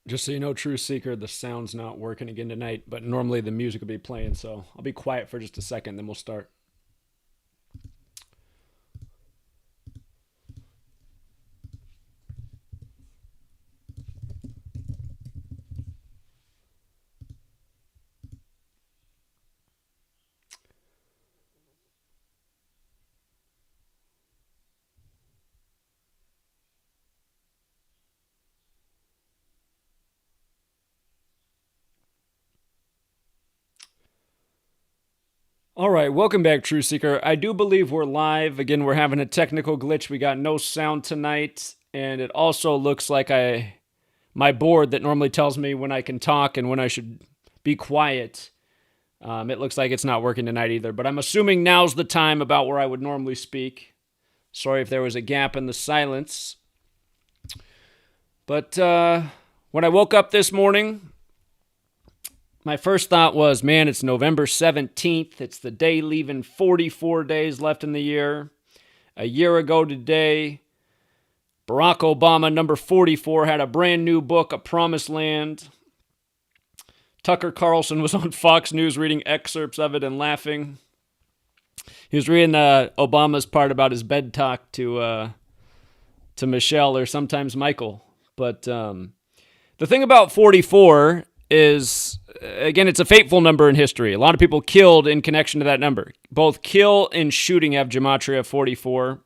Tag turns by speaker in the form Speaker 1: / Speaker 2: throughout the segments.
Speaker 1: Just so you know, True Seeker, the sound's not working again tonight, but normally the music will be playing, so I'll be quiet for just a second, then we'll start. All right, welcome back, True Seeker. I do believe we're live. Again, we're having a technical glitch. We got no sound tonight, and it also looks like my board that normally tells me when I can talk and when I should be quiet. It looks like it's not working tonight either, but I'm assuming now's the time about where I would normally speak. Sorry if there was a gap in the silence. But when I woke up this morning, my first thought was, man, it's November 17th. It's the day leaving 44 days left in the year. A year ago today, Barack Obama, number 44, had a brand new book, A Promised Land. Tucker Carlson was on Fox News reading excerpts of it and laughing. He was reading Obama's part about his bed talk to Michelle, or sometimes Michael. But the thing about 44 is, again, it's a fateful number in history. A lot of people killed in connection to that number. Both kill and shooting have gematria 44.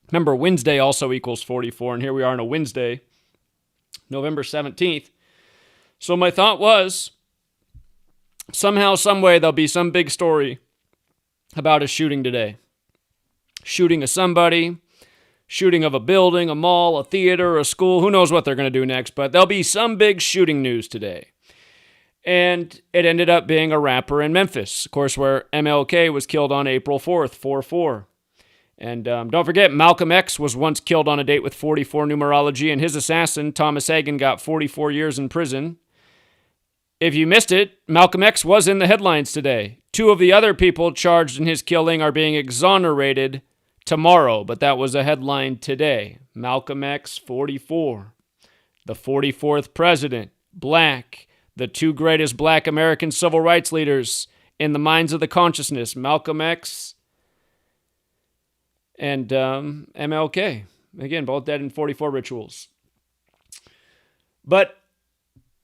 Speaker 1: Remember, Wednesday also equals 44, and here we are on a Wednesday, November 17th. So my thought was, somehow, someway, there'll be some big story about a shooting today. Shooting of somebody, shooting of a building, a mall, a theater, a school. Who knows what they're going to do next, but there'll be some big shooting news today. And it ended up being a rapper in Memphis, of course, where MLK was killed on April 4th, 4-4. And don't forget, Malcolm X was once killed on a date with 44 numerology, and his assassin, Thomas Hagen, got 44 years in prison. If you missed it, Malcolm X was in the headlines today. Two of the other people charged in his killing are being exonerated tomorrow, but that was a headline today. Malcolm X, 44. The 44th president, black. The two greatest black American civil rights leaders in the minds of the consciousness, Malcolm X and MLK. Again, both dead in 44 rituals. But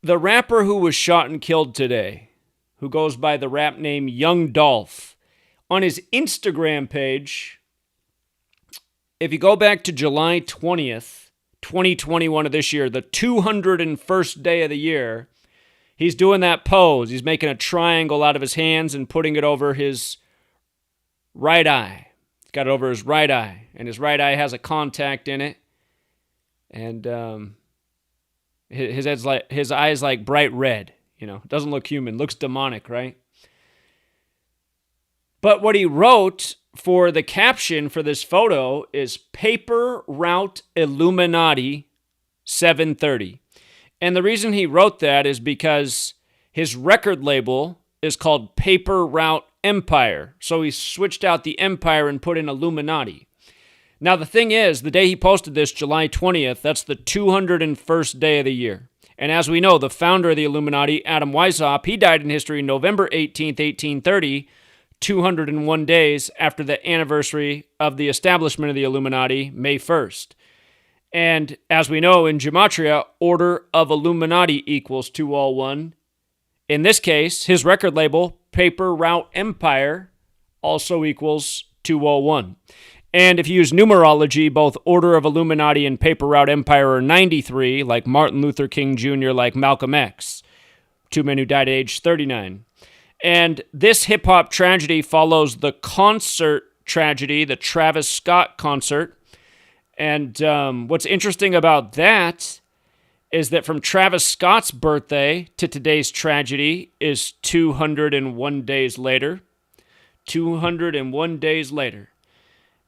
Speaker 1: the rapper who was shot and killed today, who goes by the rap name Young Dolph, on his Instagram page, if you go back to July 20th, 2021 of this year, the 201st day of the year, he's doing that pose. He's making a triangle out of his hands and putting it over his right eye. He's got it over his right eye, and his right eye has a contact in it. And his eye's like bright red. You know, it doesn't look human. Looks demonic, right? But what he wrote for the caption for this photo is Paper Route Illuminati 730. And the reason he wrote that is because his record label is called Paper Route Empire. So he switched out the Empire and put in Illuminati. Now the thing is, the day he posted this, July 20th, that's the 201st day of the year. And as we know, the founder of the Illuminati, Adam Weishaupt, he died in history November 18th, 1830, 201 days after the anniversary of the establishment of the Illuminati, May 1st. And as we know in Gematria, order of Illuminati equals 201. In this case, his record label, Paper Route Empire, also equals 201. And if you use numerology, both Order of Illuminati and Paper Route Empire are 93, like Martin Luther King Jr., like Malcolm X, two men who died at age 39. And this hip-hop tragedy follows the concert tragedy, the Travis Scott concert. And what's interesting about that is that from Travis Scott's birthday to today's tragedy is 201 days later. 201 days later.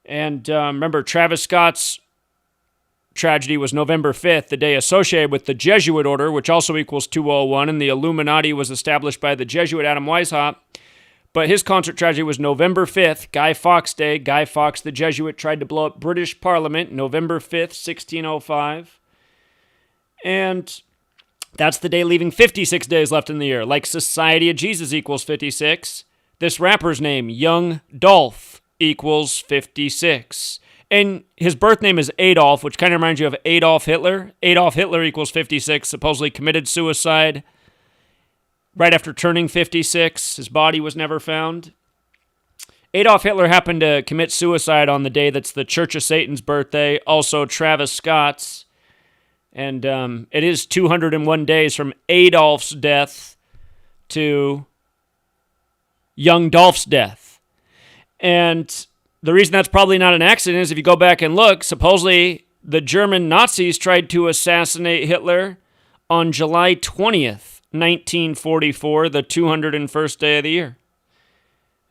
Speaker 1: And remember, Travis Scott's tragedy was November 5th, the day associated with the Jesuit order, which also equals 201, and the Illuminati was established by the Jesuit Adam Weishaupt. But his concert tragedy was November 5th, Guy Fawkes Day. Guy Fawkes, the Jesuit, tried to blow up British Parliament, November 5th, 1605. And That's the day leaving 56 days left in the year. Like Society of Jesus equals 56. This rapper's name, Young Dolph, equals 56. And his birth name is Adolf, which kind of reminds you of Adolf Hitler. Adolf Hitler equals 56, supposedly committed suicide right after turning 56. His body was never found. Adolf Hitler happened to commit suicide on the day that's the Church of Satan's birthday, also Travis Scott's. And it is 201 days from Adolf's death to young Dolph's death. And the reason that's probably not an accident is if you go back and look, supposedly the German Nazis tried to assassinate Hitler on July 20th, 1944, the 201st day of the year.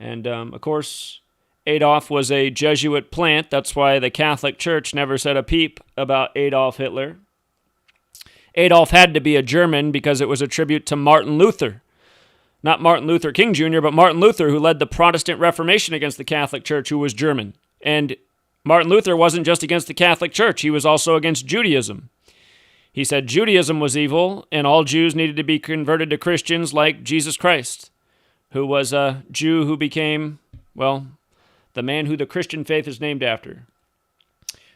Speaker 1: And, of course, Adolf was a Jesuit plant. That's why the Catholic Church never said a peep about Adolf Hitler. Adolf had to be a German because it was a tribute to Martin Luther. Not Martin Luther King Jr., but Martin Luther, who led the Protestant Reformation against the Catholic Church, who was German. And Martin Luther wasn't just against the Catholic Church. He was also against Judaism. He said Judaism was evil, and all Jews needed to be converted to Christians like Jesus Christ, who was a Jew who became, well, the man who the Christian faith is named after.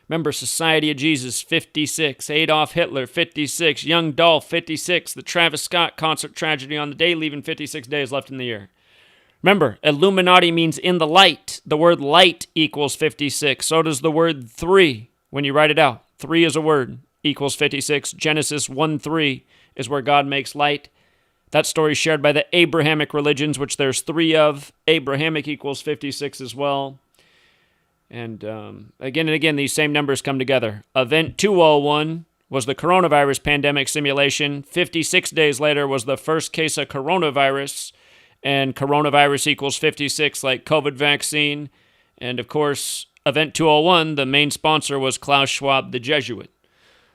Speaker 1: Remember, Society of Jesus, 56. Adolf Hitler, 56. Young Dolph, 56. The Travis Scott concert tragedy on the day, leaving 56 days left in the year. Remember, Illuminati means in the light. The word light equals 56. So does the word three when you write it out. Three is a word, equals 56. Genesis 1:3 is where God makes light. That story is shared by the Abrahamic religions, which there's three of. Abrahamic equals 56 as well. And again and again, these same numbers come together. Event 201 was the coronavirus pandemic simulation. 56 days later was the first case of coronavirus. And coronavirus equals 56, like COVID vaccine. And of course, Event 201, the main sponsor was Klaus Schwab, the Jesuit.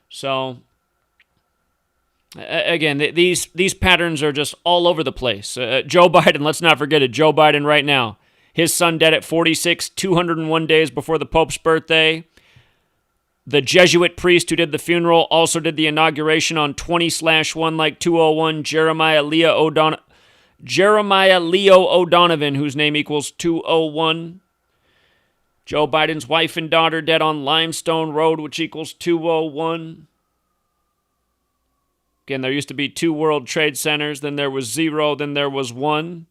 Speaker 1: So, again, these patterns are just all over the place. Joe Biden, let's not forget it, Joe Biden right now. His son dead at 46, 201 days before the Pope's birthday. The Jesuit priest who did the funeral also did the inauguration on 20/1 like 201, Jeremiah Leo O'Donovan, whose name equals 201. Joe Biden's wife and daughter dead on Limestone Road, which equals 201. Again, there used to be 2 World Trade Centers, then there was 0, then there was 1.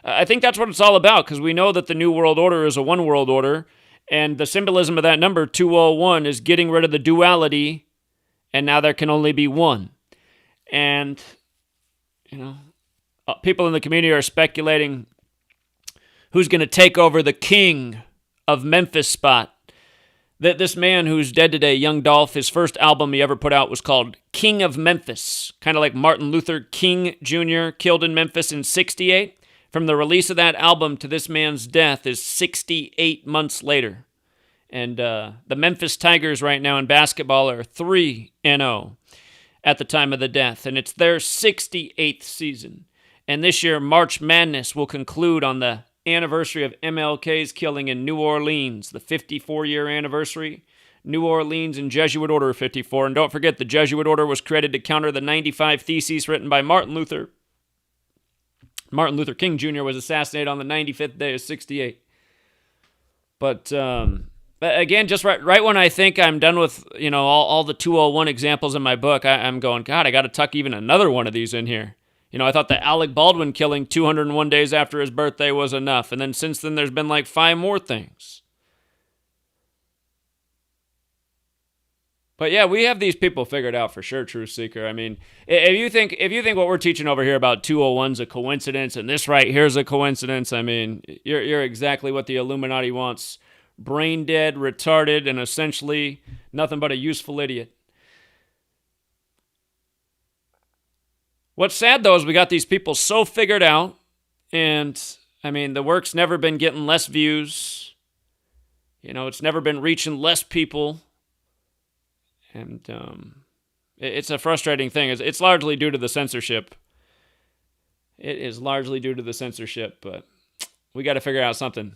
Speaker 1: I think that's what it's all about, because we know that the New World Order is a one world order, and the symbolism of that number, 201, is getting rid of the duality, and now there can only be one. And, people in the community are speculating who's going to take over the king of Memphis spot. That this man who's dead today, Young Dolph, his first album he ever put out was called King of Memphis, kind of like Martin Luther King Jr. killed in Memphis in 68. From the release of that album to this man's death is 68 months later. And the Memphis Tigers right now in basketball are 3-0 at the time of the death. And it's their 68th season. And this year, March Madness will conclude on the anniversary of MLK's killing in New Orleans, the 54-year anniversary. New Orleans and Jesuit Order 54. And don't forget, the Jesuit Order was created to counter the 95 Theses written by Martin Luther. Martin Luther King Jr. was assassinated on the 95th day of 68. But again, just right when I think I'm done with all the 201 examples in my book, I'm going, God, I got to tuck even another one of these in here. I thought the Alec Baldwin killing 201 days after his birthday was enough. And then since then, there's been like 5 more things. But yeah, we have these people figured out for sure, Truth Seeker. I mean, if you think what we're teaching over here about 201's a coincidence and this right here's a coincidence, I mean, you're exactly what the Illuminati wants. Brain dead, retarded, and essentially nothing but a useful idiot. What's sad, though, is we got these people so figured out, and, I mean, the work's never been getting less views. It's never been reaching less people. And it's a frustrating thing. It's largely due to the censorship. It is largely due to the censorship, but we got to figure out something.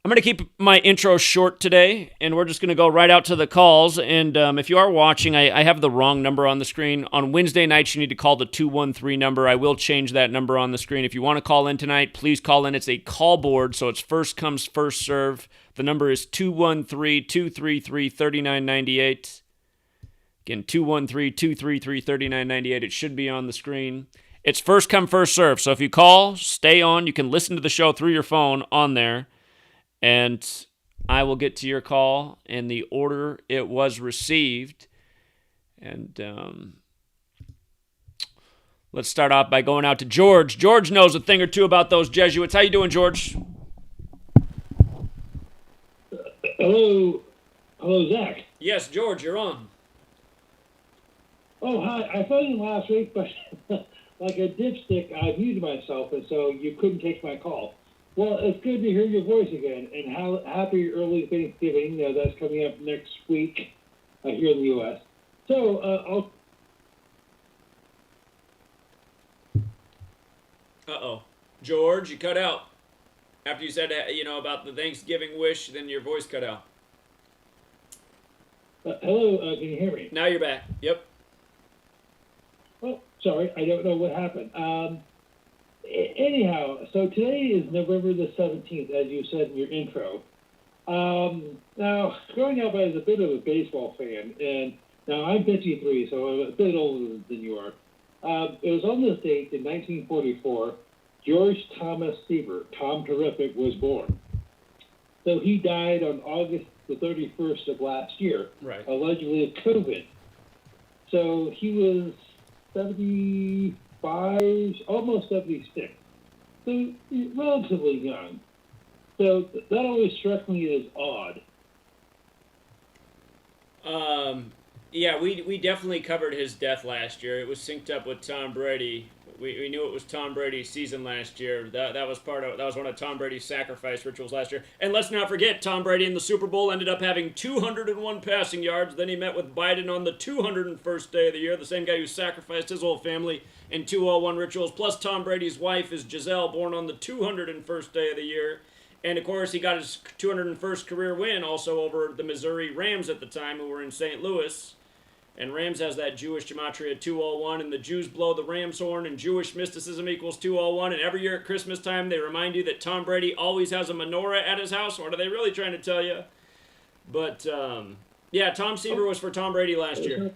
Speaker 1: I'm going to keep my intro short today, and we're just going to go right out to the calls. And if you are watching, I have the wrong number on the screen. On Wednesday nights, you need to call the 213 number. I will change that number on the screen. If you want to call in tonight, please call in. It's a call board, so it's first comes, first serve. The number is 213-233-3998. Again, 213-233-3998. It should be on the screen. It's first come, first serve. So if you call, stay on. You can listen to the show through your phone on there. And I will get to your call in the order it was received. And let's start off by going out to George. George knows a thing or two about those Jesuits. How you doing, George?
Speaker 2: Hello, Zach.
Speaker 1: Yes, George, you're on.
Speaker 2: Oh, hi. I phoned you last week, but like a dipstick, I muted myself, and so you couldn't take my call. Well, it's good to hear your voice again, and happy early Thanksgiving. That's coming up next week here in the U.S. So,
Speaker 1: Uh-oh. George, you cut out. After you said, about the Thanksgiving wish, then your voice cut out.
Speaker 2: Hello, can you hear me?
Speaker 1: Now you're back. Yep.
Speaker 2: Oh, sorry, I don't know what happened. Anyhow, so today is November the 17th, as you said in your intro. Now, growing up, I was a bit of a baseball fan, and now I'm 53, so I'm a bit older than you are. It was on this date in 1944, George Thomas Seaver, Tom Terrific, was born. So he died on August the 31st of last year,
Speaker 1: right,
Speaker 2: allegedly of COVID. So he was 75, almost 76. So relatively young. So that always struck me as odd.
Speaker 1: Yeah, we definitely covered his death last year. It was synced up with Tom Brady. We knew it was Tom Brady's season last year. That was one of Tom Brady's sacrifice rituals last year. And let's not forget, Tom Brady in the Super Bowl ended up having 201 passing yards. Then he met with Biden on the 201st day of the year, the same guy who sacrificed his whole family in 201 rituals. Plus, Tom Brady's wife is Giselle, born on the 201st day of the year. And, of course, he got his 201st career win also over the Missouri Rams at the time, who were in St. Louis. And Rams has that Jewish gematria 201, and the Jews blow the ram's horn, and Jewish mysticism equals 201. And every year at Christmas time, they remind you that Tom Brady always has a menorah at his house. What are they really trying to tell you? But, yeah, Tom Seaver was for Tom Brady last year.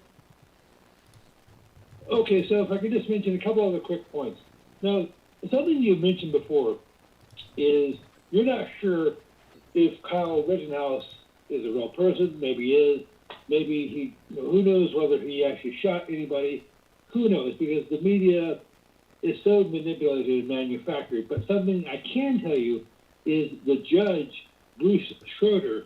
Speaker 2: Okay, so if I could just mention a couple other quick points. Now, something you mentioned before is you're not sure if Kyle Rittenhouse is a real person. Maybe he is. Maybe he, who knows whether he actually shot anybody. Who knows? Because the media is so manipulated and manufactured. But something I can tell you is the judge, Bruce Schroeder,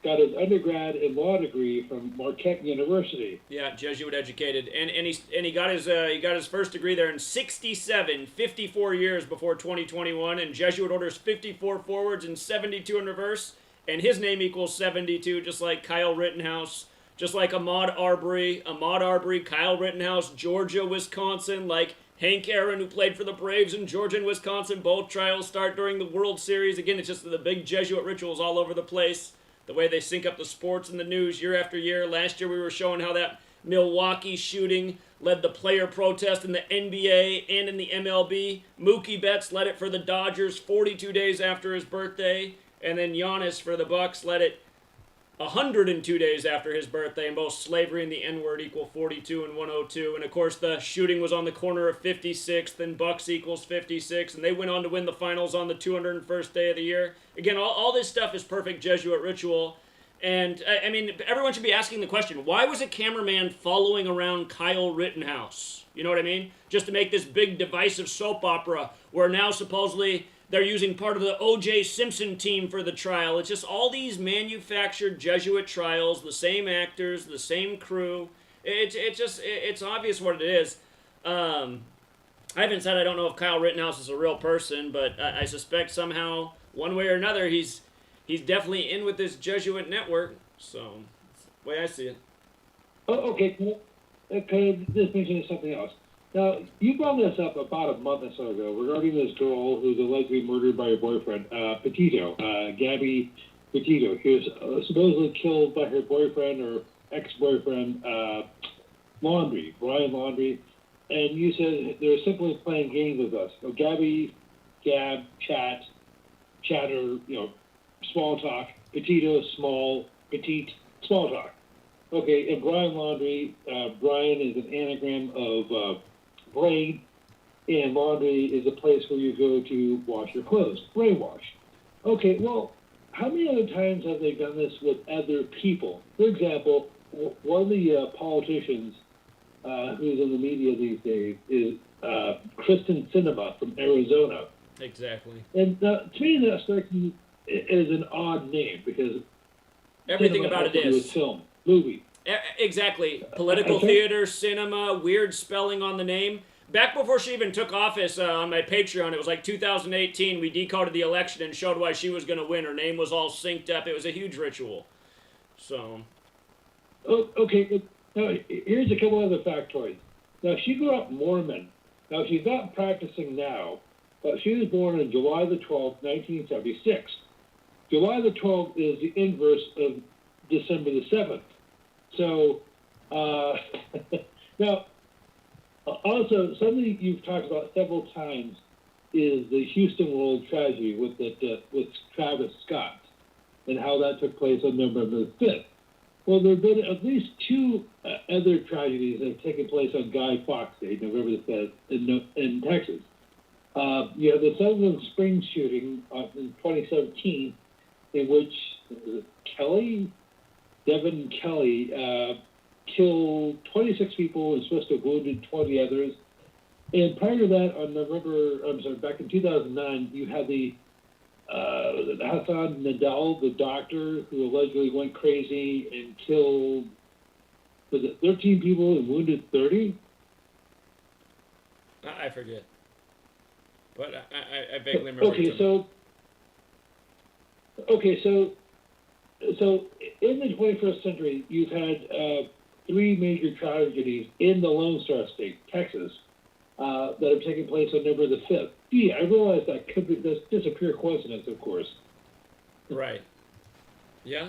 Speaker 2: got his undergrad and law degree from Marquette University.
Speaker 1: Yeah, Jesuit educated, and he got his first degree there in 54 years before 2021, and Jesuit orders 54 forwards and 72 in reverse, and his name equals 72, just like Kyle Rittenhouse, just like Ahmaud Arbery, Kyle Rittenhouse, Georgia, Wisconsin, like Hank Aaron, who played for the Braves in Georgia and Wisconsin. Both trials start during the World Series. Again, it's just the big Jesuit rituals all over the place. The way they sync up the sports and the news year after year. Last year we were showing how that Milwaukee shooting led the player protest in the NBA and in the MLB. Mookie Betts led it for the Dodgers 42 days after his birthday. And then Giannis for the Bucks led it 102 days after his birthday, and both slavery and the N-word equal 42 and 102. And of course the shooting was on the corner of 56th, and Bucks equals 56, and they went on to win the finals on the 201st day of the year. Again, all this stuff is perfect Jesuit ritual. And I mean, everyone should be asking the question, why was a cameraman following around Kyle Rittenhouse? You know what I mean? Just to make this big divisive soap opera where now supposedly they're using part of the O.J. Simpson team for the trial. It's just all these manufactured Jesuit trials, the same actors, the same crew. It's obvious what it is. I haven't said I don't know if Kyle Rittenhouse is a real person, but I suspect somehow, one way or another, he's definitely in with this Jesuit network. So, that's the way I see it.
Speaker 2: Oh, okay. Can I just mention something else? Now, you brought this up about a month or so ago regarding this girl who's allegedly murdered by her boyfriend, Petito, Gabby Petito. She was supposedly killed by her boyfriend or ex-boyfriend, Laundrie, Brian Laundrie. And you said they're simply playing games with us. So Gabby, Gab, chatter, small talk. Petito, small, petite, small talk. Okay, and Brian Laundrie, Brian is an anagram of brain, and laundry is a place where you go to wash your clothes, brainwash. Okay, well, how many other times have they done this with other people? For example, one of the politicians who's in the media these days is Kristen Sinema from Arizona.
Speaker 1: Exactly.
Speaker 2: And to me, that strikes me as an odd name because
Speaker 1: everything about it is
Speaker 2: film, movie.
Speaker 1: Exactly. Political theater, cinema, weird spelling on the name. Back before she even took office on my Patreon, it was like 2018, we decoded the election and showed why she was going to win. Her name was all synced up. It was a huge ritual. So.
Speaker 2: Oh, okay. Now, here's a couple other factoids. Now, she grew up Mormon. Now, she's not practicing now, but she was born on July the 12th, 1976. July the 12th is the inverse of December the 7th. So, now, also, something you've talked about several times is the Houston World tragedy with Travis Scott and how that took place on November the 5th. Well, there have been at least two other tragedies that have taken place on Guy Fawkes Day, November the 5th, in Texas. You have the Sutherland Springs shooting in 2017, in which Devin Kelly, killed 26 people and supposed to have wounded 20 others. And prior to that, back in 2009, you had the Hassan Nadal, the doctor, who allegedly went crazy and killed, 13 people and wounded 30?
Speaker 1: I forget. But I vaguely remember.
Speaker 2: Okay, so in the 21st century, you've had three major tragedies in the Lone Star State, Texas, that have taken place on November the 5th. Gee, I realize that's just a pure coincidence, of course.
Speaker 1: Right. Yeah.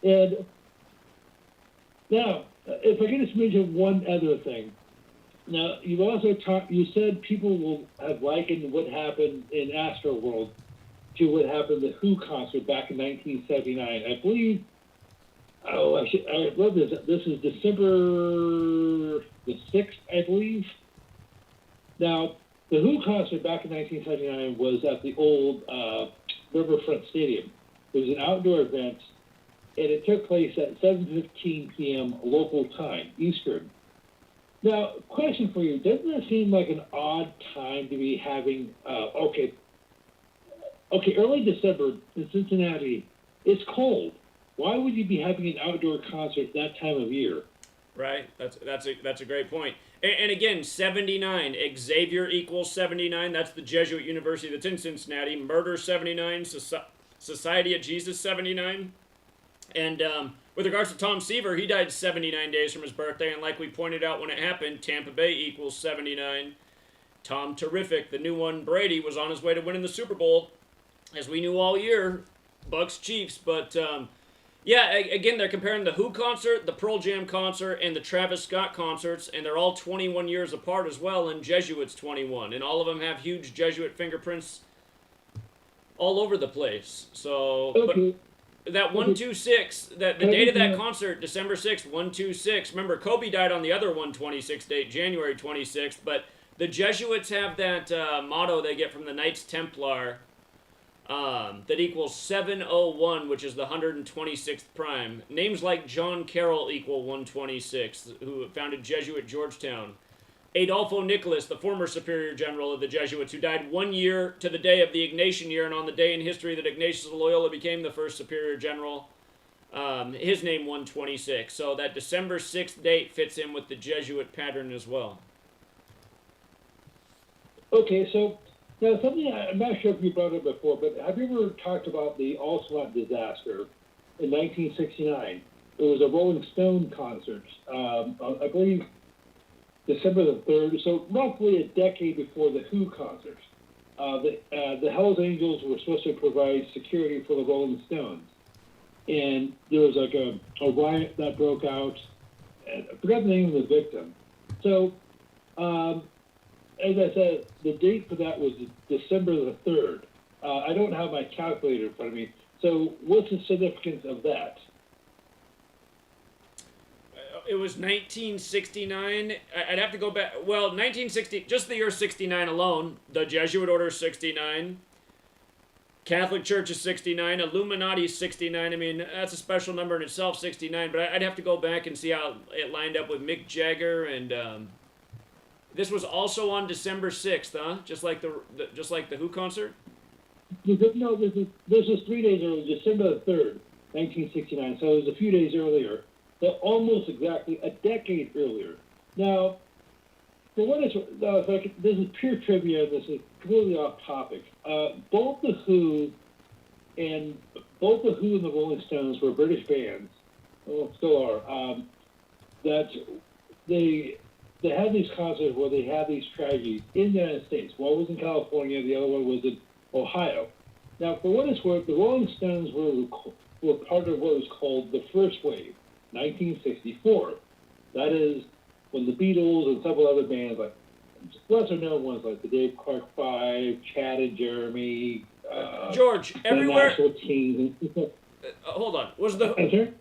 Speaker 2: And now, if I can just mention one other thing. Now, you've also you said people will have likened what happened in Astroworld to what happened at the Who concert back in 1979. I believe, I love this. This is December the 6th, I believe. Now, the Who concert back in 1979 was at the old Riverfront Stadium. It was an outdoor event, and it took place at 7:15 p.m. local time, Eastern. Now, question for you, doesn't that seem like an odd time to be having, early December in Cincinnati, it's cold. Why would you be having an outdoor concert that time of year?
Speaker 1: Right. That's a great point. And again, 79. Xavier equals 79. That's the Jesuit university that's in Cincinnati. Murder 79. Society of Jesus 79. And with regards to Tom Seaver, he died 79 days from his birthday. And like we pointed out when it happened, Tampa Bay equals 79. Tom Terrific, the new one, Brady, was on his way to winning the Super Bowl. As we knew all year, Bucks Chiefs. But again, they're comparing the Who concert, the Pearl Jam concert, and the Travis Scott concerts, and they're all 21 years apart as well, and Jesuit's 21. And all of them have huge Jesuit fingerprints all over the place. So,
Speaker 2: okay.
Speaker 1: But that 126, the date of that concert, December 6th, 126. Remember, Kobe died on the other 126 date, January 26th, but the Jesuits have that motto they get from the Knights Templar, that equals 701, which is the 126th prime. Names like John Carroll equal 126, who founded Jesuit Georgetown. Adolfo Nicholas, the former superior general of the Jesuits, who died 1 year to the day of the Ignatian year, and on the day in history that Ignatius of Loyola became the first superior general, his name 126. So that December 6th date fits in with the Jesuit pattern as well.
Speaker 2: Okay, so now something I'm not sure if you brought up before, but have you ever talked about the Altamont disaster in 1969? It was a Rolling Stone concert. I believe December the 3rd, so roughly a decade before the Who concert. The Hells Angels were supposed to provide security for the Rolling Stones. And there was like a riot that broke out. And I forgot the name of the victim. So, as I said, the date for that was December the 3rd. I don't have my calculator in front of me. So what's the significance of that?
Speaker 1: It was 1969. I'd have to go back. Well, 1960, just the year 69 alone. The Jesuit order is 69. Catholic Church is 69. Illuminati is 69. I mean, that's a special number in itself, 69. But I'd have to go back and see how it lined up with Mick Jagger. And this was also on December 6th, huh? Just like the Who concert?
Speaker 2: No, this is 3 days early, December the 3rd, 1969. So it was a few days earlier. So almost exactly a decade earlier. Now, for what it's, this is pure trivia. This is completely off topic. Both the Who and the Rolling Stones were British bands, well, still are. That they had these concerts where they had these tragedies in the United States. One was in California, the other one was in Ohio. Now, for what it's worth, the Rolling Stones were part of what was called the First Wave. 1964. That is when the Beatles and several other bands, like lesser known ones like the Dave Clark Five, Chad and Jeremy,
Speaker 1: George, everywhere.
Speaker 2: Hold
Speaker 1: on. Was the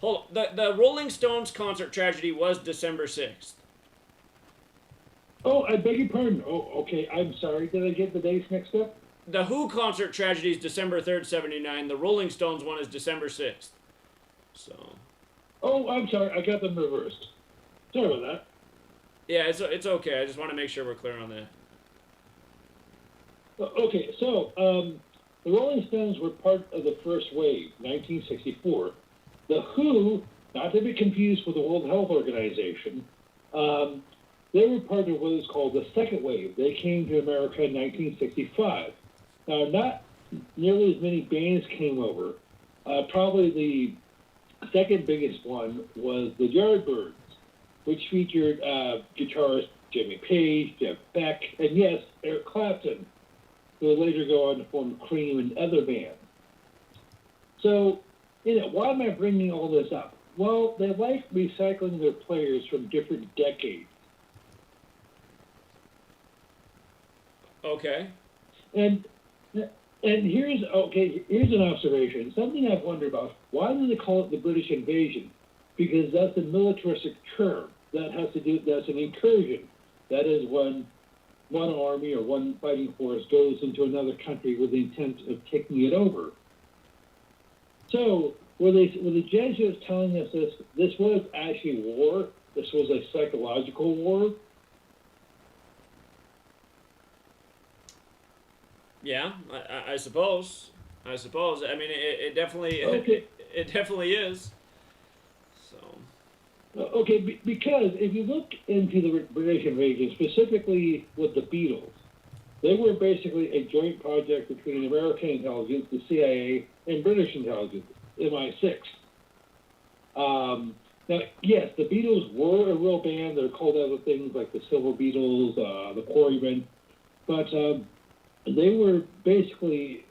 Speaker 1: hold on. The Rolling Stones concert tragedy was December 6th.
Speaker 2: Oh, I beg your pardon. Oh, okay. I'm sorry. Did I get the dates mixed up?
Speaker 1: The Who concert tragedy is December 3rd, 79. The Rolling Stones one is December 6th. So.
Speaker 2: Oh, I'm sorry. I got them reversed. Sorry about that.
Speaker 1: Yeah, it's okay. I just want to make sure we're clear on that.
Speaker 2: Okay, so the Rolling Stones were part of the First Wave, 1964. The Who, not to be confused with the World Health Organization, they were part of what is called the Second Wave. They came to America in 1965. Now, not nearly as many bands came over. Probably the second biggest one was the Yardbirds, which featured guitarist Jimmy Page, Jeff Beck, and yes, Eric Clapton, who would later go on to form Cream and other bands. So, why am I bringing all this up? Well, they like recycling their players from different decades.
Speaker 1: Okay.
Speaker 2: And here's an observation. Something I've wondered about. Why do they call it the British invasion? Because that's a militaristic term. That's an incursion. That is when one army or one fighting force goes into another country with the intent of taking it over. So were the Jesuits telling us this was actually war? This was a psychological war?
Speaker 1: Yeah, I suppose. I mean, it definitely,
Speaker 2: okay.
Speaker 1: it definitely is. So.
Speaker 2: Okay, because if you look into the British invasion, specifically with the Beatles, they were basically a joint project between American intelligence, the CIA, and British intelligence, MI6. Now, yes, the Beatles were a real band. They're called other things like the Silver Beatles, the Quarrymen, but they were basically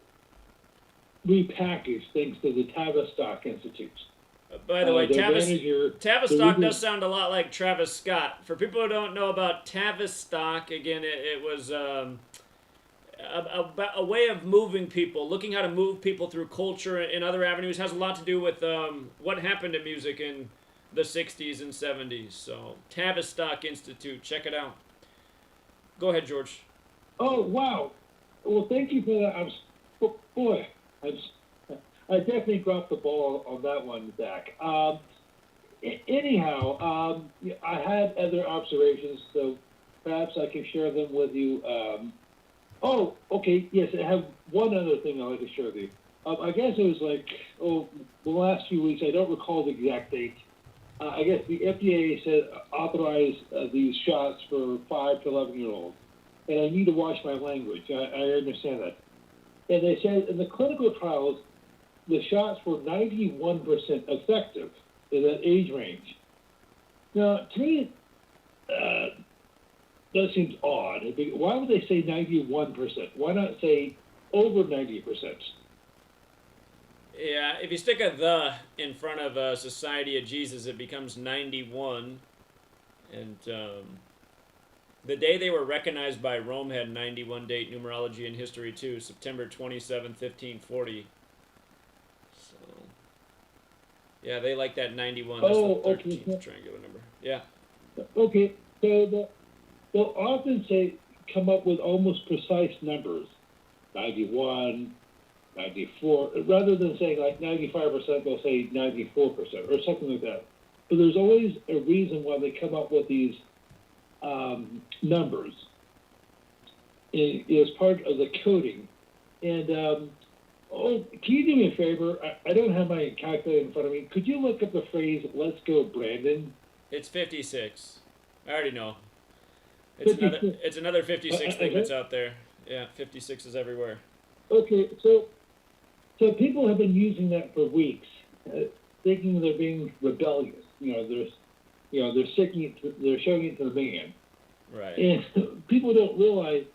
Speaker 2: repackaged thanks to the Tavistock Institute.
Speaker 1: By the way, Tavistock does sound a lot like Travis Scott. For people who don't know about Tavistock, again, it was a way of moving people, looking how to move people through culture and other avenues. Has a lot to do with what happened to music in the 60s and 70s. So, Tavistock Institute, check it out. Go ahead, George.
Speaker 2: Oh, wow. Well, thank you for that. I definitely dropped the ball on that one, Zach. Anyhow, I had other observations, so perhaps I can share them with you. Okay, yes, I have one other thing I'd like to share with you. I guess it was the last few weeks, I don't recall the exact date. I guess the FDA said authorize these shots for 5 to 11-year-olds. And I need to watch my language. I understand that. And they said in the clinical trials, the shots were 91% effective in that age range. Now, to me, that seems odd. Why would they say 91%? Why not say over 90%?
Speaker 1: Yeah, if you stick a "the" in front of a Society of Jesus, it becomes 91. And the day they were recognized by Rome had 91 date numerology in history too, September 27, 1540. So, yeah, they like that 91. That's the 13th
Speaker 2: okay.
Speaker 1: triangular number. Yeah.
Speaker 2: Okay, so they'll often come up with almost precise numbers, 91, 94. Rather than saying like 95%, they'll say 94% or something like that. But there's always a reason why they come up with these numbers as part of the coding. And can you do me a favor? I don't have my calculator in front of me. Could you look up the phrase "Let's go, Brandon"?
Speaker 1: It's 56. I already know. It's another 56 thing that's out there. Yeah, 56 is everywhere.
Speaker 2: Okay, so people have been using that for weeks, thinking they're being rebellious. They're showing it to the man.
Speaker 1: Right.
Speaker 2: And people don't realize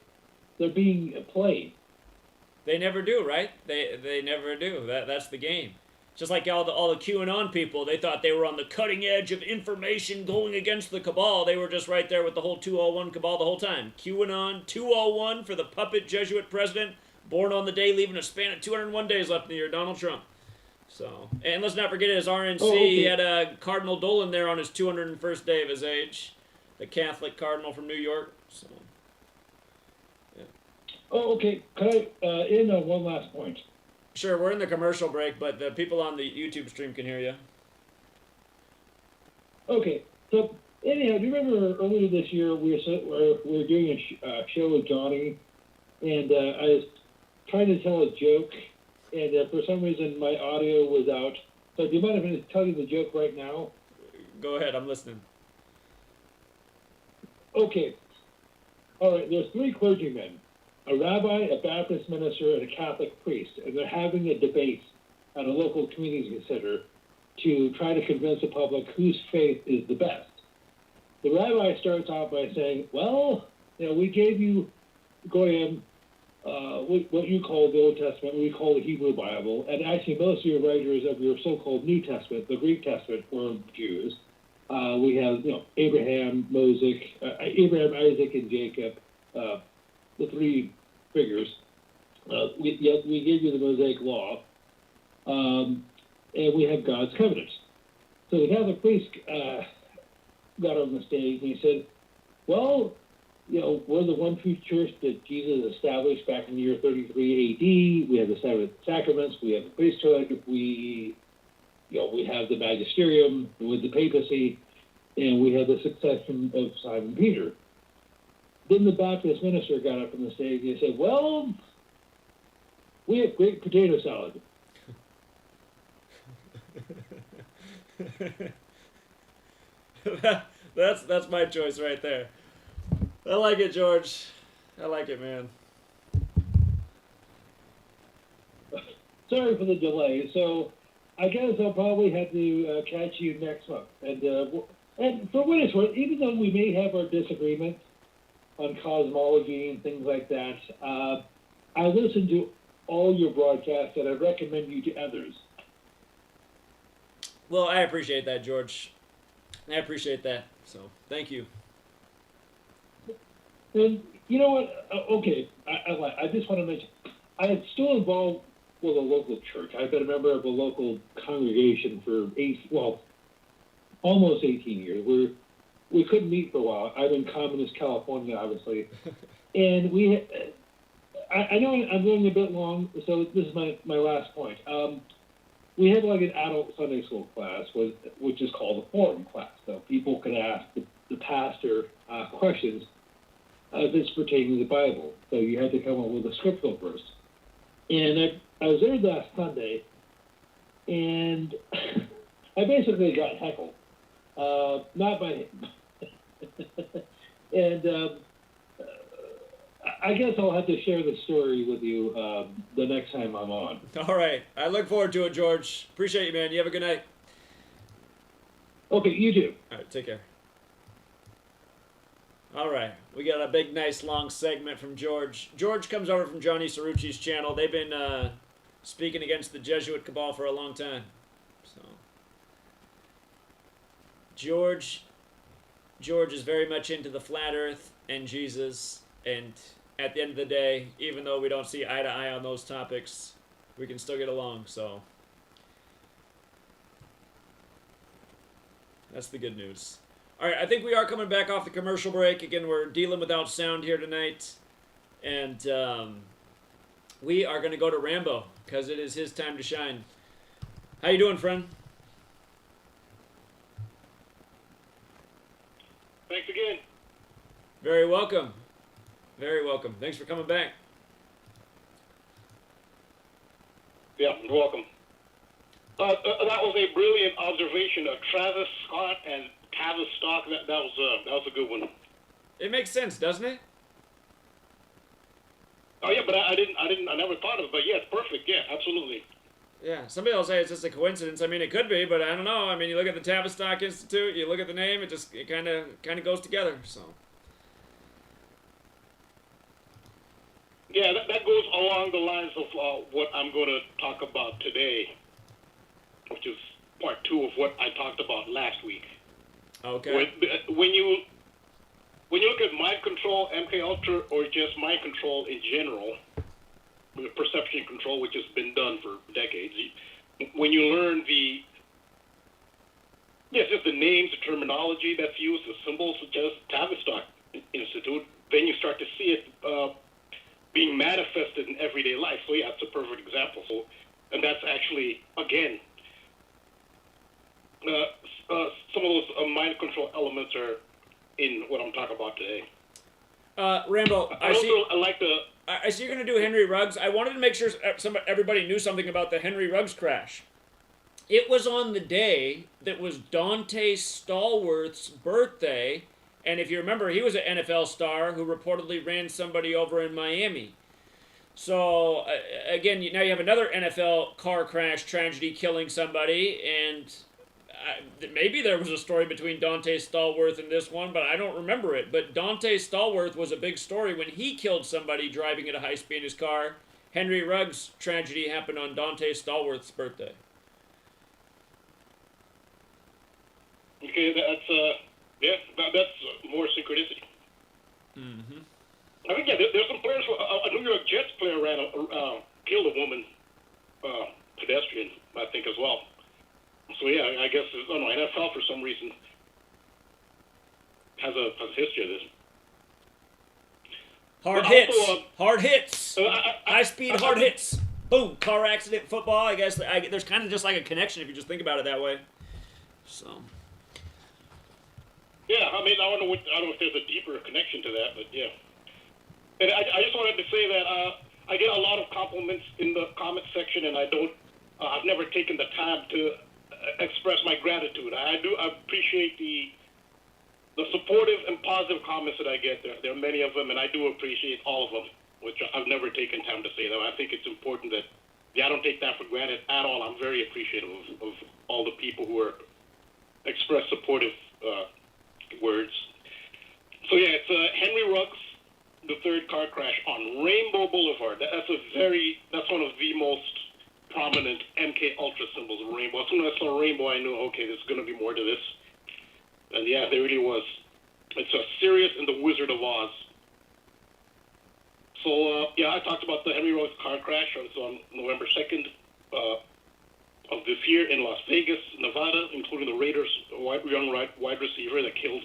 Speaker 2: they're being played.
Speaker 1: They never do, right? They never do. That's the game. Just like all the QAnon people, they thought they were on the cutting edge of information going against the cabal. They were just right there with the whole 201 cabal the whole time. QAnon 201 for the puppet Jesuit president, born on the day leaving a span of 201 days left in the year, Donald Trump. So, and let's not forget his RNC. Oh, okay. He had a Cardinal Dolan there on his 201st day of his age, the Catholic cardinal from New York. So, yeah.
Speaker 2: Oh, okay. Can I end on one last point?
Speaker 1: Sure, we're in the commercial break, but the people on the YouTube stream can hear you.
Speaker 2: Okay, so anyhow, do you remember earlier this year we were doing a show with Johnny, and I was trying to tell a joke, and for some reason my audio was out. So do you mind if I tell you the joke right now?
Speaker 1: Go ahead, I'm listening.
Speaker 2: Okay. All right, there's three clergymen. A rabbi, a Baptist minister, and a Catholic priest, and they're having a debate at a local community center to try to convince the public whose faith is the best. The rabbi starts off by saying, well, we gave you, Goyim, what you call the Old Testament, we call the Hebrew Bible, and actually most of your writers of your so-called New Testament, the Greek Testament, were Jews. We have, Abraham, Isaac, and Jacob, the three figures. We gave you the Mosaic Law, and we have God's covenants. So the Catholic priest got on the stage and he said, well, we're the one true church that Jesus established back in the year 33 AD. We have the seven sacraments. We have the priesthood. We have the magisterium with the papacy, and we have the succession of Simon Peter. Then the Baptist minister got up on the stage and he said, well, we have great potato salad.
Speaker 1: That's my choice right there. I like it, George. I like it, man.
Speaker 2: Sorry for the delay. So I guess I'll probably have to catch you next month. And for what it's worth, even though we may have our disagreements on cosmology and things like that, I listen to all your broadcasts and I recommend you to others.
Speaker 1: Well, I appreciate that, George. I appreciate that. So, thank you.
Speaker 2: And you know what? Okay, I just want to mention, I am still involved with a local church. I've been a member of a local congregation for almost 18 years. We couldn't meet for a while. I'm in communist California, obviously. And I know I'm going a bit long, so this is my last point. We have like an adult Sunday school class, which is called a forum class. So people can ask the pastor questions if it's pertaining to the Bible. So you have to come up with a scriptural verse. And I was there last Sunday, and I basically got heckled. Not by him. And I guess I'll have to share the story with you the next time I'm on.
Speaker 1: All right. I look forward to it, George. Appreciate you, man. You have a good night.
Speaker 2: Okay, you too.
Speaker 1: All right, take care. All right, we got a big, nice, long segment from George. George comes over from Johnny Cerrucci's channel. They've been speaking against the Jesuit cabal for a long time. So George is very much into the flat Earth and Jesus. And at the end of the day, even though we don't see eye to eye on those topics, we can still get along. So that's the good news. All right, I think we are coming back off the commercial break. Again, we're dealing without sound here tonight. And we are going to go to Rambo because it is his time to shine. How you doing, friend?
Speaker 3: Thanks again.
Speaker 1: Very welcome. Very welcome. Thanks for coming back.
Speaker 3: Yeah, you're welcome. That was a brilliant observation. Travis Scott and Tavistock. That was a good one.
Speaker 1: It makes sense, doesn't it?
Speaker 3: Oh yeah, but I never thought of it. But yeah, it's perfect. Yeah, absolutely.
Speaker 1: Yeah, somebody will say it's just a coincidence. I mean, it could be, but I don't know. I mean, you look at the Tavistock Institute, you look at the name, it kind of goes together. So.
Speaker 3: Yeah, that goes along the lines of what I'm going to talk about today, which is part 2 of what I talked about last week.
Speaker 1: Okay.
Speaker 3: When you look at mind control, MK Ultra, or just mind control in general, perception control, which has been done for decades, when you learn just the names, the terminology that's used, the symbols, such as Tavistock Institute, then you start to see it being manifested in everyday life. So yeah, it's a perfect example. So, and that's actually, again, some of those mind control elements are in what I'm talking about today.
Speaker 1: Rambo, I see you're going to do Henry Ruggs. I wanted to make sure everybody knew something about the Henry Ruggs crash. It was on the day that was Dante Stallworth's birthday, and if you remember, he was an NFL star who reportedly ran somebody over in Miami. So, again, now you have another NFL car crash tragedy killing somebody, and maybe there was a story between Dante Stallworth and this one, but I don't remember it. But Dante Stallworth was a big story when he killed somebody driving at a high speed in his car. Henry Ruggs' tragedy happened on Dante Stallworth's birthday.
Speaker 3: Okay, that's more synchronicity.
Speaker 1: Mm-hmm.
Speaker 3: I think there's some players. A New York Jets player killed a woman, pedestrian, I think as well. So yeah, I guess NFL for some reason has a history of this.
Speaker 1: Hard hits, high speed hard hits. Boom, car accident, football. I guess there's kind of just like a connection if you just think about it that way. So.
Speaker 3: Yeah, I mean, I don't know if there's a deeper connection to that, but yeah. And I just wanted to say that I get a lot of compliments in the comment section, and I've never taken the time to express my gratitude. I appreciate the supportive and positive comments that I get. There are many of them, and I do appreciate all of them, which I've never taken time to say them. I think it's important that, I don't take that for granted at all. I'm very appreciative of all the people who express supportive words. So yeah, it's Henry Ruggs, the third car crash on Rainbow Boulevard. That's one of the most prominent MK Ultra symbols of Rainbow. As soon as I saw Rainbow, I knew, okay, there's going to be more to this. And yeah, there really was. It's Sirius and the Wizard of Oz. So I talked about the Henry Ruggs car crash. It was on November 2nd of this year in Las Vegas, Nevada, including the Raiders' young wide receiver that killed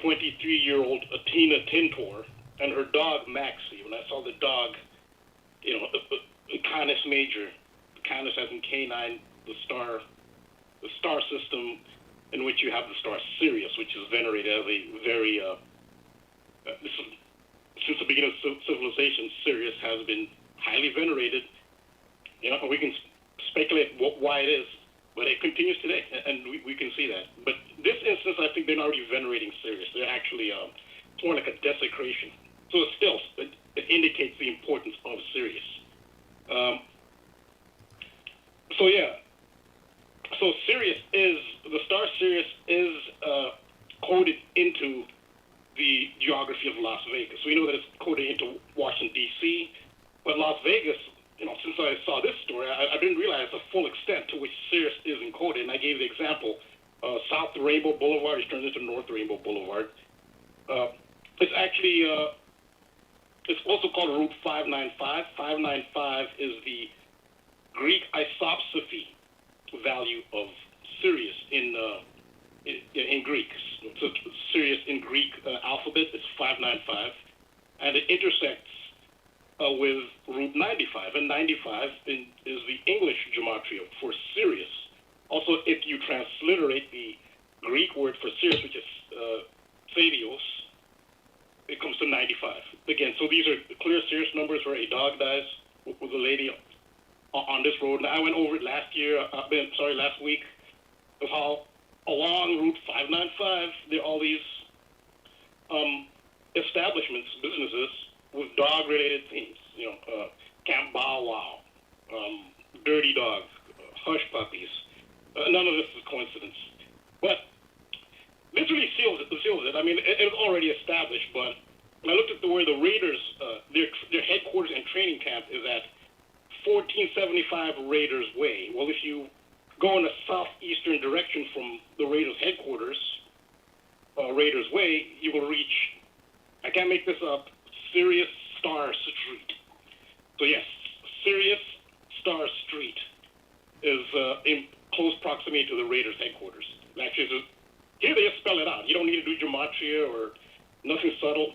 Speaker 3: 23-year-old Atina Tintor and her dog Maxie. When I saw the dog, the Canis Major, Canis as in canine, the star system in which you have the star Sirius, which is venerated as a very since the beginning of civilization, Sirius has been highly venerated. We can speculate why it is, but it continues today, and we can see that. But this instance, I think they're not already venerating Sirius. They're actually, it's more like a desecration. So it indicates the importance of Sirius. So Sirius the star Sirius is coded into the geography of Las Vegas. So we know that it's coded into Washington, D.C., but Las Vegas, since I saw this story, I didn't realize the full extent to which Sirius is encoded, and I gave the example, South Rainbow Boulevard is turned into North Rainbow Boulevard. It's actually, it's also called Route 595. 595 is the Greek isopsephy value of Sirius in Greek. So Sirius in Greek alphabet is 595, and it intersects with Route 95, and 95 is the English gematria for Sirius. Also, if you transliterate the Greek word for Sirius, which is Thadios, it comes to 95. Again, so these are clear Sirius numbers where a dog dies with a lady on this road. And I went over it last week, of how along Route 595, there are all these establishments, businesses, with dog-related themes. Camp Bow Wow, Dirty Dogs, Hush Puppies. None of this is coincidence. But this really seals it. I mean, it was already established, but when I looked at where the Raiders, their headquarters and training camp is at 1475 Raiders Way. Well, if you go in a southeastern direction from the Raiders headquarters, Raiders Way, you will reach, I can't make this up, Sirius Star Street. So yes, Sirius Star Street is in close proximity to the Raiders headquarters. Actually, here they just spell it out. You don't need to do gematria or nothing subtle.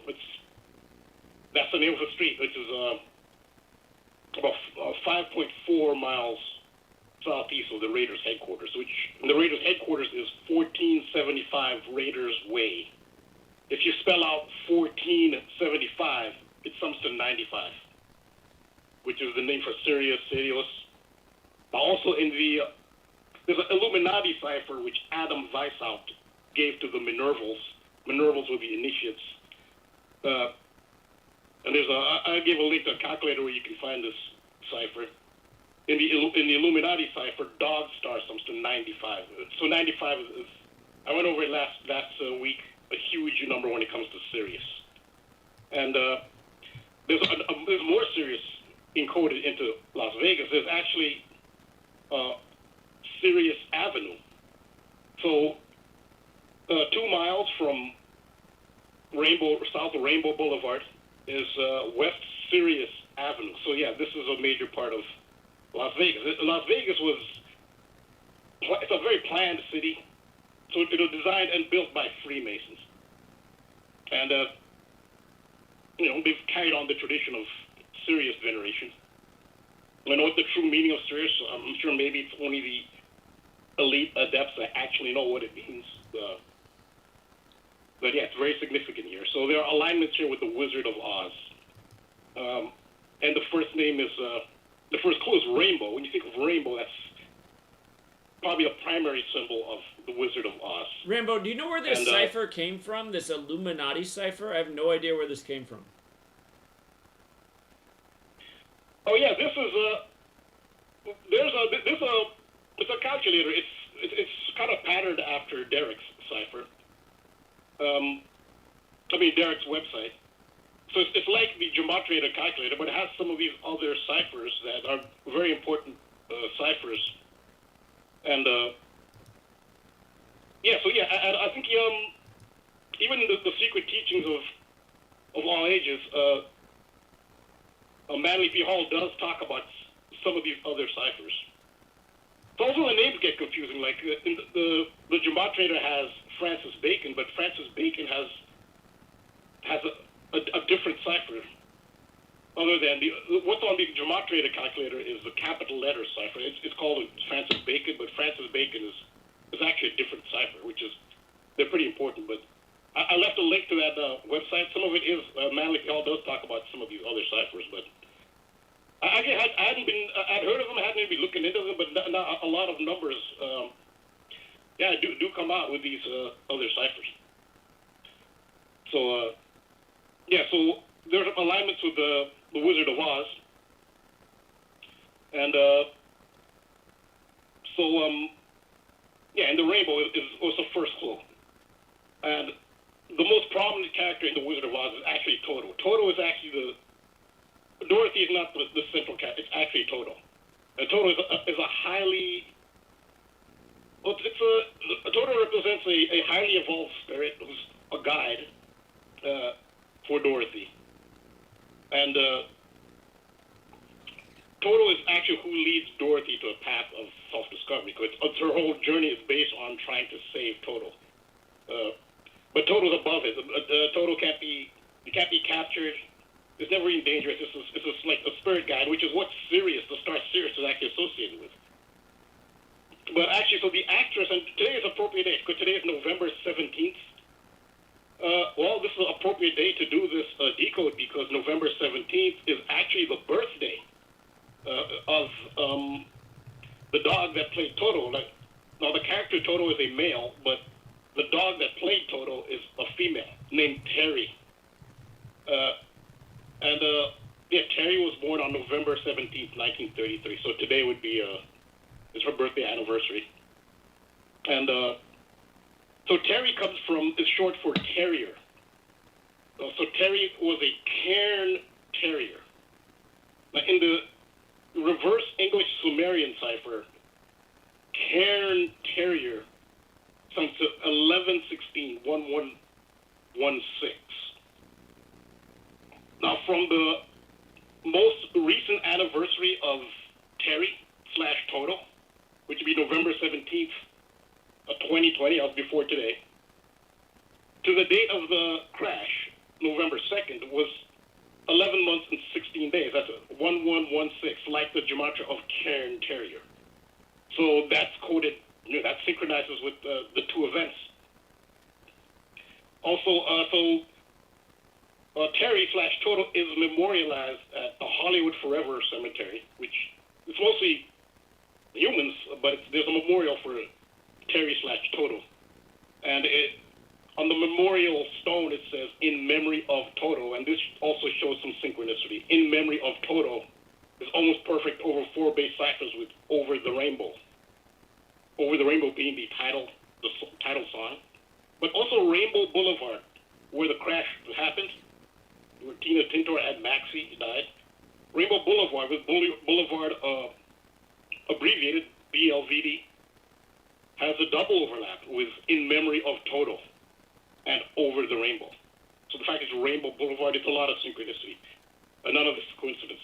Speaker 3: That's the name of the street, which is about 5.4 miles southeast of the Raiders headquarters, the Raiders headquarters is 1475 Raiders Way. If you spell out 1475, it sums to 95, which is the name for Sirius, Sirius. Also there's an Illuminati cipher which Adam Weishaupt gave to the Minervals. Minervals were the initiates. And I gave a link to a calculator where you can find this cipher. In the Illuminati cipher, dog star sums to 95. So 95 is, I went over it last week, a huge number when it comes to Sirius. And there's more Sirius encoded into Las Vegas. There's actually Sirius Avenue. So 2 miles from south of Rainbow Boulevard is West Sirius Avenue. So yeah, this is a major part of Las Vegas. Las Vegas it's a very planned city. So it was designed and built by Freemasons. And, they've carried on the tradition of Sirius veneration. I know what the true meaning of Sirius, I'm sure maybe it's only the elite adepts that actually know what it means. But yeah, it's very significant here. So there are alignments here with the Wizard of Oz. And the first name is, the first clue is rainbow. When you think of rainbow, that's probably a primary symbol of the Wizard of Oz.
Speaker 1: Rambo, do you know where this cipher came from? This Illuminati cipher? I have no idea where this came from.
Speaker 3: Oh yeah, this is it's a calculator. It's kind of patterned after Derek's cipher. Derek's website. So it's like the Gematria calculator, but it has some of these other ciphers that are very important ciphers. And I think even the secret teachings of all ages, Manly P. Hall does talk about some of these other ciphers. So also the names get confusing. Like the Gematria has Francis Bacon, but Francis Bacon has a different cipher. Other than what's on the Gematria calculator is the capital letter cipher. It's called Francis Bacon, but Francis Bacon is actually a different cipher, they're pretty important. But I left a link to that website. Some of it is Manly P. Hall does talk about some of these other ciphers, but I'd heard of them. I hadn't even been looking into them, but not a lot of numbers. Do come out with these other ciphers. So so there's alignments with the Wizard of Oz, and and the rainbow was the first clue, and the most prominent character in The Wizard of Oz is actually Toto. Toto is actually Dorothy is not the central character. It's actually Toto. And Toto is a highly, well, Toto represents a highly evolved spirit who's a guide for Dorothy. And Toto is actually who leads Dorothy to a path of self-discovery, because her whole journey is based on trying to save Toto. But Toto's above it. Toto can't be captured. It's never even dangerous. It's just like a spirit guide, which is what Sirius, the star Sirius, is actually associated with. But actually, so the actress, and today is appropriate date, because today is November 17th. Well, this is an appropriate day to do this decode, because November 17th is actually the birthday of the dog that played Toto. Now, the character Toto is a male, but the dog that played Toto is a female named Terry. Terry was born on November 17th, 1933. So today would be is her birthday anniversary. And so Terry is short for terrier. So Terry was a cairn terrier. Now, in the reverse English Sumerian cipher, cairn terrier sounds to 1116, 1116. Now, from the most recent anniversary of Terry/Toto, which would be November 17th, 2020, that was before today, to the date of the crash, November 2nd, was 11 months and 16 days. That's 1116, like the gematria of cairn terrier. So that's coded, that synchronizes with the two events. Also, Terry/Toto is memorialized at the Hollywood Forever Cemetery, which is mostly humans, but there's a memorial for Terry/Toto. And on the memorial stone, it says, "In memory of Toto," and this also shows some synchronicity. "In memory of Toto" is almost perfect over 4 base ciphers with "Over the Rainbow." "Over the Rainbow" being the title song. But also Rainbow Boulevard, where the crash happened, where Tina Tintor and Maxie died. Rainbow Boulevard, with Boulevard abbreviated BLVD, has a double overlap with "In memory of Toto" and "Over the Rainbow." So the fact it's Rainbow Boulevard, it's a lot of synchronicity. None of this is coincidence.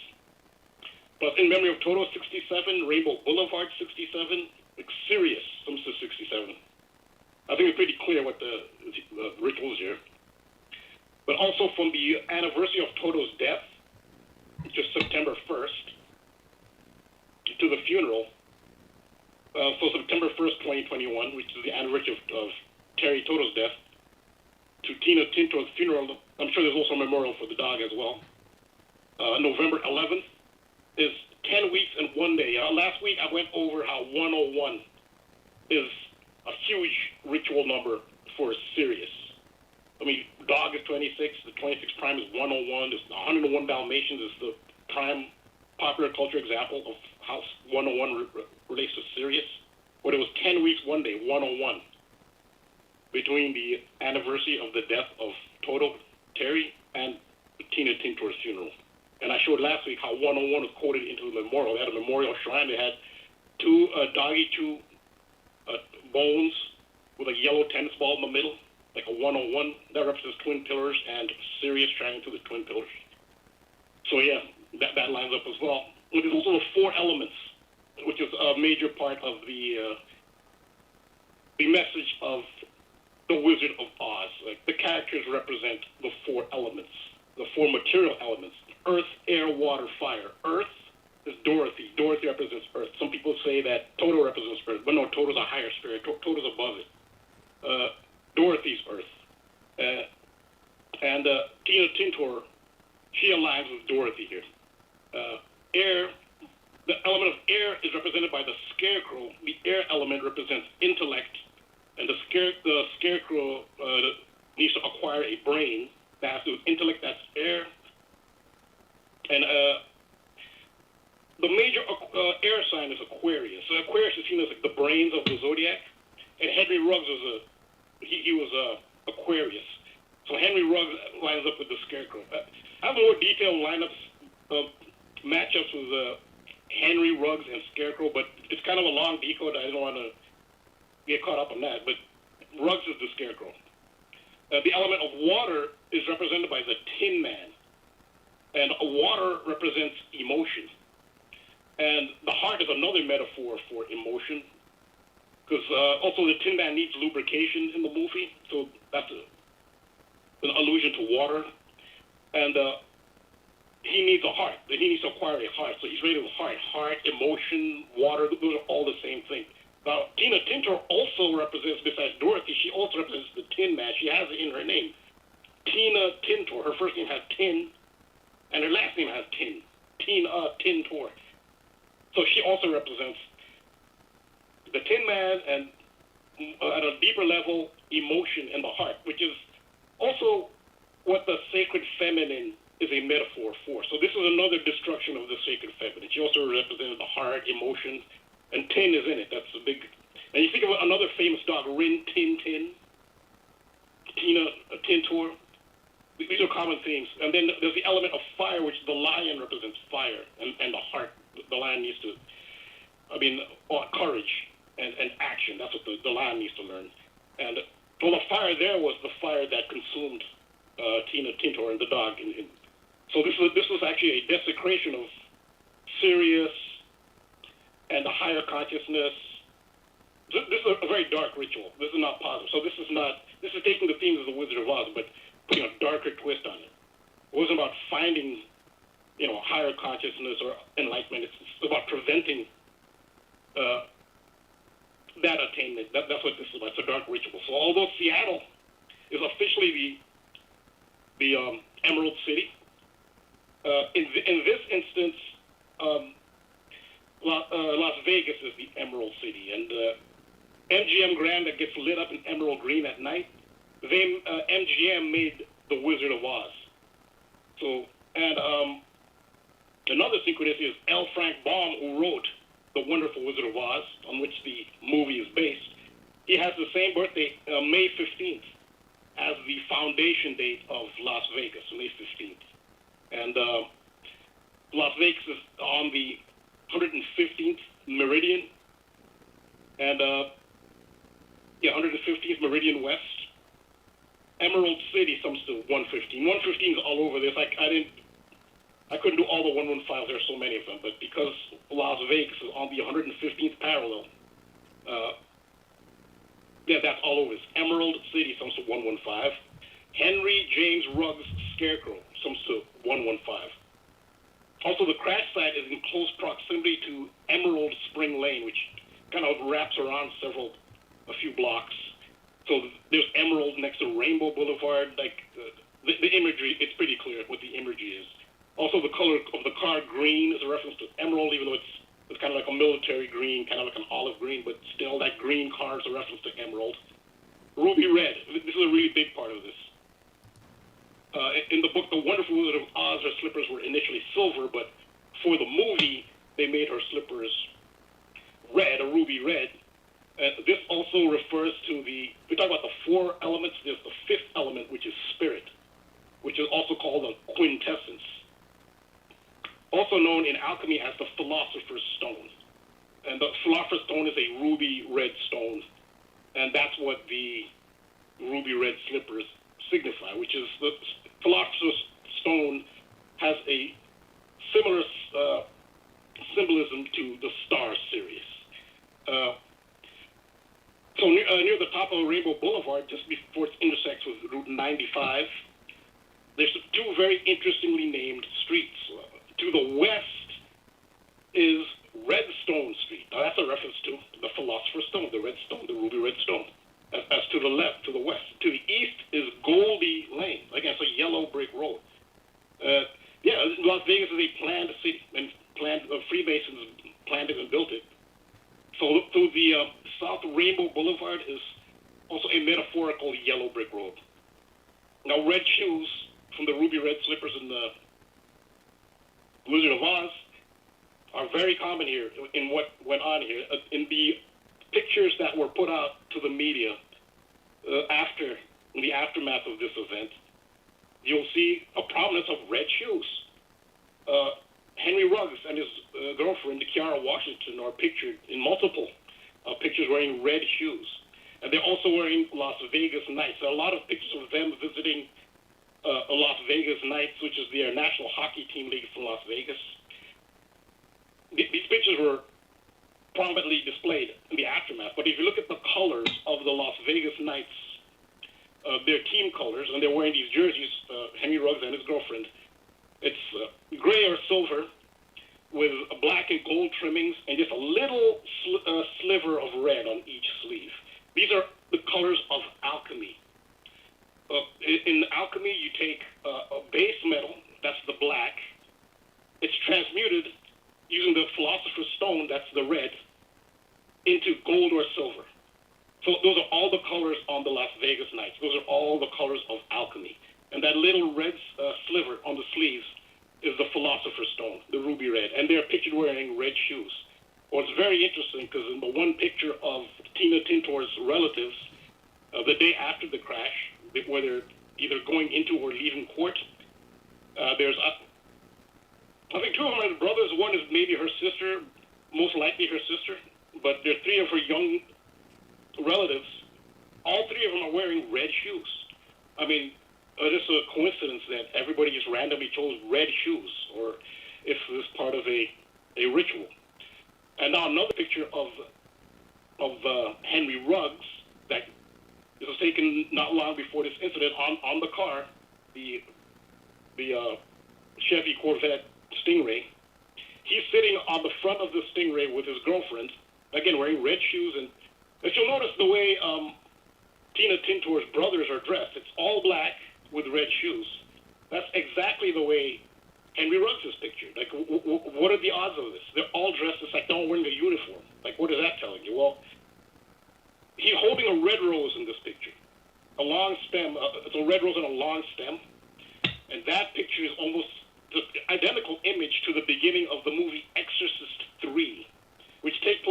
Speaker 3: Plus, "In memory of Toto" 67, Rainbow Boulevard 67, like Sirius comes to 67. I think it's pretty clear what the rituals here. But also from the anniversary of Toto's death, which is September 1st, to the funeral, so September 1st, 2021, which is the anniversary of Terry Toto's death, to Tina Tintor's funeral. I'm sure there's also a memorial for the dog as well. November 11th is 10 weeks and 1 day. Last week I went over how 101 is a huge ritual number for Sirius. I mean, dog is 26, the 26 prime is 101, there's 101 Dalmatians is the prime popular culture example of how 101 relates to Sirius. But it was 10 weeks, 1 day, 101, between the anniversary of the death of Toto, Terry, and Tina Tintor's funeral. And I showed last week how 101 was coded into the memorial. They had a memorial shrine. They had two doggy chew bones with a yellow tennis ball in the middle, like a 101. That represents twin pillars and Sirius shining to the twin pillars. So yeah, that lines up as well. And there's also the 4 elements, which is a major part of the message of the Wizard of Oz. Like, the characters represent the 4 elements, the 4 material elements: earth, air, water, fire. Earth is Dorothy. Dorothy represents earth. Some people say that Toto represents earth, but no, Toto's a higher spirit. Toto's above it. Dorothy's earth. And Tina Tintor, she aligns with Dorothy here. Air, the element of air is represented by the scarecrow. The air element represents intellect, and the scarecrow needs to acquire a brain. That has to do with intellect, that's air. And the major air sign is Aquarius. So Aquarius is seen as like the brains of the zodiac. And Henry Ruggs was he was Aquarius. So Henry Ruggs lines up with the Scarecrow. I have more detailed lineups, matchups with Henry Ruggs and Scarecrow, but it's kind of a long decode. I don't want to get caught up on that. But Ruggs is the Scarecrow. The element of water is represented by the Tin Man, and water represents emotion. And the heart is another metaphor for emotion, because also the Tin Man needs lubrication in the movie, so that's an allusion to water. And he needs a heart. He needs to acquire a heart, so he's rated with heart. Heart, emotion, water, those are all the same thing. Now, Tina Tintor also represents, besides Dorothy, she also represents the Tin Man. She has it in her name. Tina Tintor. Her first name has Tin, and her last name has Tin. Tina Tintor. So she also represents the Tin Man and, at a deeper level, emotion in the heart, which is also what the sacred feminine is a metaphor for. So this is another destruction of the sacred feminine. She also represented the heart, emotion, and tin is in it. That's a big. And you think of another famous dog, Rin Tin Tin, Tina Tintor. These are common themes. And then there's the element of fire, which the lion represents fire, and the heart. The lion needs to, courage and action. That's what the lion needs to learn. And well, the fire there was the fire that consumed Tina Tintor and the dog. So this was actually a desecration of Sirius and the higher consciousness. This is a very dark ritual. This is not positive. So this is taking the themes of the Wizard of Oz, but putting a darker twist on it. It wasn't about finding, higher consciousness or enlightenment. It's about preventing that attainment. That's what this is about. It's a dark ritual. So although Seattle is officially the Emerald City, in this instance, Las Vegas is the Emerald City, and MGM Grand that gets lit up in emerald green at night. MGM made the Wizard of Oz. So, and another synchronicity is L. Frank Baum, who wrote The Wonderful Wizard of Oz, on which the movie is based. He has the same birthday, May 15th, as the foundation date of Las Vegas, May 15th. And Las Vegas is on the 115th meridian, and 115th meridian west. Emerald City comes to 115. 115 is all over this. I couldn't do all the 115s. There are so many of them, but because Las Vegas is on the 115th parallel, that's all over this. Emerald City comes to 115. Henry James Ruggs Scarecrow comes to 115. Also, the crash site is in close proximity to Emerald Spring Lane, which kind of wraps around a few blocks. So there's Emerald next to Rainbow Boulevard. Like the imagery, it's pretty clear what the imagery is. Also, the color of the car green is a reference to Emerald, even though it's kind of like a military green, kind of like an olive green, but still that green car is a reference to Emerald. Ruby red. This is a really big part of this. In the book, The Wonderful Wizard of Oz, her slippers were initially silver, but for the movie, they made her slippers red, a ruby red. This also refers to we talk about the four elements. There's the fifth element, which is spirit, which is also called a quintessence. Also known in alchemy as the Philosopher's Stone. And the Philosopher's Stone is a ruby red stone. And that's what the ruby red slippers signify, which is the Philosopher's Stone has a similar symbolism to the star Sirius. So near the top of Rainbow Boulevard, just before it intersects with Route 95, there's two very interestingly named streets. To the west is Redstone Street. Now that's a reference to the Philosopher's Stone, the red stone, the ruby red stone. As to the left, to the west. To the east is Goldie Lane. Again, it's a yellow brick road. Las Vegas is a planned city, and Freemasons planned it and built it. So to the South Rainbow Boulevard is also a metaphorical yellow brick road. Now, red shoes from the ruby red slippers in the Wizard of Oz are very common here in what went on here. In the pictures that were put out to the media after in the aftermath of this event, you'll see a prominence of red shoes. Henry Ruggs and his girlfriend, Kiara Washington, are pictured in multiple pictures wearing red shoes. And they're also wearing Las Vegas Knights. There are a lot of pictures of them visiting Las Vegas Knights, which is their national hockey team league from Las Vegas. These pictures were prominently displayed in the aftermath. But if you look at the colors of the Las Vegas Knights, their team colors, and they're wearing these jerseys, Henry Ruggs and his girlfriend, it's gray or silver with black and gold trimmings and just a little sliver of red on each sleeve. These are the colors of alchemy. In alchemy, you take a base metal, that's the black. It's transmuted using the philosopher's stone, that's the red, into gold or silver. So those are all the colors on the Las Vegas Knights. Those are all the colors of alchemy. And that little red sliver on the sleeves is the philosopher's stone, the ruby red. And they're pictured wearing red shoes. Well, it's very interesting because in the one picture of Tina Tintor's relatives, the day after the crash, where they're either going into or leaving court, there's, I think two of them are brothers. One is maybe her sister, most likely her sister, but there are three of her young relatives. All three of them are wearing red shoes. I mean, it's a coincidence that everybody just randomly chose red shoes, or if it's part of a ritual. And now another picture of Henry Ruggs that was taken not long before this incident on the car, the Chevy Corvette Stingray. He's sitting on the front of the Stingray with his girlfriend, again wearing red shoes. And if you'll notice the way Tina Tintor's brothers are dressed, it's all black with red shoes. That's exactly the way Henry Ruggs is pictured. Like, what are the odds of this? They're all dressed as like they're wearing a uniform. Like, what is that telling you? Well, he's holding a red rose in this picture, a long stem. It's a red rose on a long stem, and that picture is almost the identical image to the beginning of the movie Exorcist 3, which takes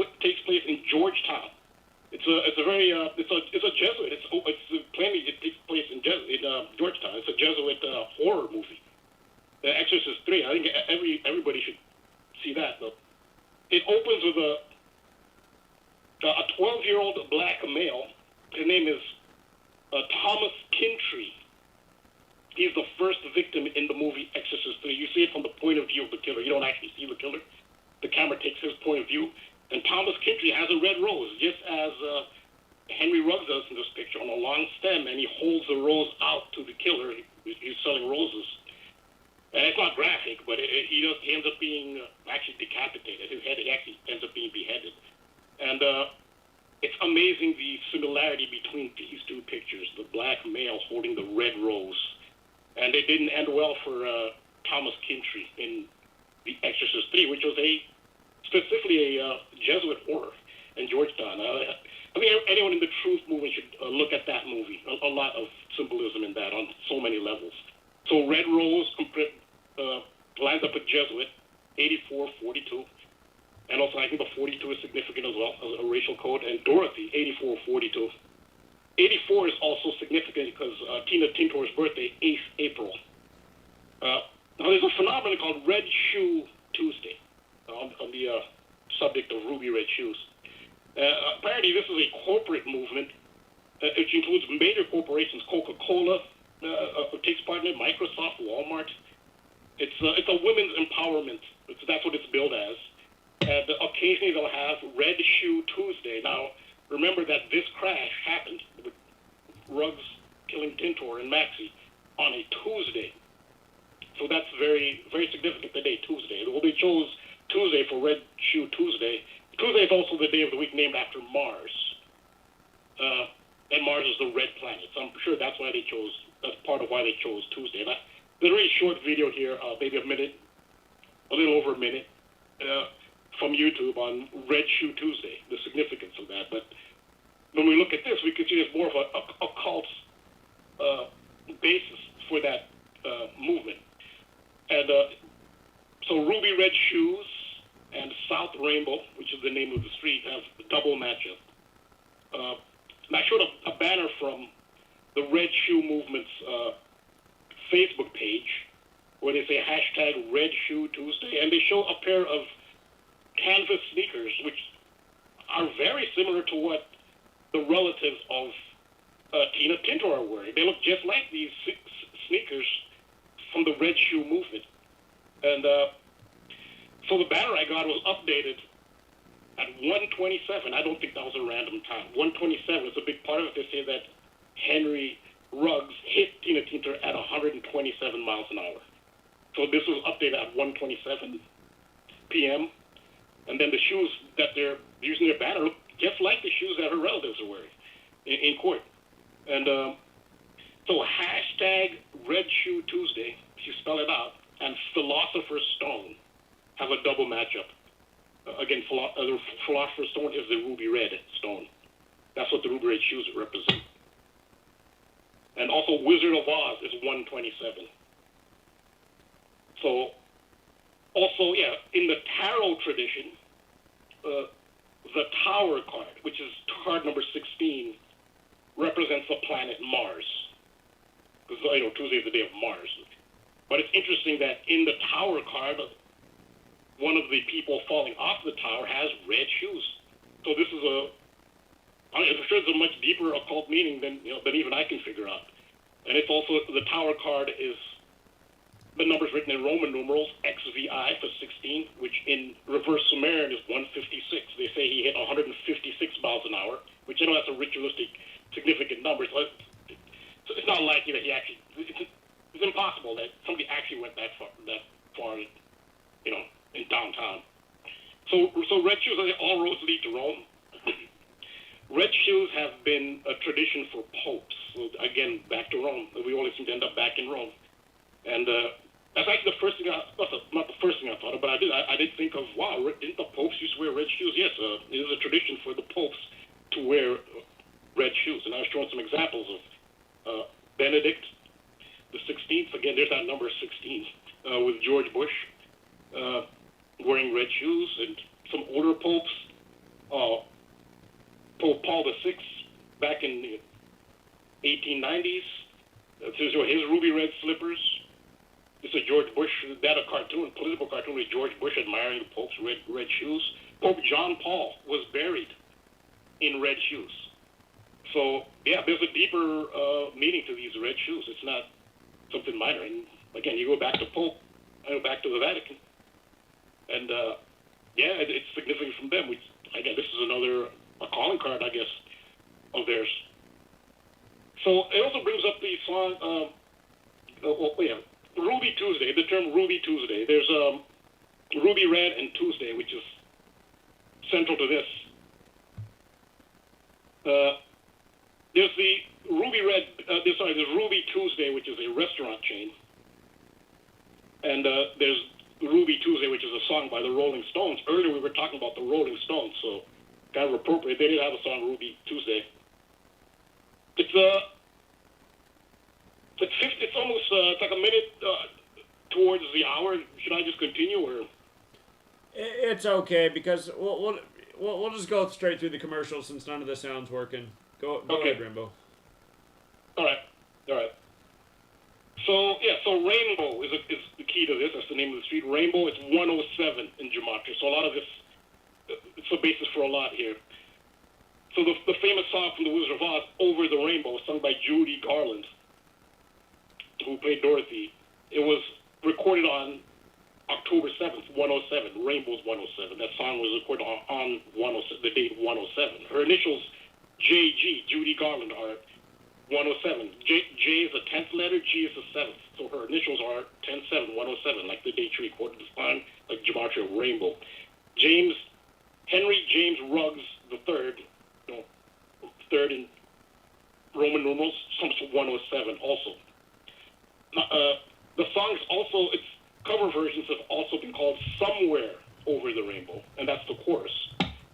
Speaker 3: place in Georgetown. It's a Jesuit. It's plainly it takes place in Georgetown. It's a Jesuit horror movie. Exorcist 3. I think everybody should see that. Though it opens with a 12-year-old black male. His name is Thomas Kintry. He's the first victim in the movie Exorcist 3. You see it from the point of view of the killer. You don't actually see the killer. The camera takes his point of view. And Thomas Kintry has a red rose, just as Henry Ruggs does in this picture, on a long stem, and he holds the rose out to the killer. He's selling roses. And it's not graphic, but he ends up being actually decapitated. His head actually ends up being beheaded. And it's amazing the similarity between these two pictures, the black male holding the red rose. And it didn't end well for Thomas Kintry in The Exorcist 3, which was specifically a Jesuit horror in Georgetown. I mean, anyone in the Truth movement should look at that movie. A lot of symbolism in that on so many levels. So Red Rose lines up with Jesuit, 8442. And also I think the 42 is significant as well, as a racial code. And Dorothy, 8442. 84 is also significant because Tina Tintor's birthday, 8th April. Now there's a phenomenon called Red Shoe Tuesday on the subject of ruby red shoes. Apparently this is a corporate movement which includes major corporations, Coca-Cola takes part in it, Microsoft, Walmart. It's a women's empowerment. That's what it's billed as. And occasionally they'll have Red Shoe Tuesday. Now, remember that this crash happened with Ruggs killing Tintor and Maxie on a Tuesday. So that's very, very significant, the day Tuesday. Well, they chose Tuesday for Red Shoe Tuesday. Tuesday is also the day of the week named after Mars. And Mars is the red planet. So I'm sure that's part of why they chose Tuesday. Now, there's a really short video here, maybe a little over a minute, from YouTube on Red Shoe Tuesday, the significance of that. But when we look at this, we can see there's more of a cult basis for that movement. And so Ruby Red Shoes and South Rainbow, which is the name of the street, have a double matchup. And I showed a banner from the Red Shoe Movement's Facebook page, where they say hashtag Red Shoe Tuesday, and they show a pair of canvas sneakers, which are very similar to what the relatives of Tina Tintor are wearing. They look just like these sneakers from the Red Shoe Movement. And so the banner I got was updated at 1:27. I don't think that was a random time. 1:27 is a big part of it. They say that Henry Ruggs hit Tina Tintor at 127 miles an hour. So this was updated at 1:27 p.m. And then the shoes that they're using their banner look just like the shoes that her relatives are wearing in court. And so hashtag Red Shoe Tuesday, if you spell it out, and Philosopher's Stone have a double matchup. Again, the Philosopher's Stone is the ruby red stone. That's what the ruby red shoes represent. And also Wizard of Oz is 127. So, also, yeah, in the tarot tradition, the Tower card, which is card number 16, represents the planet Mars. Because, Tuesday is the day of Mars. But it's interesting that in the Tower card, one of the people falling off the tower has red shoes. So this is I'm sure it's a much deeper occult meaning than even I can figure out. And it's also, the Tower card is the numbers written in Roman numerals, XVI for 16, which in reverse Sumerian is 156. They say he hit 156 miles an hour, which that's a ritualistic, significant number. So it's not likely that he actually, it's impossible that somebody actually went that far, in downtown. So red shoes, all roads lead to Rome. Red shoes have been a tradition for popes. So again, back to Rome. We always seem to end up back in Rome. And that's actually the first thing not the first thing I thought of, but I did think of, wow, didn't the popes used to wear red shoes? Yes, it is a tradition for the popes to wear red shoes. And I was showing some examples of Benedict the 16th. Again, there's that number 16 with George Bush wearing red shoes, and some older popes. Pope Paul VI back in the 1890s. His ruby red slippers. It's a George Bush, that a cartoon, political cartoon with George Bush admiring the Pope's red shoes. Pope John Paul was buried in red shoes. So, yeah, there's a deeper meaning to these red shoes. It's not something minor. And again, you go back to Pope, back to the Vatican, and it's significant from them. Again, this is another calling card, I guess, of theirs. So it also brings up the song, Ruby Tuesday, the term Ruby Tuesday. There's Ruby Red and Tuesday, which is central to this. There's the Ruby Red, there's Ruby Tuesday, which is a restaurant chain. And there's Ruby Tuesday, which is a song by the Rolling Stones. Earlier we were talking about the Rolling Stones, so kind of appropriate. They did have a song, Ruby Tuesday. It's almost it's like a minute towards the hour. Should I just continue, or?
Speaker 1: It's okay, because we'll just go straight through the commercials since none of the sound's working. Go ahead, Rainbow.
Speaker 3: All right. So Rainbow is the key to this. That's the name of the street. Rainbow is 107 in Gematria. So a lot of this, it's the basis for a lot here. So the famous song from The Wizard of Oz, Over the Rainbow, sung by Judy Garland, who played Dorothy. It was recorded on October 7th, 107. Rainbow's 107. That song was recorded on 107, the date 107. Her initials, JG, Judy Garland, are 107. J is the 10th letter, G is the 7th. So her initials are 10-7, 107, like the date she recorded this time, like Gematria Rainbow. Henry James Ruggs III, third in Roman numerals, sums to 107 also. The songs also, its cover versions have also been called Somewhere Over the Rainbow, and that's the chorus.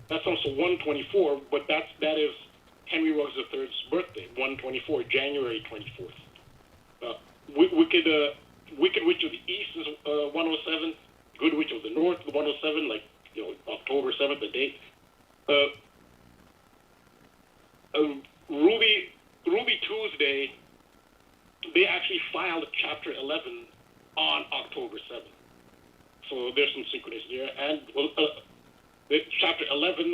Speaker 3: That sums to 124, but that is Henry Ruggs III's birthday, 124, January 24th. Wicked Witch of the East is 107. Good Witch of the North, 107, like October 7th, the date. Ruby Ruby Tuesday, they actually filed Chapter 11 on October 7th. So there's some synchronicity there. And Chapter 11,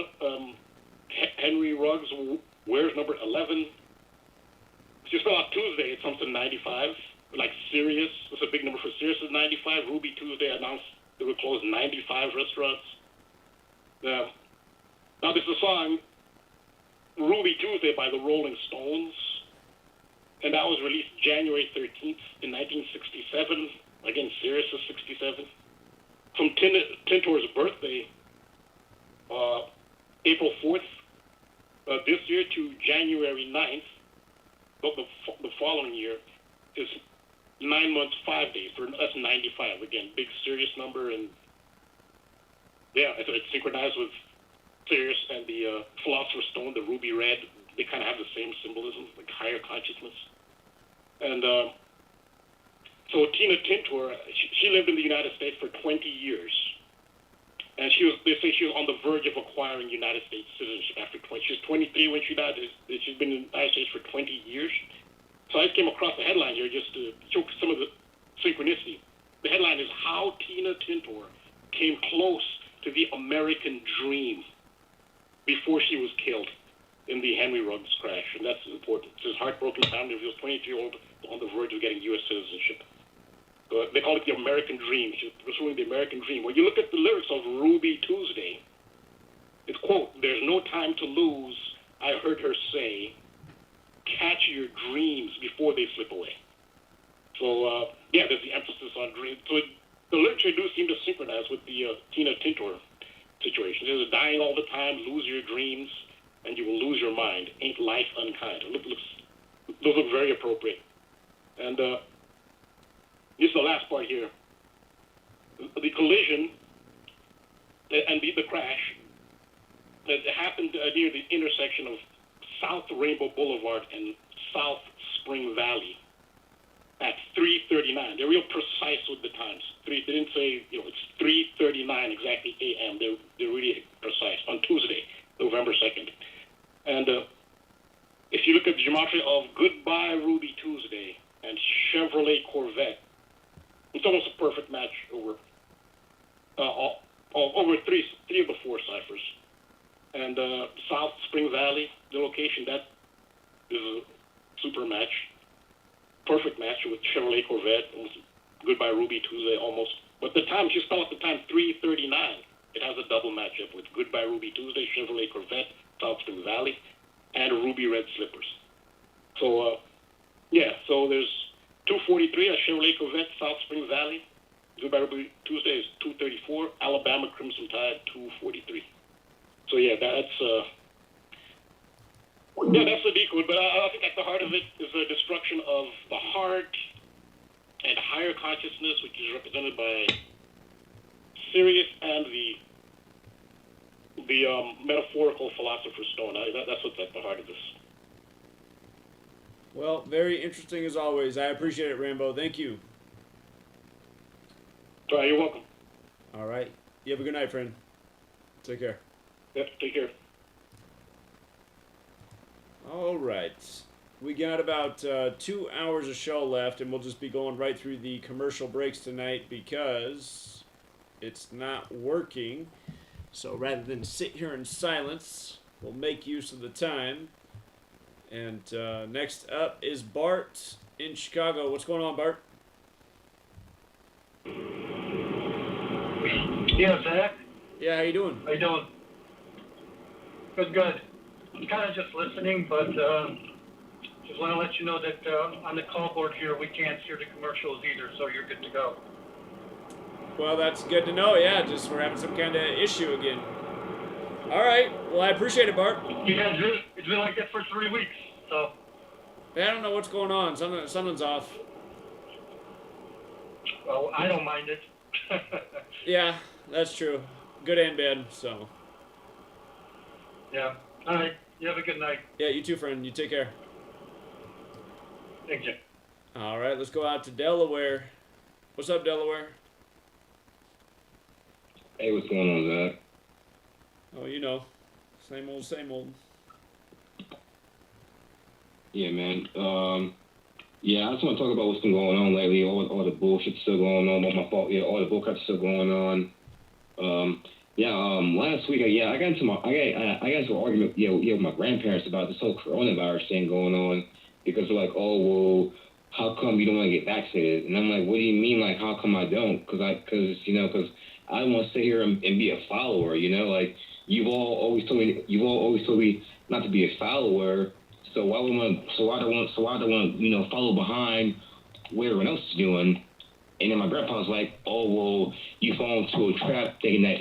Speaker 3: Henry Ruggs wears number 11. If you spell out Tuesday, it's something 95. Like Sirius, it's a big number for Sirius is 95. Ruby Tuesday announced they would close 95 restaurants. Now there's a song, Ruby Tuesday by the Rolling Stones, and that was released January 13th in 1967. Again, Sirius is 67. From Tintor's birthday, April 4th this year to January 9th, the following year, is 9 months, 5 days. That's 95. Again, big Sirius number, and yeah, it's synchronized with Sirius and the Philosopher's Stone, the ruby red. They kind of have the same symbolism, like higher consciousness. And so Tina Tintor, she lived in the United States for 20 years. And they say she was on the verge of acquiring United States citizenship after 20. She was 23 when she died. She's been in the United States for 20 years. So I just came across the headline here just to show some of the synchronicity. The headline is How Tina Tintor Came Close to the American Dream before she was killed in the Henry Ruggs crash. And that's important. It's his heartbroken family. He was 23-year-old on the verge of getting U.S. citizenship. They call it the American Dream. She's pursuing the American Dream. When you look at the lyrics of Ruby Tuesday, it's, quote, "There's no time to lose, I heard her say. Catch your dreams before they slip away." So, yeah, there's the emphasis on dreams. So the literature do seem to synchronize with the Tina Tintor situation. There's dying all the time, lose your dreams, and you will lose your mind. Ain't life unkind? Those look very appropriate. And this is the last part here. The collision and the crash that happened near the intersection of South Rainbow Boulevard and South Spring Valley at 3:39. They're real precise with the times. They didn't say, it's 3:39 exactly a.m. They're really precise on Tuesday, November 2nd. And if you look at the gematria of Goodbye Ruby Tuesday and Chevrolet Corvette, it's almost a perfect match over three of the four ciphers. And South Spring Valley, the location, that is a super match. Perfect match with Chevrolet Corvette, Goodbye Ruby Tuesday almost. But the time, if you spell out the time, 3:39, it has a double matchup with Goodbye Ruby Tuesday, Chevrolet Corvette, South Spring Valley, and Ruby Red Slippers. So, so there's 243 at Chevrolet Corvette, South Spring Valley. Goodbye Ruby Tuesday is 234. Alabama Crimson Tide, 243. So that's the decode. But I think at the heart of it is the destruction of the heart and higher consciousness, which is represented by Sirius and the metaphorical Philosopher's Stone. That's what's at the heart of this.
Speaker 1: Well, very interesting as always. I appreciate it, Rambo. Thank you.
Speaker 3: You're welcome.
Speaker 1: All right. You have a good night, friend. Take care.
Speaker 3: Yep, take care.
Speaker 1: All right. We got about 2 hours of show left, and we'll just be going right through the commercial breaks tonight because it's not working. So rather than sit here in silence, we'll make use of the time. And next up is Bart in Chicago. What's going on, Bart?
Speaker 4: Yeah, Zach.
Speaker 1: Yeah, how you doing?
Speaker 4: How you doing? Good. I'm kind of just listening, but just want to let you know that on the call board here, we can't hear the commercials either, so you're good to go.
Speaker 1: Well, that's good to know. Yeah, just we're having some kind of issue again. All right. Well, I appreciate it, Bart.
Speaker 4: Yeah, it's been like that for 3 weeks, so.
Speaker 1: I don't know what's going on. Something's off.
Speaker 4: Well, I don't mind it.
Speaker 1: Yeah, that's true. Good and bad, so.
Speaker 4: Yeah. All right. You have a good night.
Speaker 1: Yeah, you too, friend. You take care.
Speaker 4: Thank you.
Speaker 1: All right, let's go out to Delaware. What's up, Delaware?
Speaker 5: Hey, what's going on, Zach?
Speaker 1: Oh, you know, same old, same old.
Speaker 5: Yeah, man. Yeah, I just want to talk about what's been going on lately. All the bullshit still going on. All my fault. Yeah, all the bullcrap still going on. Last week, I got into I got into an argument, with my grandparents about this whole coronavirus thing going on because they're like, oh, well, how come you don't want to get vaccinated? And I'm like, what do you mean, like, how come I don't? Because I don't want to sit here and be a follower, like you've all always told me not to be a follower. So why do I want to follow behind what everyone else is doing? And then my grandpa was like, "Oh, well, you fall into a trap thinking that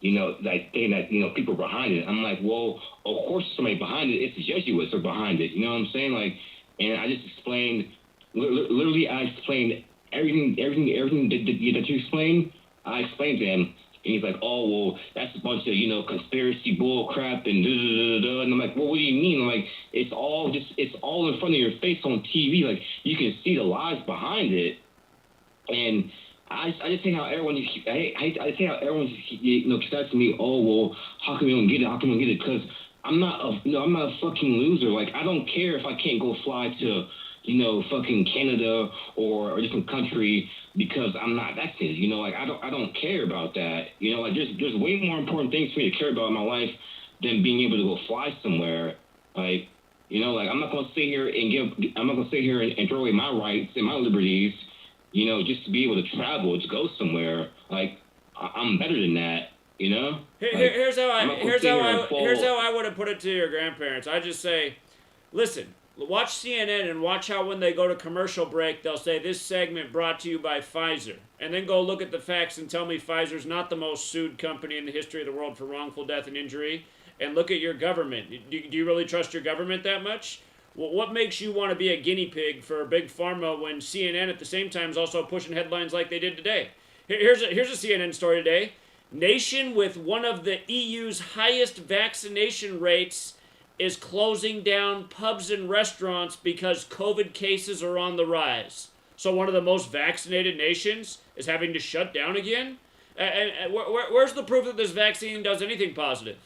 Speaker 5: thinking that people are behind it." I'm like, "Well, of course there's somebody behind it. It's the Jesuits are behind it." You know what I'm saying? Like, and I just explained, literally, I explained everything that you explained. I explained to him, and he's like, "Oh, well, that's a bunch of conspiracy bull crap and da da da da." And I'm like, "Well, what do you mean?" I'm like, it's all in front of your face on TV. Like, you can see the lies behind it. And I just think how everyone keeps asking me, "Oh, well, how come you don't get it? How come you don't get it?" Because I'm not a fucking loser. Like, I don't care if I can't go fly to fucking Canada or a different country because I'm not vaccinated. Like, I don't care about that. Like, there's way more important things for me to care about in my life than being able to go fly somewhere. Like, like, I'm not gonna sit here and throw away my rights and my liberties, just to be able to travel, to go somewhere. Like, I'm better than that.
Speaker 1: Here's how I would have put it to your grandparents. I just say, listen, watch CNN and watch how when they go to commercial break, they'll say this segment brought to you by Pfizer. And then go look at the facts and tell me Pfizer's not the most sued company in the history of the world for wrongful death and injury. And look at your government. Do you really trust your government that much? Well, what makes you want to be a guinea pig for Big Pharma when CNN at the same time is also pushing headlines like they did today? Here's a CNN story today. Nation with one of the EU's highest vaccination rates is closing down pubs and restaurants because COVID cases are on the rise. So one of the most vaccinated nations is having to shut down again? And where's the proof that this vaccine does anything positive?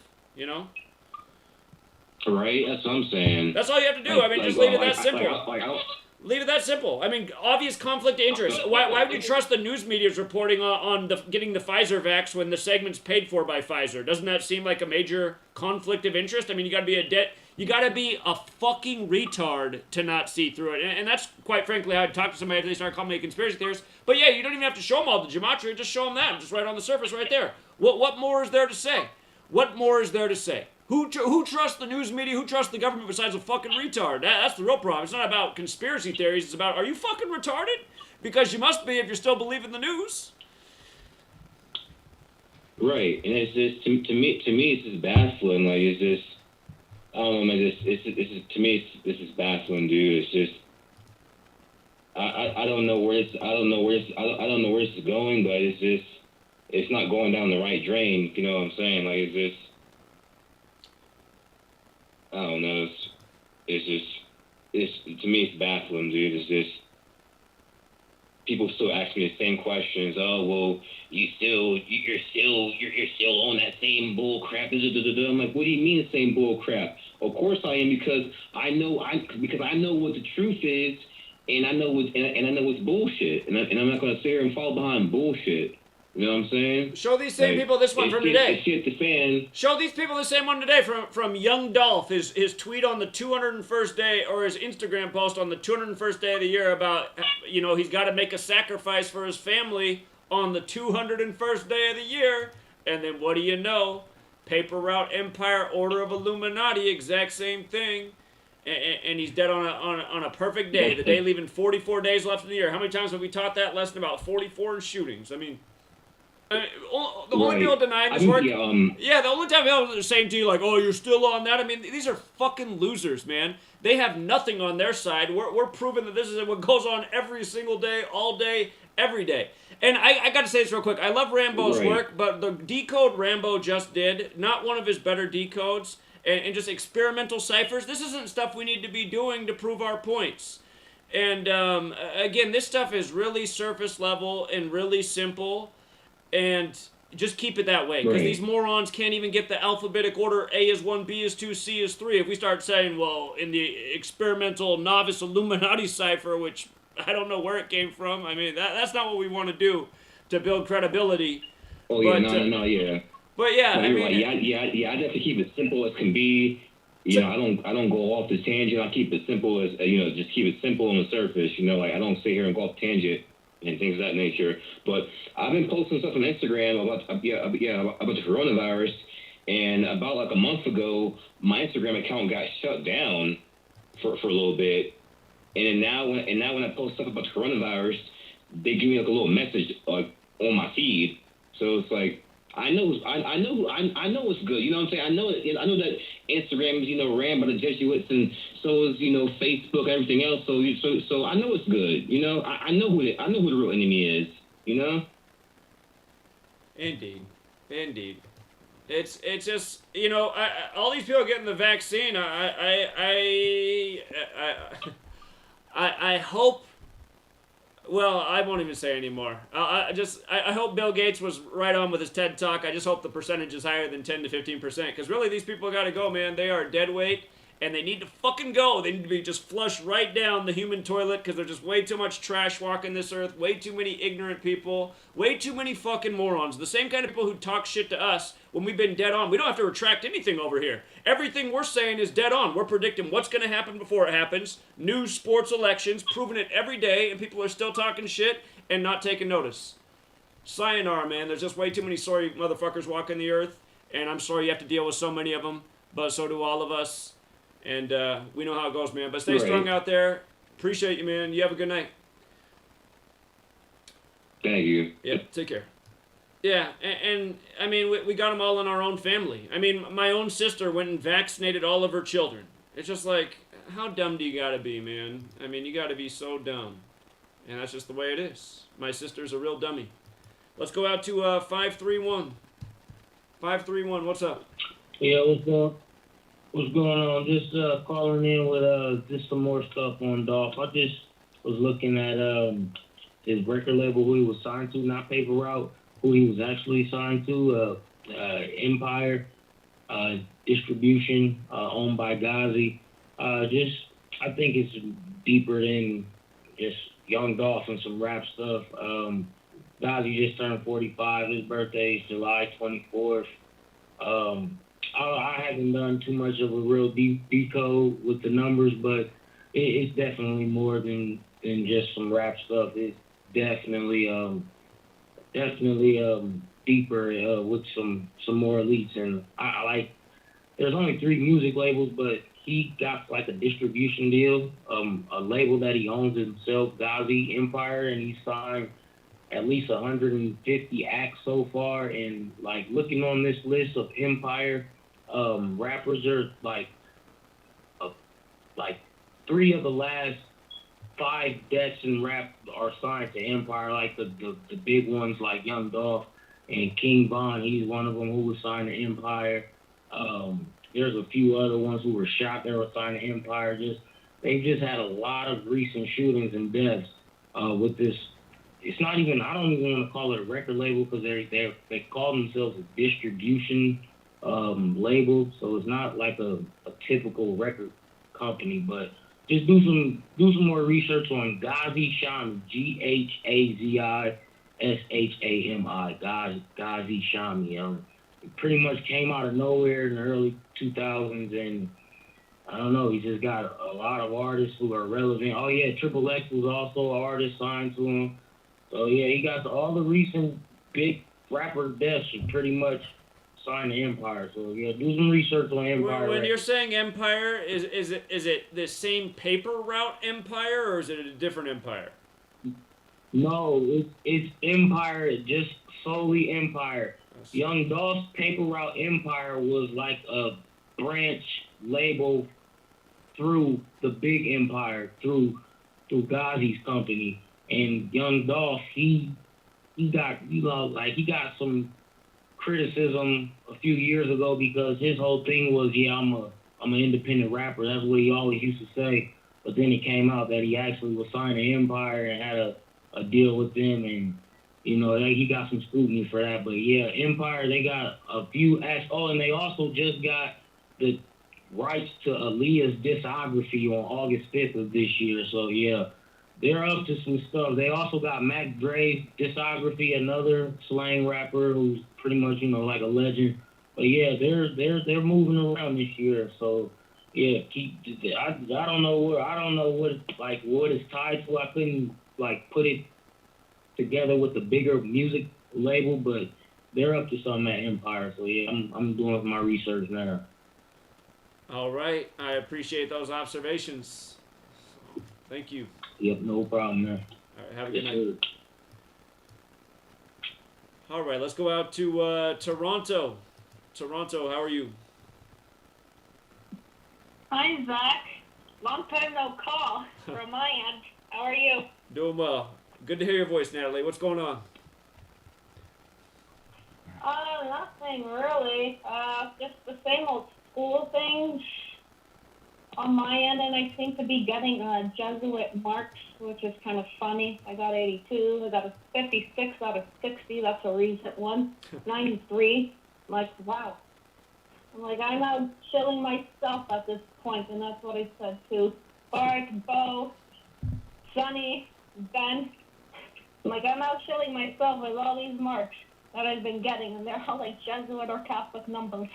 Speaker 5: Right? That's what I'm saying.
Speaker 1: That's all you have to do. Just leave it that simple. Leave it that simple. Obvious conflict of interest. Why would you trust the news media's reporting on getting the Pfizer vax when the segment's paid for by Pfizer? Doesn't that seem like a major conflict of interest? You gotta be a fucking retard to not see through it. And that's quite frankly how I'd talk to somebody if they start calling me a conspiracy theorist. But yeah, you don't even have to show them all the gematria. Just show them that. Just right on the surface right there. What more is there to say? What more is there to say? Who trusts the news media? Who trusts the government besides a fucking retard? That's the real problem. It's not about conspiracy theories. It's about, are you fucking retarded? Because you must be if you're still believing the news.
Speaker 5: Right, and it's just to me it's just baffling. Like, it's just, I don't know, man. To me this is baffling, dude. It's just I don't know where this is going, but it's not going down the right drain. You know what I'm saying? Like, it's just, I don't know. It's to me it's baffling, dude. It's just people still ask me the same questions. Oh, well, you're still on that same bull crap. I'm like, what do you mean the same bull crap? Of course I am, because I know what the truth is, and I know it's bullshit, and I'm not gonna sit here and fall behind bullshit. You know what I'm saying?
Speaker 1: Show these same people this one from today.
Speaker 5: Shit the fan.
Speaker 1: Show these people the same one today from young Dolph. His tweet on the 201st day, or his Instagram post on the 201st day of the year about, he's got to make a sacrifice for his family on the 201st day of the year. And then what do you know? Paper Route Empire, Order of Illuminati, exact same thing. And he's dead on a perfect day. The day leaving 44 days left in the year. How many times have we taught that lesson about 44 in shootings? The only people denying this work... the only time people are saying to you, like, oh, you're still on that. These are fucking losers, man. They have nothing on their side. We're proving that this is what goes on every single day, all day, every day. And I got to say this real quick. I love Rambo's work, but the decode Rambo just did, not one of his better decodes, and just experimental ciphers, this isn't stuff we need to be doing to prove our points. And, again, this stuff is really surface level and really simple. And just keep it that way, because
Speaker 5: Right.
Speaker 1: these morons can't even get the alphabetic order. A is 1, B is 2, C is 3. If we start saying, well, in the experimental novice Illuminati cipher, which I don't know where it came from, I mean, that's not what we want to do to build credibility.
Speaker 5: Oh yeah,
Speaker 1: But,
Speaker 5: no, yeah.
Speaker 1: But yeah,
Speaker 5: No,
Speaker 1: I
Speaker 5: you're
Speaker 1: mean,
Speaker 5: right. Yeah. I definitely keep it simple as can be. You know, I don't go off the tangent. I keep it simple as just keep it simple on the surface. You know, like I don't sit here and go off tangent and things of that nature. But I've been posting stuff on Instagram about about the coronavirus, and about like a month ago, my Instagram account got shut down for a little bit, and then now when I post stuff about the coronavirus, they give me like a little message like on my feed. So it's like I know it's good. You know what I'm saying? I know that Instagram is ran by the Jesuits, and so is Facebook, everything else. So I know it's good. You know, I know who the real enemy is. You know.
Speaker 1: Indeed. It's just all these people getting the vaccine. I hope. Well, I won't even say anymore. I hope Bill Gates was right on with his TED Talk. I just hope the percentage is higher than 10 to 15%. Because really, these people got to go, man. They are dead weight, and they need to fucking go. They need to be just flushed right down the human toilet, because there's just way too much trash walking this earth. Way too many ignorant people. Way too many fucking morons. The same kind of people who talk shit to us when we've been dead on. We don't have to retract anything over here. Everything we're saying is dead on. We're predicting what's going to happen before it happens. News, sports, elections, proving it every day, and people are still talking shit and not taking notice. Sayonara, man. There's just way too many sorry motherfuckers walking the earth, and I'm sorry you have to deal with so many of them, but so do all of us. And we know how it goes, man. But stay strong out there. Appreciate you, man. You have a good night.
Speaker 5: Thank you.
Speaker 1: Yeah, take care. Yeah, and I mean, we got them all in our own family. I mean, my own sister went and vaccinated all of her children. It's just like, how dumb do you gotta be, man? I mean, you gotta be so dumb. And that's just the way it is. My sister's a real dummy. Let's go out to 531. 531, what's up?
Speaker 6: Yeah, what's going on? Just calling in with just some more stuff on Dolph. I just was looking at his record label, who he was signed to, not Paper Route, who he was actually signed to, Empire Distribution, owned by Ghazi. I think it's deeper than just Young Dolph and some rap stuff. Ghazi just turned 45. His birthday is July 24th. I haven't done too much of a real deep decode with the numbers, but it's definitely more than just some rap stuff. It's definitely deeper with some more elites. And I like. There's only 3 music labels, but he got like a distribution deal, a label that he owns himself, Ghazi Empire, and he signed at least 150 acts so far. And like looking on this list of Empire rappers, are like 3 of the last 5 deaths in rap are signed to Empire. Like the big ones like Young Dolph and King Von, he's one of them who was signed to Empire. There's a few other ones who were shot that were signed to Empire. They've just had a lot of recent shootings and deaths with this. It's not even, I don't even want to call it a record label, because they call themselves a distribution label, so it's not like a typical record company. But just do some more research on Ghazi Shami, GhaziShami, Ghazi Shami. It pretty much came out of nowhere in the early 2000s, and I don't know, he just got a lot of artists who are relevant. Oh yeah, Triple X was also an artist signed to him. So yeah, he got all the recent big rapper deaths are pretty much signed to Empire. So yeah, do some research on Empire.
Speaker 1: When you're saying Empire, is it the same Paper Route Empire, or is it a different Empire?
Speaker 6: No, it's Empire, just solely Empire. Young Dolph's Paper Route Empire was like a branch label through the big Empire, through Ghazi's company. And Young Dolph, he got some criticism a few years ago, because his whole thing was, yeah, I'm an independent rapper. That's what he always used to say. But then it came out that he actually was signed to Empire and had a deal with them, and You know, he got some scrutiny for that. But yeah, Empire, they got a few acts. Oh, and they also just got the rights to Aaliyah's discography on August 5th of this year. So yeah, they're up to some stuff. They also got Mac Dre's discography, another slang rapper who's pretty much, you know, like a legend. But yeah, they're moving around this year. So yeah, I don't know what it's tied to. I couldn't like put it together with the bigger music label, but they're up to something at Empire. So yeah, I'm doing my research now.
Speaker 1: All right. I appreciate those observations. Thank you.
Speaker 6: Yep, no problem, man.
Speaker 1: All right, have a good night. All right, let's go out to Toronto. Toronto, how are you?
Speaker 7: Hi, Zach. Long time no call from my end. How are you?
Speaker 1: Doing well. Good to hear your voice, Natalie. What's going on?
Speaker 7: Nothing really. Just the same old school things on my end, and I seem to be getting Jesuit marks, which is kind of funny. I got 82. I got a 56 out of 60. That's a recent one. 93. I'm like, wow. I'm like, I'm out chilling myself at this point, and that's what I said to Bart, Bo, Sonny, Ben. I'm like, I'm out chilling myself with all these marks that I've been getting, and they're all like Jesuit or Catholic numbers.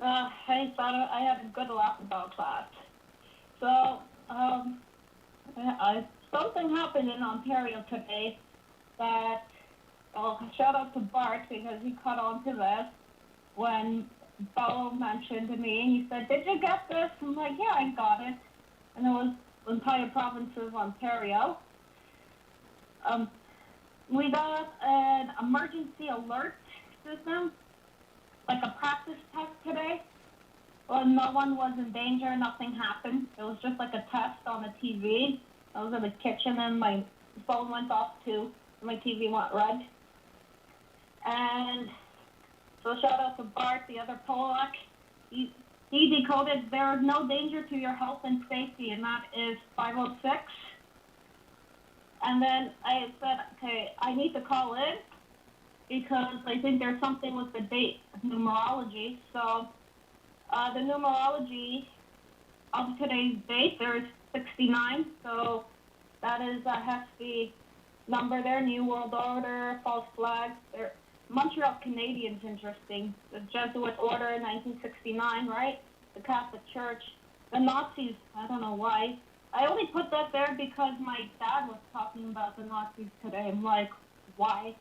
Speaker 7: I thought I had a good laugh about that. So, something happened in Ontario today that, shout out to Bart because he caught on to this when Bo mentioned to me, and he said, "Did you get this?" I'm like, "Yeah, I got it." And it was the entire province of Ontario. We got an emergency alert system, like a practice test today. Well, no one was in danger, nothing happened. It was just like a test on a TV. I was in the kitchen and my phone went off too. My TV went red. And so shout out to Bart, the other Polak. He decoded there is no danger to your health and safety, and that is 506. And then I said, okay, I need to call in because I think there's something with the date numerology. So the numerology of today's date, there's 69. So that is a hefty number there. New World Order, false flags. Montreal Canadians, interesting. The Jesuit Order in 1969, right? The Catholic Church. The Nazis, I don't know why. I only put that there because my dad was talking about the Nazis today. I'm like, why?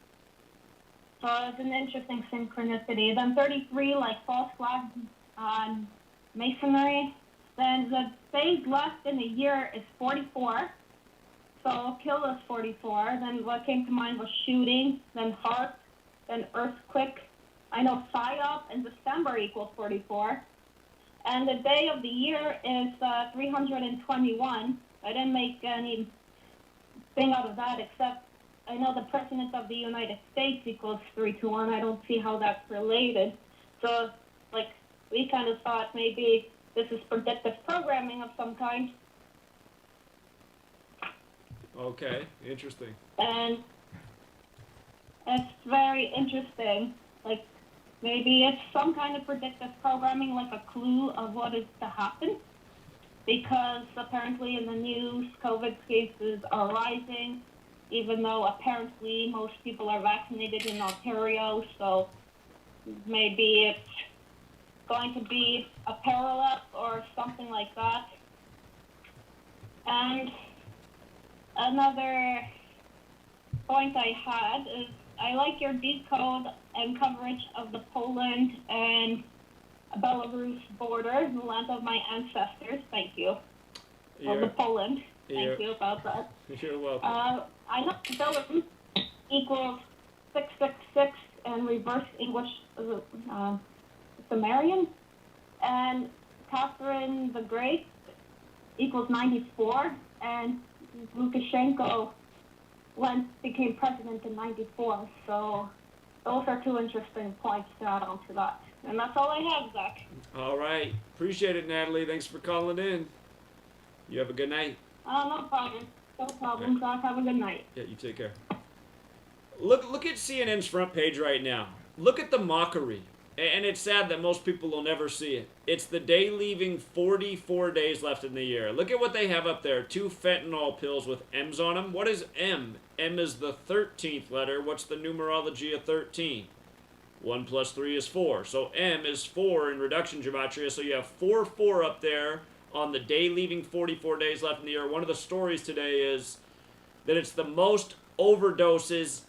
Speaker 7: So it's an interesting synchronicity. Then 33, like false flags on masonry. Then the days left in a year is 44. So kill is 44. Then what came to mind was shooting, then heart, then earthquake. I know PSYOP in December equals 44. And the day of the year is 321. I didn't make any thing out of that, except I know the President of the United States equals 321. I don't see how that's related. So, like, we kind of thought maybe this is predictive programming of some kind.
Speaker 1: Okay, interesting.
Speaker 7: And it's very interesting. Like, maybe it's some kind of predictive programming, like a clue of what is to happen. Because apparently in the news, COVID cases are rising, even though apparently most people are vaccinated in Ontario. So maybe it's going to be a parallel or something like that. And another point I had is I like your decode and coverage of the Poland and Belarus border, the land of my ancestors. Thank you. Of the Poland. Thank you about that.
Speaker 1: You're welcome.
Speaker 7: I know Belarus equals 666 in reverse English Sumerian, and Catherine the Great equals 94, and Lukashenko became president in 94. So those are two interesting points to add on to that. And that's all I have, Zach.
Speaker 1: All right. Appreciate it, Natalie. Thanks for calling in. You have a good night.
Speaker 7: No problem. No problem, Doc. Have a good night.
Speaker 1: Yeah, you take care. Look at CNN's front page right now. Look at the mockery. And it's sad that most people will never see it. It's the day leaving 44 days left in the year. Look at what they have up there. 2 fentanyl pills with M's on them. What is M? M is the 13th letter. What's the numerology of 13? 1 plus 3 is 4. So M is 4 in reduction gematria. So you have 4 up there on the day leaving 44 days left in the year. One of the stories today is that it's the most overdoses.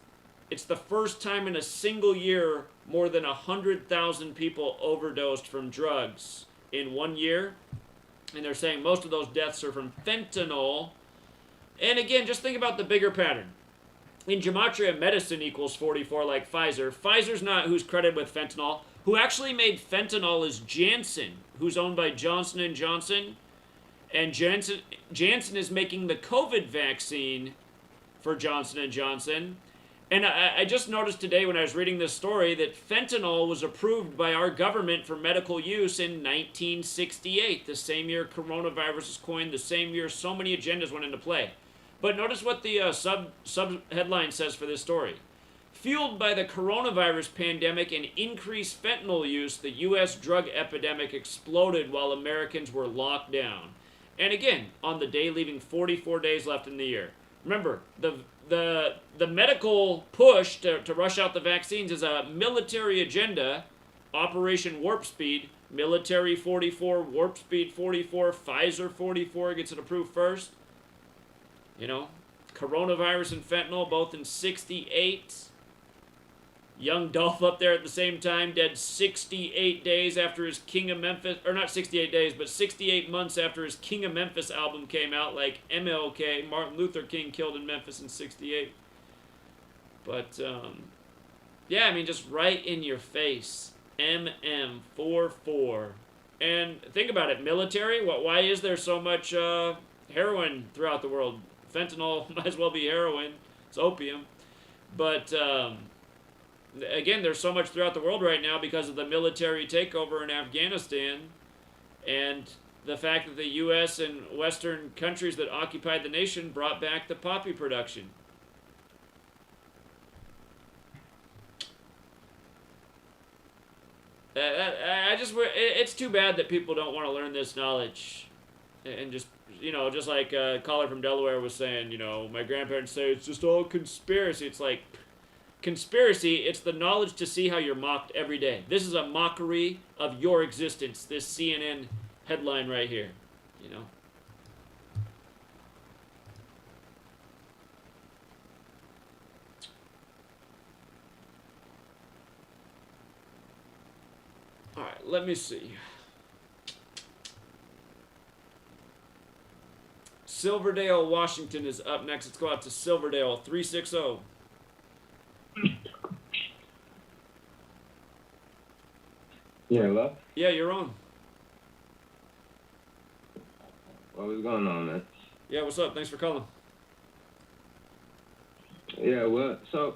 Speaker 1: It's the first time in a single year more than 100,000 people overdosed from drugs in 1 year. And they're saying most of those deaths are from fentanyl. And again, just think about the bigger pattern. In gematria, medicine equals 44 like Pfizer. Pfizer's not who's credited with fentanyl. Who actually made fentanyl is Janssen, who's owned by Johnson & Johnson. And Janssen is making the COVID vaccine for Johnson & Johnson. And I just noticed today when I was reading this story that fentanyl was approved by our government for medical use in 1968, the same year coronavirus was coined, the same year so many agendas went into play. But notice what the sub-headline says for this story. Fueled by the coronavirus pandemic and increased fentanyl use, the U.S. drug epidemic exploded while Americans were locked down. And again, on the day leaving 44 days left in the year. Remember, the medical push to rush out the vaccines is a military agenda. Operation Warp Speed, military 44, Warp Speed 44, Pfizer 44 gets it approved first. You know, coronavirus and fentanyl both in 68. Young Dolph up there at the same time, dead 68 days after his King of Memphis, or not 68 days, but 68 months after his King of Memphis album came out, like MLK, Martin Luther King, killed in Memphis in 68. But, yeah, I mean, just right in your face. MM44. And think about it, military, why is there so much heroin throughout the world? Fentanyl might as well be heroin. It's opium. But, again, there's so much throughout the world right now because of the military takeover in Afghanistan and the fact that the U.S. and Western countries that occupied the nation brought back the poppy production. It's too bad that people don't want to learn this knowledge and just, you know, just like a caller from Delaware was saying, you know, my grandparents say it's just all conspiracy. It's like, conspiracy, it's the knowledge to see how you're mocked every day. This is a mockery of your existence, this CNN headline right here, you know. All right, let me see. Silverdale, Washington is up next. Let's go out to Silverdale, 360.
Speaker 8: Yeah, hello?
Speaker 1: Yeah, you're on.
Speaker 8: What was going on, man?
Speaker 1: Yeah, what's up? Thanks for calling.
Speaker 8: Yeah, well, so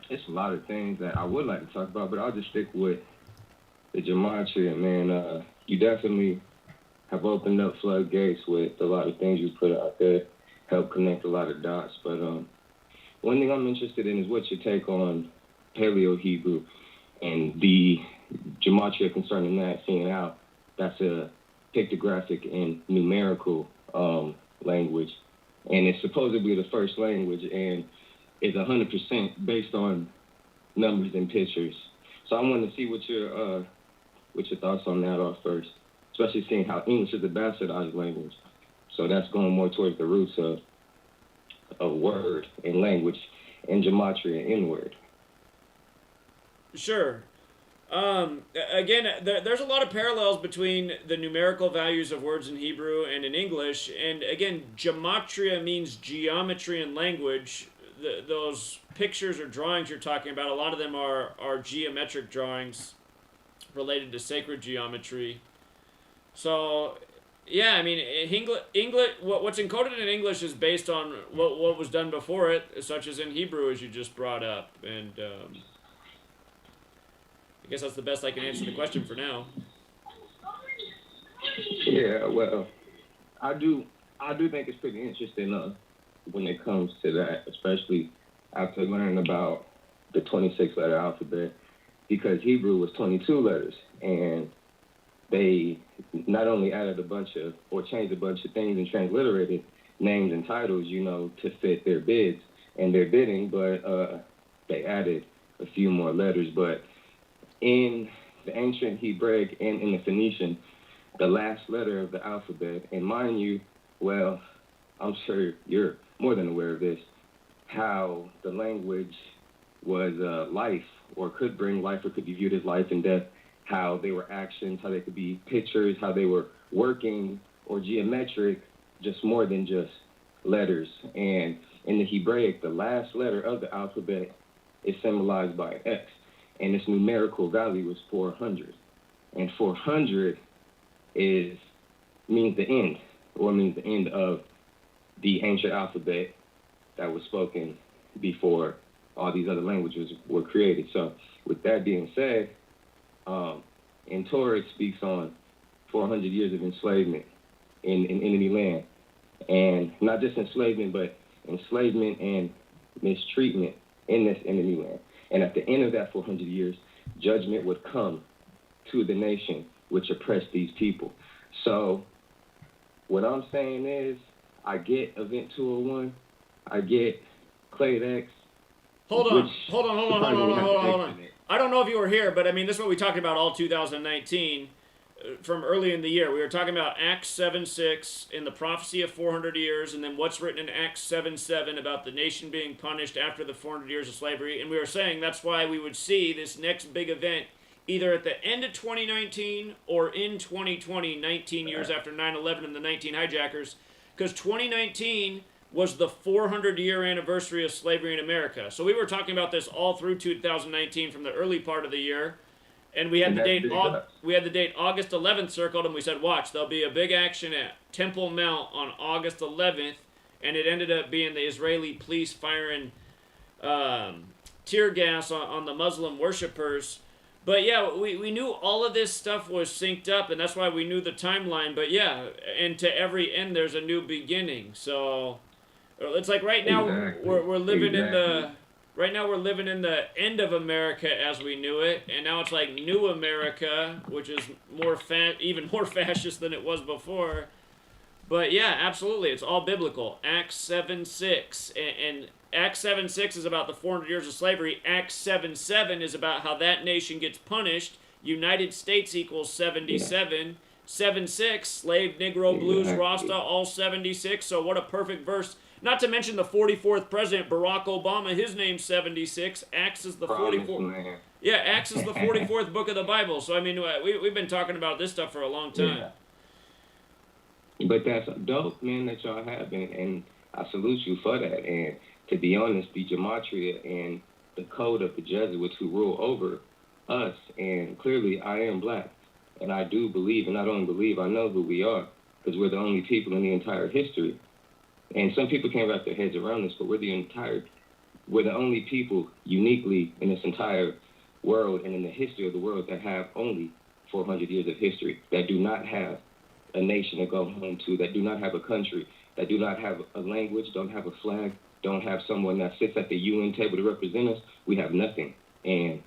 Speaker 8: it's a lot of things that I would like to talk about, but I'll just stick with the gematria, man. You definitely have opened up floodgates with a lot of things you put out there, help connect a lot of dots. But one thing I'm interested in is what's your take on Paleo-Hebrew and the gematria concerning that, seeing how that's a pictographic and numerical language, and it's supposedly the first language, and is 100% based on numbers and pictures. So I want to see what your thoughts on that are first, especially seeing how English is a bastardized language. So that's going more towards the roots of word and language and gematria and N-word.
Speaker 1: Sure. Again, there's a lot of parallels between the numerical values of words in Hebrew and in English. And again, gematria means geometry and language. Those pictures or drawings you're talking about, a lot of them are geometric drawings related to sacred geometry. So, yeah, I mean, English. What's encoded in English is based on what was done before it, such as in Hebrew, as you just brought up. And I guess that's the best I can answer the question for now.
Speaker 8: Yeah, well, I do I do think it's pretty interesting when it comes to that, especially after learning about the 26-letter alphabet, because Hebrew was 22 letters, and they not only added a bunch of, or changed a bunch of things and transliterated names and titles, you know, to fit their bids and their bidding, but they added a few more letters. But in the ancient Hebraic and in the Phoenician, the last letter of the alphabet, and mind you, well, I'm sure you're more than aware of this, how the language was life, or could bring life, or could be viewed as life and death, how they were actions, how they could be pictures, how they were working or geometric, just more than just letters. And in the Hebraic, the last letter of the alphabet is symbolized by an X, and its numerical value is 400. And 400 means the end, or means the end of the ancient alphabet that was spoken before all these other languages were created. So with that being said, in Torah, it speaks on 400 years of enslavement in enemy land. And not just enslavement, but enslavement and mistreatment in this enemy land. And at the end of that 400 years, judgment would come to the nation which oppressed these people. So what I'm saying is, I get Event 201, I get Clade X.
Speaker 1: Hold on. I don't know if you were here, but I mean, this is what we talked about all 2019 from early in the year. We were talking about Acts 7:6 in the prophecy of 400 years, and then what's written in Acts 7:7 about the nation being punished after the 400 years of slavery. And we were saying that's why we would see this next big event either at the end of 2019 or in 2020, 19 years after 9/11 and the 19 hijackers, because 2019 was the 400-year anniversary of slavery in America. So we were talking about this all through 2019 from the early part of the year, and we had the date August 11th circled, and we said, watch, there'll be a big action at Temple Mount on August 11th, and it ended up being the Israeli police firing tear gas on the Muslim worshipers. But yeah, we knew all of this stuff was synced up, and that's why we knew the timeline. But yeah, and to every end there's a new beginning. So it's like right now we're living in the end of America as we knew it, and now it's like New America, which is even more fascist than it was before. But yeah, absolutely, it's all biblical. Acts 7:6, and Acts 7:6 is about the 400 years of slavery. Acts 7:7 is about how that nation gets punished. United States equals 77. 7:6, slave, Negro, blues, Rasta, all 76. So what a perfect verse. Not to mention the 44th president, Barack Obama, his name's 76. Acts is the 44th. Yeah, Acts is the 44th book of the Bible. So, I mean, we've been talking about this stuff for a long time.
Speaker 8: Yeah. But that's dope, man, that y'all have, and I salute you for that. And to be honest, the Gematria and the code of the Jesuits who rule over us, and clearly I am black, and I do believe, and not only believe, I know who we are, because we're the only people in the entire history. And some people can't wrap their heads around this, but we're the only people uniquely in this entire world and in the history of the world that have only 400 years of history, that do not have a nation to go home to, that do not have a country, that do not have a language, don't have a flag, don't have someone that sits at the UN table to represent us. We have nothing. And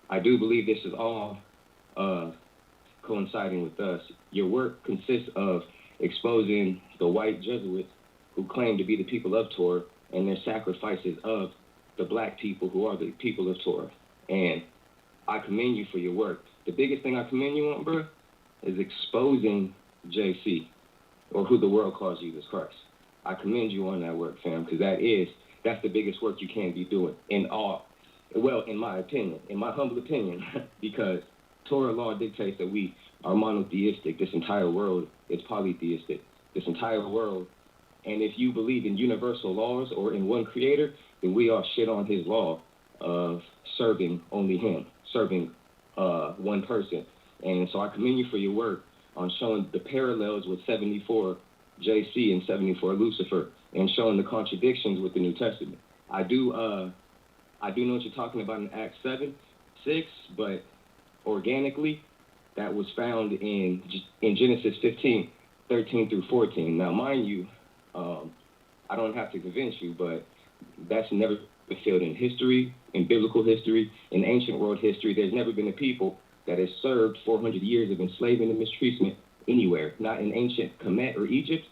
Speaker 8: I do believe this is all coinciding with us. Your work consists of exposing the white Jesuits who claim to be the people of Torah and their sacrifices of the black people who are the people of Torah. And I commend you for your work. The biggest thing I commend you on, bro, is exposing JC, or who the world calls Jesus Christ. I commend you on that work, fam, because that's the biggest work you can be doing in my opinion, in my humble opinion, because Torah law dictates that we are monotheistic. This entire world is polytheistic. This entire world, and if you believe in universal laws or in one creator, then we all shit on his law of serving only him, serving one person. And so I commend you for your work on showing the parallels with 74 JC and 74 Lucifer, and showing the contradictions with the New Testament. I do know what you're talking about in Acts 7:6, but organically, that was found in Genesis 15:13 through 14. Now, mind you, I don't have to convince you, but that's never been filled in history, in biblical history, in ancient world history. There's never been a people that has served 400 years of enslavement and mistreatment anywhere, not in ancient Kemet or Egypt.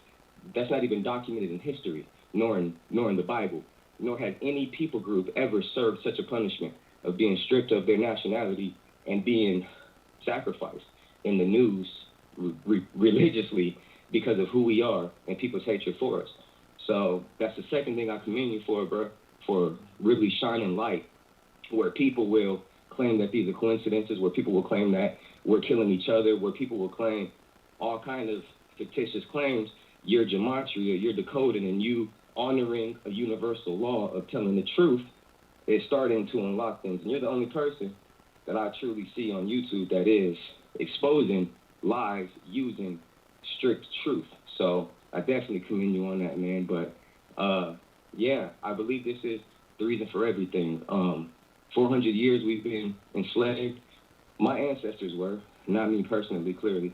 Speaker 8: That's not even documented in history, nor in the Bible, nor has any people group ever served such a punishment of being stripped of their nationality and being sacrificed in the news religiously because of who we are and people's hatred for us. So that's the second thing I commend you for, bro, for really shining light where people will claim that these are coincidences, where people will claim that we're killing each other, where people will claim all kind of fictitious claims. Your gematria, you're decoding, and you honoring a universal law of telling the truth is starting to unlock things. And you're the only person that I truly see on YouTube that is exposing lies using strict truth. So I definitely commend you on that, man. But yeah, I believe this is the reason for everything. 400 years we've been enslaved. My ancestors were, not me personally, clearly.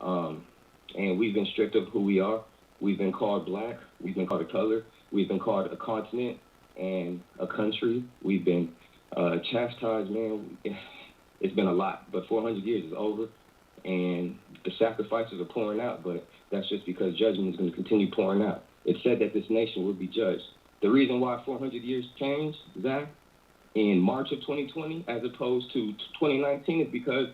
Speaker 8: And we've been stripped of who we are. We've been called black. We've been called a color. We've been called a continent and a country. We've been chastised, man. It's been a lot. But 400 years is over, and the sacrifices are pouring out. But that's just because judgment is going to continue pouring out. It's said that this nation will be judged. The reason why 400 years changed, Zach, in March of 2020 as opposed to 2019 is because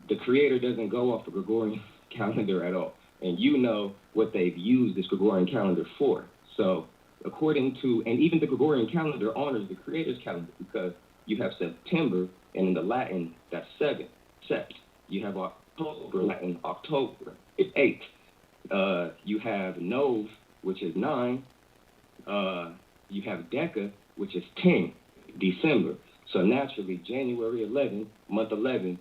Speaker 8: the Creator doesn't go off the Gregorian calendar at all. And you know what they've used this Gregorian calendar for. So according to, and even the Gregorian calendar honors the Creator's calendar because you have September, and in the Latin, that's 7, sept. You have October, Latin, October, it's 8. You have Nov, which is 9. You have Deca, which is 10, December. So naturally, January 11, month 11,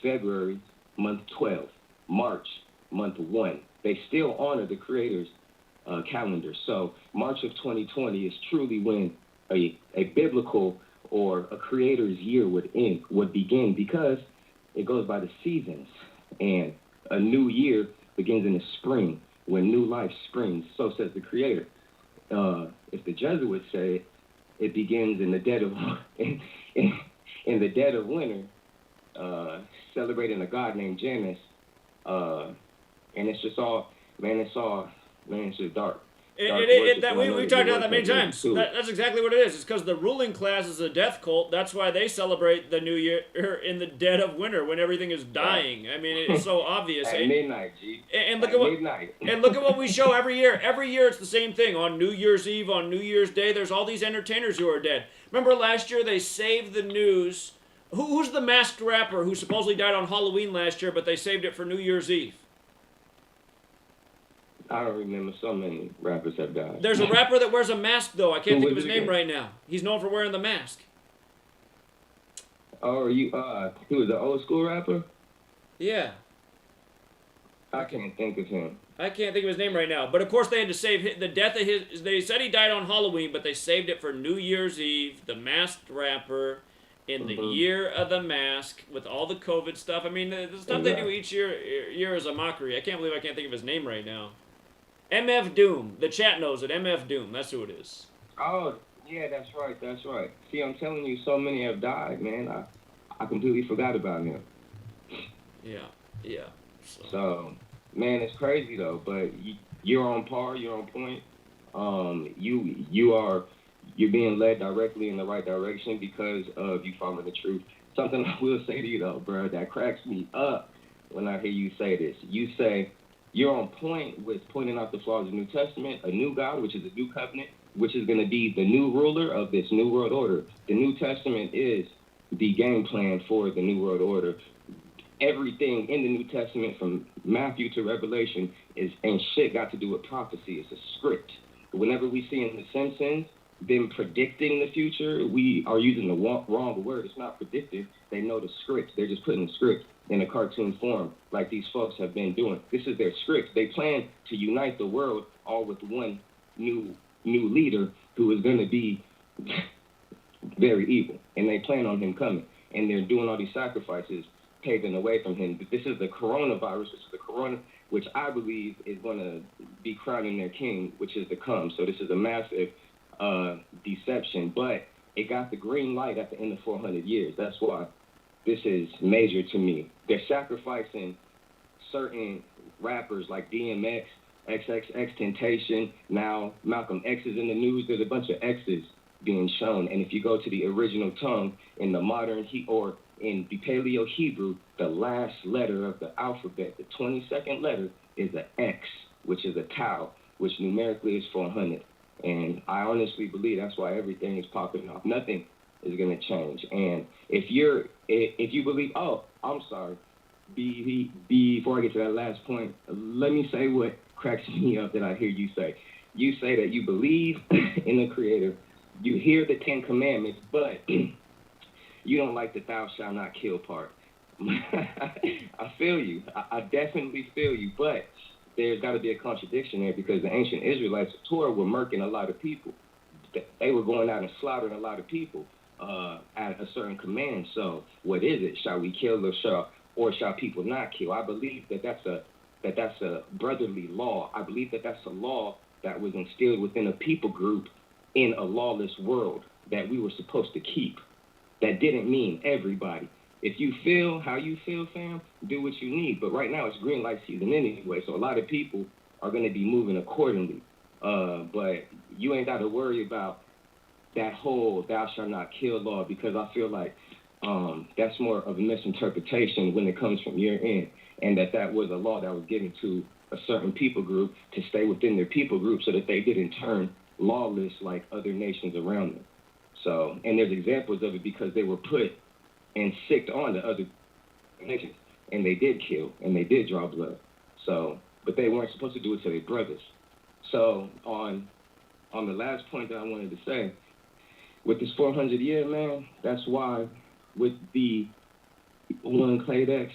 Speaker 8: February, month 12, March, month 1. They still honor the Creator's calendar. So March of 2020 is truly when a biblical or a Creator's year would begin because it goes by the seasons. And a new year begins in the spring when new life springs. So says the Creator. If the Jesuits say it begins in the dead of in the dead of winter, celebrating a god named Janus, and it's just all, man, it's just dark.
Speaker 1: We talked about that many times. That's exactly what it is. It's because the ruling class is a death cult. That's why they celebrate the new year in the dead of winter when everything is dying. I mean, it's so obvious.
Speaker 8: At midnight, G.
Speaker 1: And look at what we show every year. Every year it's the same thing. On New Year's Eve, on New Year's Day, there's all these entertainers who are dead. Remember last year they saved the news. Who's the masked rapper who supposedly died on Halloween last year, but they saved it for New Year's Eve?
Speaker 8: I don't remember. So many rappers have died.
Speaker 1: There's a rapper that wears a mask, though. I can't think of his name right now. He's known for wearing the mask.
Speaker 8: Oh, he was an old school rapper?
Speaker 1: Yeah.
Speaker 8: I can't think of him.
Speaker 1: I can't think of his name right now. But, of course, they had to save the death of his... They said he died on Halloween, but they saved it for New Year's Eve, the masked rapper, in the year of the mask, with all the COVID stuff. I mean, the stuff they do each year is a mockery. I can't believe I can't think of his name right now. MF Doom. The chat knows it. MF Doom. That's who it is.
Speaker 8: Oh, yeah, that's right. See, I'm telling you, so many have died, man. I completely forgot about him.
Speaker 1: Yeah.
Speaker 8: So, man, it's crazy, though. But you're on par. You're on point. You're being led directly in the right direction because of you following the truth. Something I will say to you, though, bro, that cracks me up when I hear you say this. You say... You're on point with pointing out the flaws of the New Testament, a new God, which is a new covenant, which is going to be the new ruler of this new world order. The New Testament is the game plan for the new world order. Everything in the New Testament from Matthew to Revelation and shit got to do with prophecy. It's a script. Whenever we see in The Simpsons them predicting the future, we are using the wrong word. It's not predicting. They know the script. They're just putting the script in a cartoon form like these folks have been doing. This is their script. They plan to unite the world all with one new leader who is going to be very evil. And they plan on him coming. And they're doing all these sacrifices, paving the way from him. This is the coronavirus. This is the which I believe is going to be crowning their king, which is to come. So this is a massive deception, but it got the green light at the end of 400 years. That's why this is major to me. They're sacrificing certain rappers like DMX, XXXTentacion. Now Malcolm X is in the news. There's a bunch of X's being shown. And if you go to the original tongue in the modern or in the Paleo Hebrew, the last letter of the alphabet, the 22nd letter, is an X, which is a tau, which numerically is 400. And I honestly believe that's why everything is popping off. Nothing is going to change. And if you believe, oh, I'm sorry, before I get to that last point, let me say what cracks me up that I hear you say. You say that you believe in the Creator, you hear the 10 Commandments, but you don't like the thou shalt not kill part. I feel you. I definitely feel you, but there's got to be a contradiction there, because the ancient Israelites of Torah were murking a lot of people. They were going out and slaughtering a lot of people at a certain command. So what is it? Shall we kill or shall people not kill? I believe that that's a brotherly law. I believe that that's a law that was instilled within a people group in a lawless world that we were supposed to keep. That didn't mean everybody. If you feel how you feel, fam, do what you need. But right now it's green light season anyway, so a lot of people are going to be moving accordingly. But you ain't got to worry about that whole thou shalt not kill law, because I feel like that's more of a misinterpretation when it comes from your end, and that was a law that was given to a certain people group to stay within their people group so that they didn't turn lawless like other nations around them. So, and there's examples of it because they were put and sicked on to other nations, and they did kill, and they did draw blood. So, but they weren't supposed to do it to their brothers. So, on the last point that I wanted to say, with this 400 year, man, that's why with the one Cladex,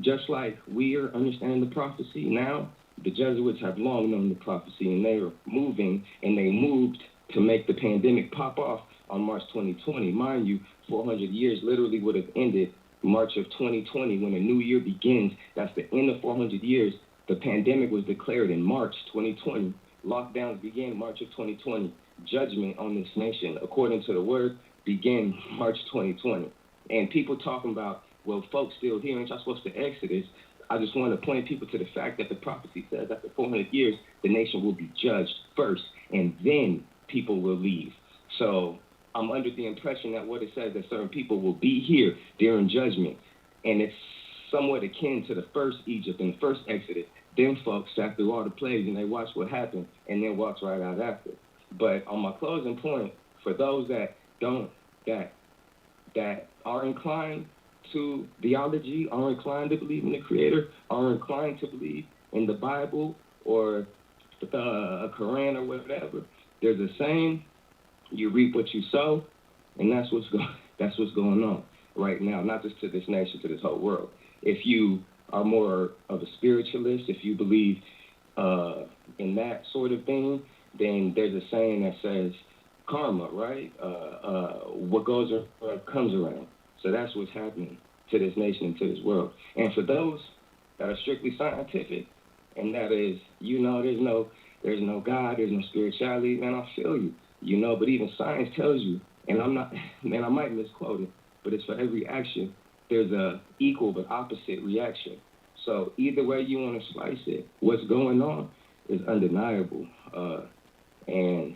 Speaker 8: just like we are understanding the prophecy now, the Jesuits have long known the prophecy, and they are moving, and they moved to make the pandemic pop off on March 2020. Mind you, 400 years literally would have ended March of 2020 when a new year begins. That's the end of 400 years. The pandemic was declared in March 2020. Lockdowns began March of 2020. Judgment on this nation, according to the word, began March 2020. And people talking about, well, folks still here, ain't y'all supposed to exodus? I just want to point people to the fact that the prophecy says after 400 years, the nation will be judged first, and then people will leave. So I'm under the impression that what it says, that certain people will be here during judgment, and it's somewhat akin to the first Egypt and the first Exodus. Them folks sat through all the plagues, and they watched what happened, and then walked right out after. But on my closing point, for those that are inclined to theology, are inclined to believe in the Creator, are inclined to believe in the Bible or the Quran or whatever, there's a saying: you reap what you sow, and that's what's going on right now, not just to this nation, to this whole world. If you are more of a spiritualist, if you believe in that sort of thing, then there's a saying that says karma, right? What goes around comes around. So that's what's happening to this nation and to this world. And for those that are strictly scientific, and that is, there's no God, there's no spirituality, man, I feel you, but even science tells you, and I might misquote it, but it's for every action, there's a equal but opposite reaction. So either way you want to slice it, what's going on is undeniable. And,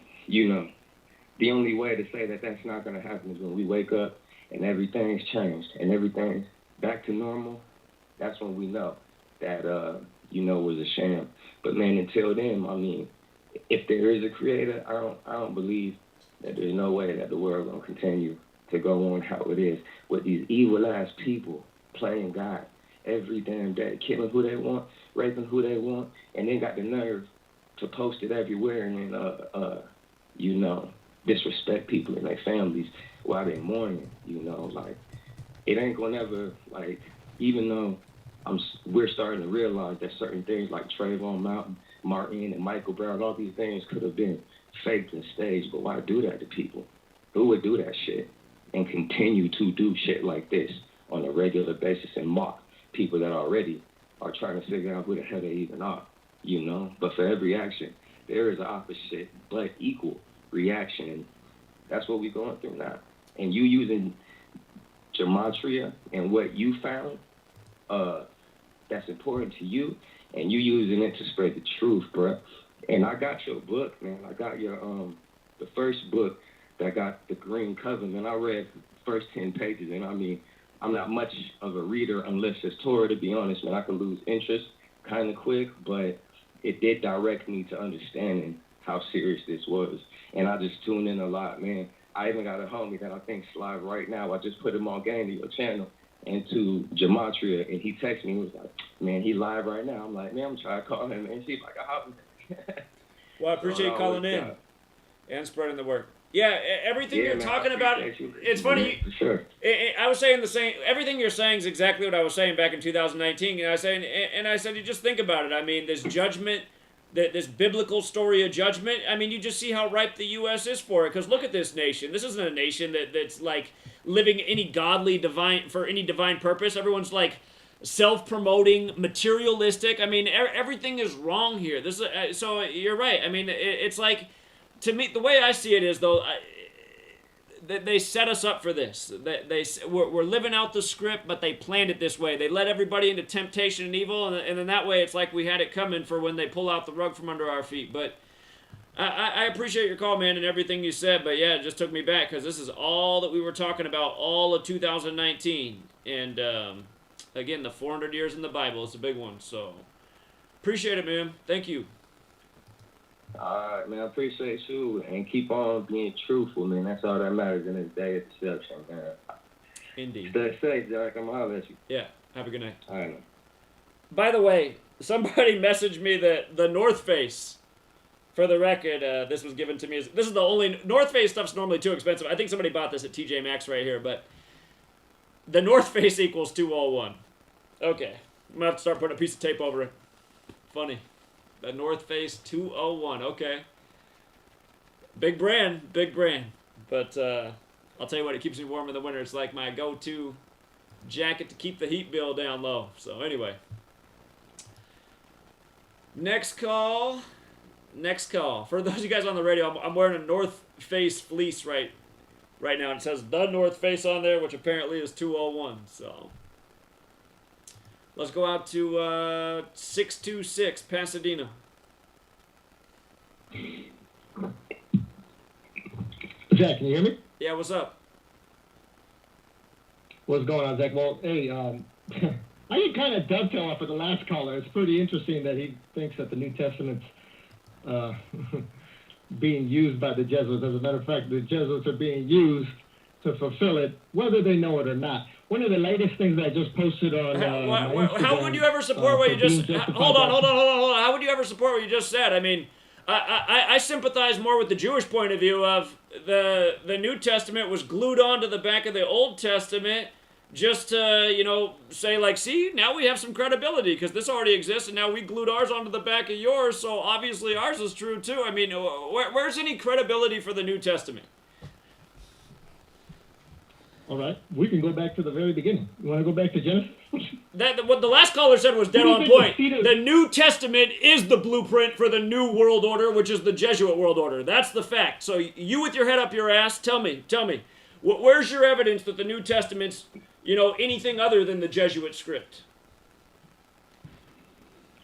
Speaker 8: the only way to say that that's not going to happen is when we wake up and everything's changed and everything's back to normal. That's when we know that, it was a sham. But, man, until then, I mean, if there is a creator, I don't believe that there's no way that the world going to continue to go on how it is with these evil-ass people playing God every damn day, killing who they want, raping who they want, and then got the nerve to post it everywhere and then, disrespect people and their families while they're mourning, it ain't gonna ever, even though we're starting to realize that certain things like Trayvon Martin and Michael Brown, all these things could have been faked and staged, but why do that to people? Who would do that shit and continue to do shit like this on a regular basis and mock people that already are trying to figure out who the hell they even are, you know? But for every action, there is an opposite but equal reaction. And that's what we're going through now. And you using gematria and what you found that's important to you, and you using it to spread the truth, bruh. And I got your book, man. I got your the first book that got the Green Covenant. I read the first 10 pages, and I mean, I'm not much of a reader unless it's Torah, to be honest, man. I could lose interest kind of quick, but it did direct me to understanding how serious this was. And I just tuned in a lot, man. I even got a homie that I think's live right now. I just put him on game to your channel and to Gematria, and he texted me. He was like, man, he live right now. I'm like, man, I'm trying to call him and see if I can hop him.
Speaker 1: Well, I appreciate you calling in and spreading the word. Yeah, everything you're talking about, it's funny.
Speaker 8: For sure.
Speaker 1: I was saying the same. Everything you're saying is exactly what I was saying back in 2019. And I said, you just think about it. I mean, this judgment, this biblical story of judgment. I mean, you just see how ripe the U.S. is for it. Because look at this nation. This isn't a nation that's like living any godly divine for any divine purpose. Everyone's like self-promoting, materialistic. I mean, everything is wrong here. This is so you're right. I mean, it's like, to me, the way I see it is, though, they set us up for this. We're living out the script, but they planned it this way. They let everybody into temptation and evil, and then that way it's like we had it coming for when they pull out the rug from under our feet. But I appreciate your call, man, and everything you said. But yeah, it just took me back because this is all that we were talking about all of 2019. And again, the 400 years in the Bible is a big one. So appreciate it, man. Thank you.
Speaker 8: All right, man, I appreciate you, and keep on being truthful, man. That's all that matters in this day of deception, man.
Speaker 1: Indeed.
Speaker 8: Stay safe, Derek. I'm going to holler at you.
Speaker 1: Yeah, have a good night.
Speaker 8: All right, man.
Speaker 1: By the way, somebody messaged me that the North Face, for the record, this was given to me. This is the only, North Face stuff's normally too expensive. I think somebody bought this at TJ Maxx right here, but the North Face equals 201. Okay, I'm going to have to start putting a piece of tape over it. Funny. The North Face 201. Okay. Big brand. But I'll tell you what, it keeps me warm in the winter. It's like my go-to jacket to keep the heat bill down low. So anyway. Next call. For those of you guys on the radio, I'm wearing a North Face fleece right now. And it says the North Face on there, which apparently is 201. So let's go out to 626 Pasadena.
Speaker 9: Zach, can you hear me?
Speaker 1: Yeah, what's up?
Speaker 9: What's going on, Zach? Well, hey, I can kind of dovetail off of the last caller. It's pretty interesting that he thinks that the New Testament's being used by the Jesuits. As a matter of fact, the Jesuits are being used to fulfill it, whether they know it or not. One of the latest things that I just posted on my Instagram,
Speaker 1: how would you ever support what you just... Hold on. How would you ever support what you just said? I mean, I sympathize more with the Jewish point of view of the New Testament was glued onto the back of the Old Testament just to, say, like, see, now we have some credibility because this already exists, and now we glued ours onto the back of yours, so obviously ours is true, too. I mean, where's any credibility for the New Testament?
Speaker 9: All right, we can go back to the very beginning. You want to go back to Genesis?
Speaker 1: What the last caller said was dead on point. The New Testament is the blueprint for the New World Order, which is the Jesuit World Order. That's the fact. So you with your head up your ass, tell me, where's your evidence that the New Testament's, anything other than the Jesuit script?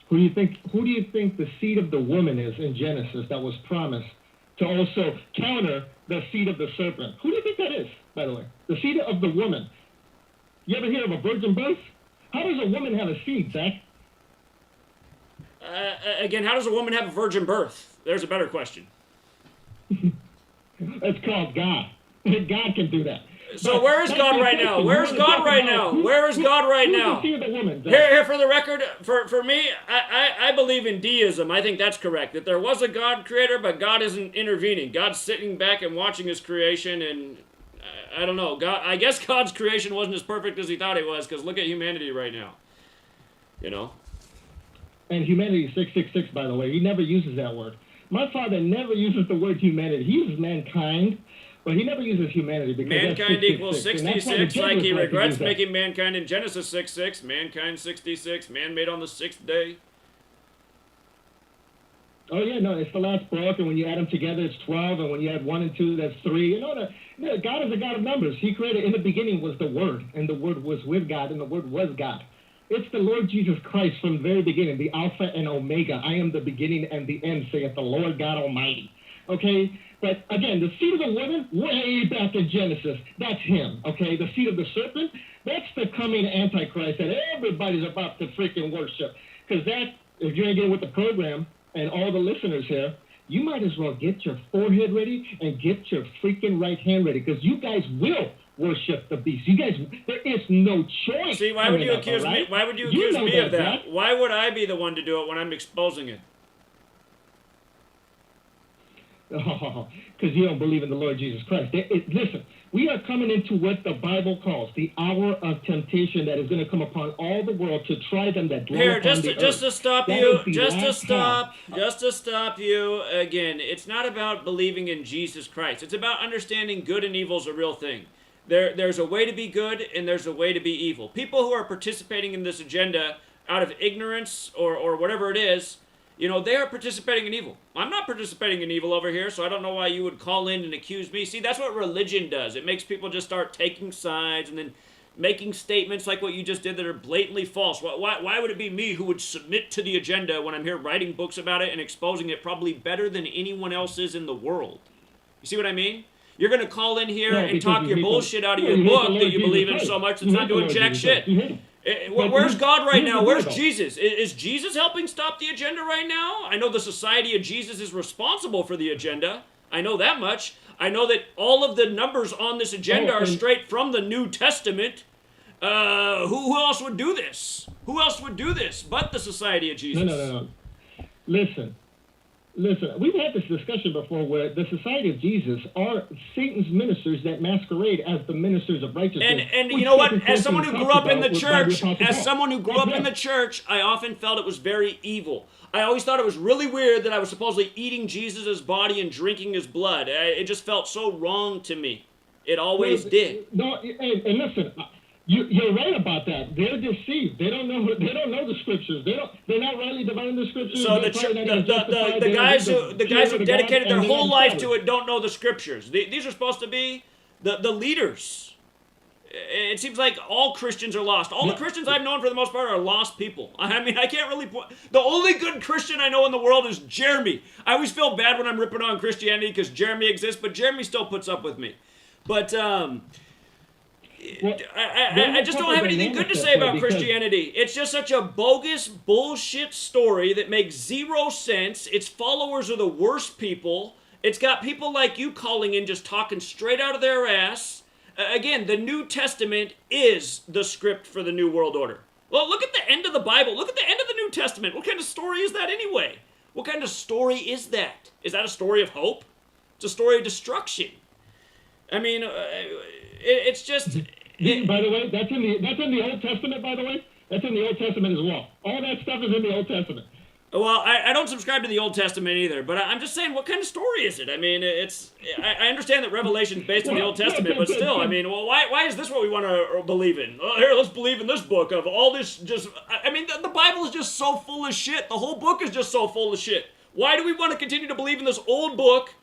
Speaker 9: Who do you think the seed of the woman is in Genesis that was promised to also counter the seed of the serpent? Who do you think that is, by the way? The seed of the woman. You ever hear of a virgin birth? How does a woman have a seed, Zach?
Speaker 1: Again, how does a woman have a virgin birth? There's a better question.
Speaker 9: It's called God. God can do that.
Speaker 1: So where is God right now? Where is God right now? Where is God right now? Here, for the record, for me, I believe in deism. I think that's correct. That there was a God creator, but God isn't intervening. God's sitting back and watching his creation, and I don't know. I guess God's creation wasn't as perfect as he thought it was, because look at humanity right now.
Speaker 9: And humanity is 666, by the way. He never uses that word. My father never uses the word humanity. He uses mankind. But he never uses humanity because
Speaker 1: Mankind
Speaker 9: that's
Speaker 1: equals
Speaker 9: 666, and that's why the
Speaker 1: 66, like he
Speaker 9: Jesuits like to
Speaker 1: regrets
Speaker 9: use that.
Speaker 1: making mankind in Genesis 6:6. Mankind 66, man made on the sixth day.
Speaker 9: Oh yeah, no, it's the last book, and when you add them together, it's 12, and when you add 1 and 2, that's 3. You know, God is a God of numbers. He created, in the beginning was the Word, and the Word was with God, and the Word was God. It's the Lord Jesus Christ from the very beginning, the Alpha and Omega. I am the beginning and the end, saith the Lord God Almighty. Okay? But again, the seed of the woman, way back in Genesis, that's him. Okay? The seed of the serpent, that's the coming Antichrist that everybody's about to freaking worship. Because that, if you ain't getting with the program, and all the listeners here, you might as well get your forehead ready and get your freaking right hand ready, because you guys will worship the beast. You guys, there is no choice.
Speaker 1: See, why would you accuse me? Why would you accuse me of that?
Speaker 9: Right?
Speaker 1: Why would I be the one to do it when I'm exposing it?
Speaker 9: Oh, because you don't believe in the Lord Jesus Christ. Listen, we are coming into what the Bible calls the hour of temptation that is going to come upon all the world to try them that dwell
Speaker 1: Here,
Speaker 9: upon the earth.
Speaker 1: just to stop you again. It's not about believing in Jesus Christ. It's about understanding good and evil is a real thing. There's a way to be good and there's a way to be evil. People who are participating in this agenda out of ignorance or whatever it is, you know, they are participating in evil. I'm not participating in evil over here, so I don't know why you would call in and accuse me. See, that's what religion does. It makes people just start taking sides and then making statements like what you just did that are blatantly false. Why would it be me who would submit to the agenda when I'm here writing books about it and exposing it probably better than anyone else is in the world? You see what I mean? You're going to call in here and talk your bullshit out of your book that you believe in so much it's not doing jack shit. Where's God right now? Where's Jesus? Is Jesus helping stop the agenda right now? I know the Society of Jesus is responsible for the agenda. I know that much. I know that all of the numbers on this agenda are straight from the New Testament. Who else would do this? Who else would do this but the Society of Jesus?
Speaker 9: No. Listen, we've had this discussion before where the Society of Jesus are Satan's ministers that masquerade as the ministers of righteousness.
Speaker 1: And you know what? As someone who grew up in the church, I often felt it was very evil. I always thought it was really weird that I was supposedly eating Jesus' body and drinking his blood. It just felt so wrong to me. It always did.
Speaker 9: No, and listen, you're right about that. They're deceived. They don't know the scriptures. They're not rightly dividing the scriptures.
Speaker 1: So the guys who dedicated their whole life to it don't know the scriptures. These are supposed to be the leaders. It seems like all Christians are lost. All the Christians I've known for the most part are lost people. I mean, I can't really the only good Christian I know in the world is Jeremy. I always feel bad when I'm ripping on Christianity because Jeremy exists, but Jeremy still puts up with me. But I just don't have anything good to say about Christianity. It's just such a bogus bullshit story that makes zero sense. Its followers are the worst people. It's got people like you calling in just talking straight out of their ass. Again, the New Testament is the script for the New World Order. Well, look at the end of the Bible. Look at the end of the New Testament. What kind of story is that anyway? What kind of story is that? Is that a story of hope? It's a story of destruction. I mean, it's just...
Speaker 9: By the way, that's in the Old Testament, by the way. That's in the Old Testament as well. All that stuff is in the Old Testament.
Speaker 1: Well, I don't subscribe to the Old Testament either, but I'm just saying, what kind of story is it? I mean, I understand that Revelation is based on the Old Testament, but still, I mean, well, why is this what we want to believe in? Oh, here, let's believe in this book of all this just... I mean, the Bible is just so full of shit. The whole book is just so full of shit. Why do we want to continue to believe in this old book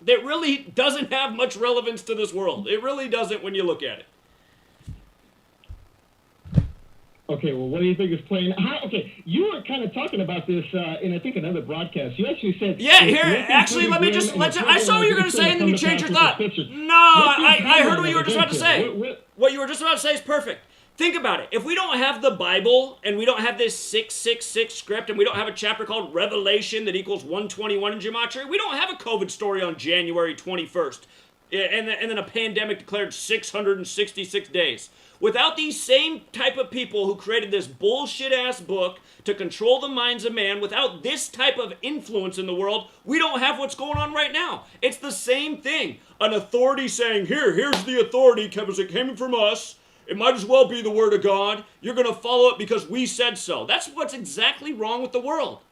Speaker 1: that really doesn't have much relevance to this world? It really doesn't when you look at it.
Speaker 9: Okay, well, what do you think is playing? Okay, you were kind of talking about this in, I think, another broadcast. You actually said...
Speaker 1: Yeah, here, actually, I saw what you were going to say, and then you changed your thought. No, I heard what you were just about to say. What you were just about to say is perfect. Think about it. If we don't have the Bible, and we don't have this 666 script, and we don't have a chapter called Revelation that equals 121 in Gematria, we don't have a COVID story on January 21st, and then a pandemic declared 666 days. Without these same type of people who created this bullshit-ass book to control the minds of man, without this type of influence in the world, we don't have what's going on right now. It's the same thing. An authority saying, here's the authority because it came from us. It might as well be the word of God. You're going to follow it because we said so. That's what's exactly wrong with the world.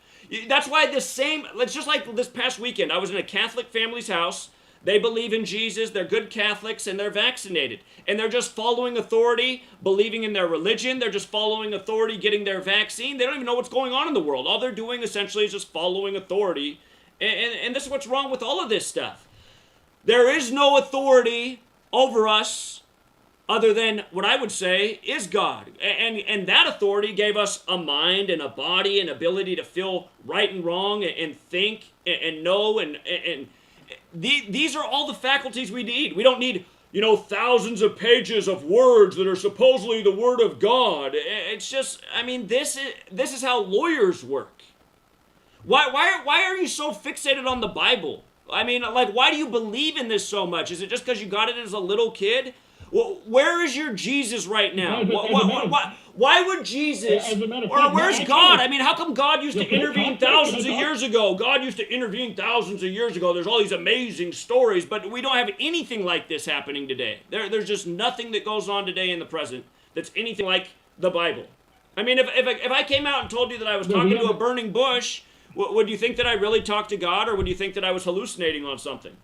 Speaker 1: That's why it's just like this past weekend, I was in a Catholic family's house. They believe in Jesus, they're good Catholics, and they're vaccinated. And they're just following authority, believing in their religion. They're just following authority, getting their vaccine. They don't even know what's going on in the world. All they're doing essentially is just following authority. And this is what's wrong with all of this stuff. There is no authority over us other than what I would say is God. And that authority gave us a mind and a body and ability to feel right and wrong and think and know. And these are all the faculties we need. We don't need, thousands of pages of words that are supposedly the word of God. It's just, this is how lawyers work. Why are you so fixated on the Bible? Why do you believe in this so much? Is it just because you got it as a little kid? Well, where is your Jesus right now? Why would Jesus, or where's God? How come God used to intervene thousands of years ago? God used to intervene thousands of years ago. There's all these amazing stories, but we don't have anything like this happening today. There's just nothing that goes on today in the present that's anything like the Bible. If I came out and told you that I was talking to a burning bush, would you think that I really talked to God, or would you think that I was hallucinating on something?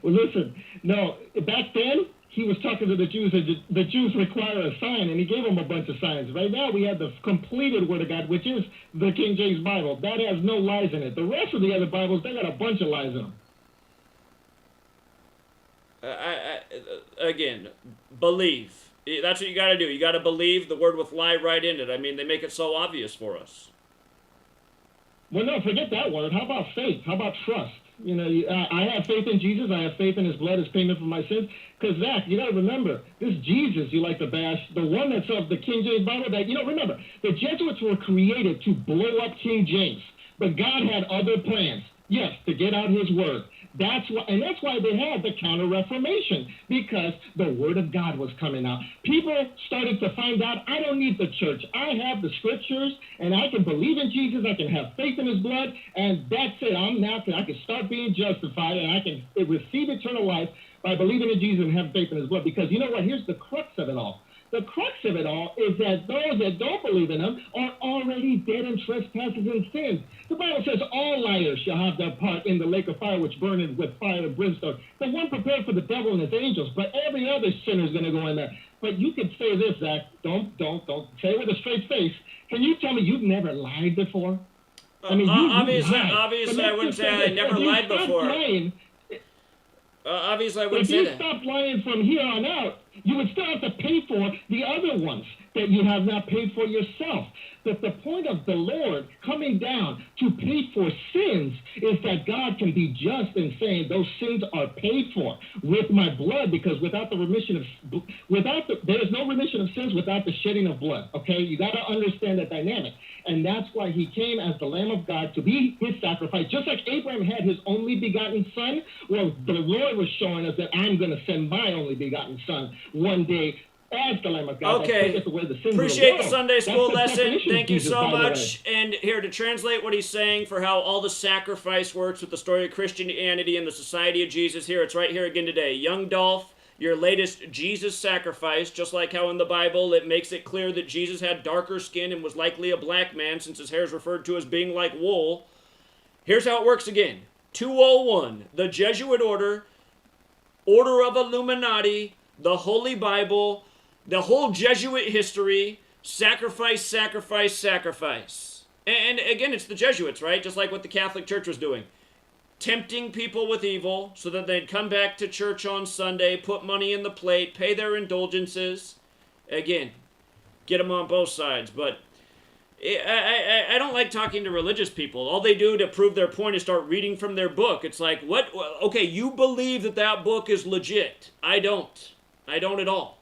Speaker 9: Well, listen, no, back then, he was talking to the Jews, and the Jews require a sign, and he gave them a bunch of signs. Right now, we have the completed Word of God, which is the King James Bible. That has no lies in it. The rest of the other Bibles, they got a bunch of lies in them.
Speaker 1: Again, believe. That's what you got to do. You got to believe the word with lie right in it. They make it so obvious for us.
Speaker 9: Well, no, forget that word. How about faith? How about trust? I have faith in Jesus. I have faith in his blood as payment for my sins. Because, Zach, you got to remember, this Jesus you like to bash, the one that's of the King James Bible, that, remember, the Jesuits were created to blow up King James. But God had other plans. Yes, to get out his word. That's why they had the Counter-Reformation, because the word of God was coming out. People started to find out, I don't need the church. I have the scriptures, and I can believe in Jesus. I can have faith in his blood, and that's it. I can start being justified, and I can receive eternal life by believing in Jesus and have faith in his blood. Because you know what? Here's the crux of it all. The crux of it all is that those that don't believe in him are already dead in trespasses and sins. The Bible says all liars shall have their part in the lake of fire which burneth with fire and brimstone. The one prepared for the devil and his angels, but every other sinner is going to go in there. But you could say this, Zach. Don't say it with a straight face. Can you tell me you've never lied before?
Speaker 1: Obviously, I wouldn't say I never lied before. Obviously, I wouldn't say that.
Speaker 9: If you stopped lying from here on out, you would still have to pay for the other ones that you have not paid for yourself. But the point of the Lord coming down to pay for sins is that God can be just in saying those sins are paid for with my blood, because without the remission of, there is no remission of sins without the shedding of blood. Okay, you got to understand that dynamic, and that's why he came as the Lamb of God to be his sacrifice, just like Abraham had his only begotten son. Well, the Lord was showing us that I'm going to send my only begotten son one day as the Lamb of God.
Speaker 1: Okay, appreciate the Sunday school lesson. Thank you so much. And here to translate what he's saying for how all the sacrifice works with the story of Christianity and the Society of Jesus, here, it's right here again today. Young Dolph, your latest Jesus sacrifice, just like how in the Bible it makes it clear that Jesus had darker skin and was likely a black man since his hair is referred to as being like wool. Here's how it works again. 201, the Jesuit order of Illuminati, the Holy Bible, the whole Jesuit history, sacrifice, sacrifice, sacrifice. And again, it's the Jesuits, right? Just like what the Catholic Church was doing. Tempting people with evil so that they'd come back to church on Sunday, put money in the plate, pay their indulgences. Again, get them on both sides. But I don't like talking to religious people. All they do to prove their point is start reading from their book. It's like, what? Okay, you believe that book is legit. I don't. I don't at all.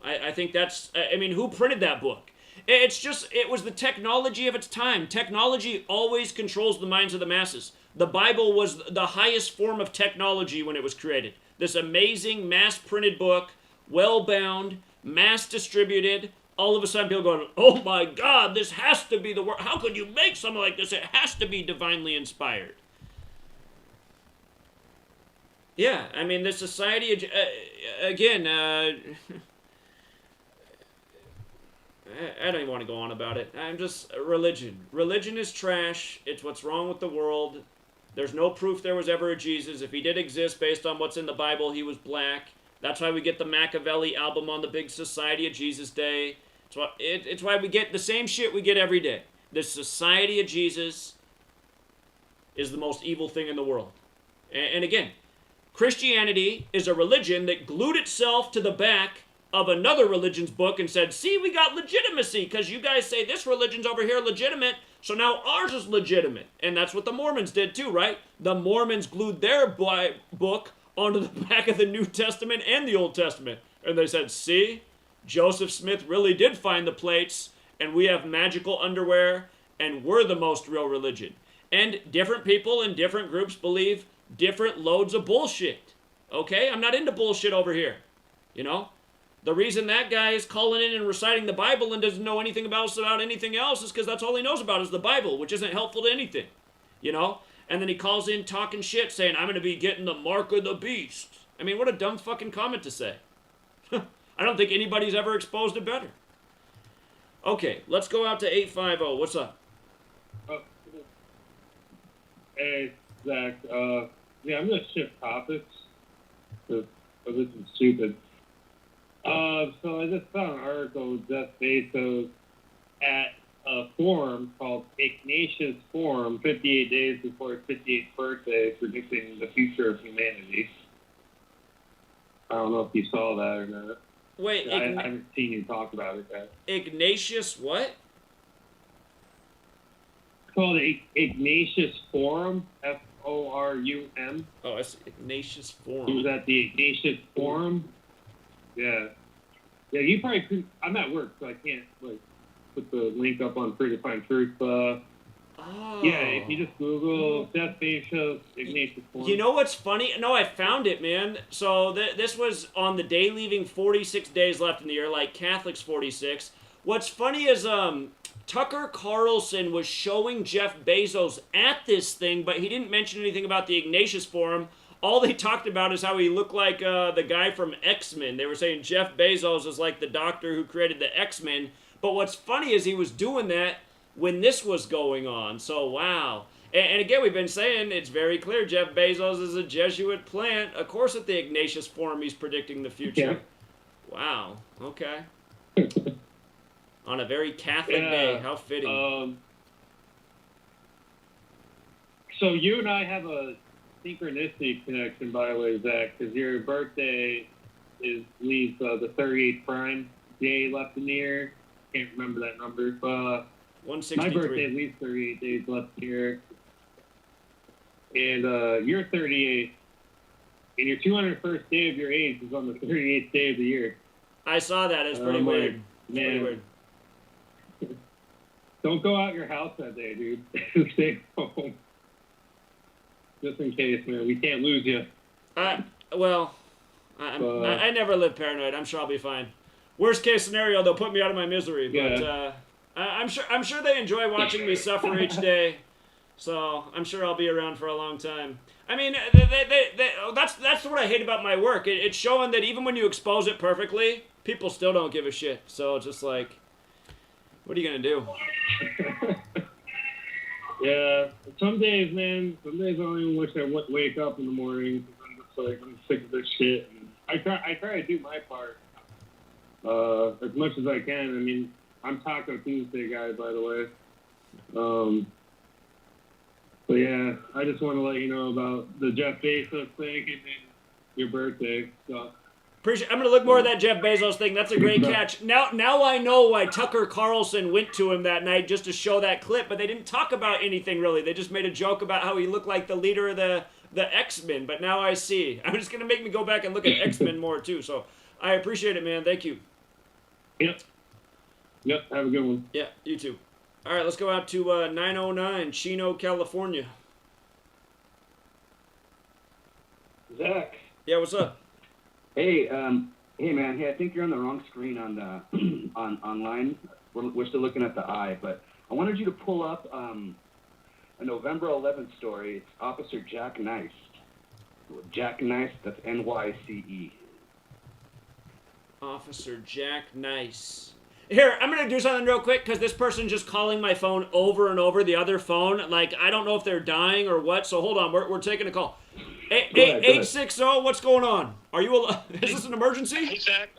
Speaker 1: I think that's, who printed that book? It was the technology of its time. Technology always controls the minds of the masses. The Bible was the highest form of technology when it was created. This amazing mass-printed book, well-bound, mass-distributed. All of a sudden people going, oh my God, this has to be the word. How could you make something like this? It has to be divinely inspired. Yeah, the society, again, I don't even want to go on about it. I'm just, religion. Religion is trash. It's what's wrong with the world. There's no proof there was ever a Jesus. If he did exist based on what's in the Bible, he was black. That's why we get the Machiavelli album on the big Society of Jesus Day. It's why we get the same shit we get every day. The Society of Jesus is the most evil thing in the world. And again, Christianity is a religion that glued itself to the back of another religion's book and said, see, we got legitimacy because you guys say this religion's over here legitimate, so now ours is legitimate. And that's what the Mormons did too, right? The Mormons glued their book onto the back of the New Testament and the Old Testament. And they said, see, Joseph Smith really did find the plates, and we have magical underwear, and we're the most real religion. And different people in different groups believe different loads of bullshit. Okay? I'm not into bullshit over here. You know? The reason that guy is calling in and reciting the Bible and doesn't know anything about anything else is because that's all he knows about is the Bible, which isn't helpful to anything. You know? And then he calls in talking shit saying, I'm going to be getting the mark of the beast. I mean, what a dumb fucking comment to say. I don't think anybody's ever exposed it better. Okay, let's go out to 850. What's up?
Speaker 10: Hey, Zach. Yeah, I'm going to shift topics because this is stupid. So I just found an article with Jeff Bezos at a forum called Ignatius Forum, 58 days before his 58th birthday, predicting the future of humanity. I don't know if you saw that or not.
Speaker 1: Wait,
Speaker 10: I haven't seen you talk about it yet.
Speaker 1: Ignatius what?
Speaker 10: It's called Ignatius Forum, Forum.
Speaker 1: Oh, I see. Ignatius
Speaker 10: He
Speaker 1: Forum.
Speaker 10: was at the Ignatius Forum. Yeah. Yeah, you probably couldn't. I'm at work, so I can't, put the link up on Free to Find Truth. Yeah, if you just Google Jeff Bezos, Ignatius Forum.
Speaker 1: You know what's funny? No, I found it, man. So this was on the day leaving 46 days left in the year, like Catholics 46. What's funny is Tucker Carlson was showing Jeff Bezos at this thing, but he didn't mention anything about the Ignatius Forum. All they talked about is how he looked like the guy from X-Men. They were saying Jeff Bezos is like the doctor who created the X-Men. But what's funny is he was doing that when this was going on. So, wow. And again, we've been saying it's very clear Jeff Bezos is a Jesuit plant. Of course, at the Ignatius Forum, he's predicting the future. Yeah. Wow. Okay. On a very Catholic day. How fitting.
Speaker 10: So you and I have a synchronicity connection, by the way, Zach, because your birthday leaves the 38th prime day left in the year. Can't remember that number.
Speaker 1: 163.
Speaker 10: My birthday leaves 38 days left in the year. And you're 38. And your 201st day of your age is on the 38th day of the year.
Speaker 1: I saw that. It's pretty weird.
Speaker 10: Man,
Speaker 1: pretty weird.
Speaker 10: Don't go out your house that day, dude. Stay home. Just in case, man. We can't lose you.
Speaker 1: I never live paranoid. I'm sure I'll be fine. Worst case scenario, they'll put me out of my misery. But I'm sure they enjoy watching me suffer each day. So I'm sure I'll be around for a long time. I mean, that's what I hate about my work. It's showing that even when you expose it perfectly, people still don't give a shit. So it's just like, what are you gonna do?
Speaker 10: Yeah, some days, man. Some days I don't even wish I would wake up in the morning because I'm just like, I'm sick of this shit. And I try to do my part as much as I can. I mean, I'm Taco Tuesday guy, by the way. But yeah, I just want to let you know about the Jeff Bezos thing and then your birthday. So.
Speaker 1: I'm going to look more at that Jeff Bezos thing. That's a great catch. Now I know why Tucker Carlson went to him that night just to show that clip, but they didn't talk about anything really. They just made a joke about how he looked like the leader of the X-Men, but now I see. I'm just going to make me go back and look at X-Men more too, so I appreciate it, man. Thank you.
Speaker 10: Yep, have a good one.
Speaker 1: Yeah, you too. All right, let's go out to 909 Chino, California.
Speaker 11: Zach.
Speaker 1: Yeah, what's up?
Speaker 11: Hey, man. Hey, I think you're on the wrong screen on the online. We're still looking at the eye, but I wanted you to pull up a November 11th story. It's Officer Jack Nice. Jack Nice. That's N-Y-C-E.
Speaker 1: Officer Jack Nice. Here, I'm going to do something real quick because this person's just calling my phone over and over, the other phone. Like, I don't know if they're dying or what, so hold on. We're taking a call. 860, what's going on? Are you is this an emergency?
Speaker 12: Hey, Zach.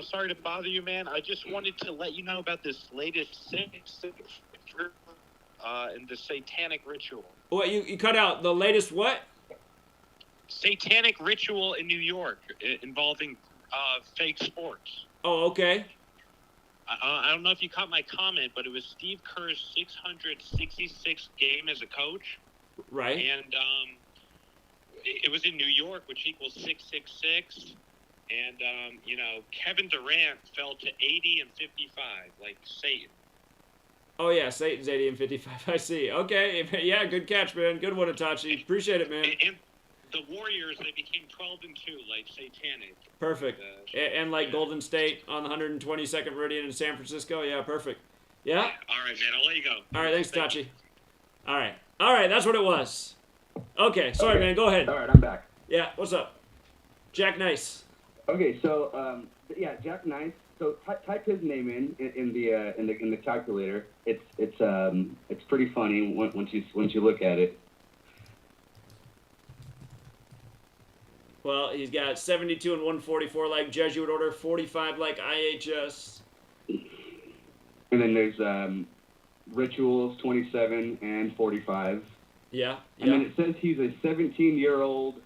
Speaker 12: Sorry to bother you, man. I just wanted to let you know about this latest in the satanic ritual.
Speaker 1: What, you cut out the latest what?
Speaker 12: Satanic ritual in New York involving fake sports.
Speaker 1: Oh, okay.
Speaker 12: I don't know if you caught my comment, but it was Steve Kerr's 666th game as a coach.
Speaker 1: Right.
Speaker 12: And it was in New York, which equals 666. And, Kevin Durant fell to 80 and 55, like Satan.
Speaker 1: Oh, yeah, Satan's 80 and 55. I see. Okay. Yeah, good catch, man. Good one, Itachi. Appreciate it, man.
Speaker 12: And the Warriors, they became 12 and 2, like satanic.
Speaker 1: Perfect. And like Golden State on the 122nd Meridian in San Francisco. Yeah, perfect. Yeah?
Speaker 12: All right, man. I'll let you go.
Speaker 1: All right, thanks, Itachi. All right, that's what it was. Okay, sorry, man. Go ahead.
Speaker 11: All right, I'm back.
Speaker 1: Yeah, what's up? Jack Nice.
Speaker 11: Okay, so Jack Nice. So type his name in the calculator. It's pretty funny once you look at it.
Speaker 1: Well, he's got 72 and 144 like Jesuit order, 45 like IHS.
Speaker 11: And then there's rituals 27 and 45.
Speaker 1: Yeah.
Speaker 11: And then it says he's a 17-year-old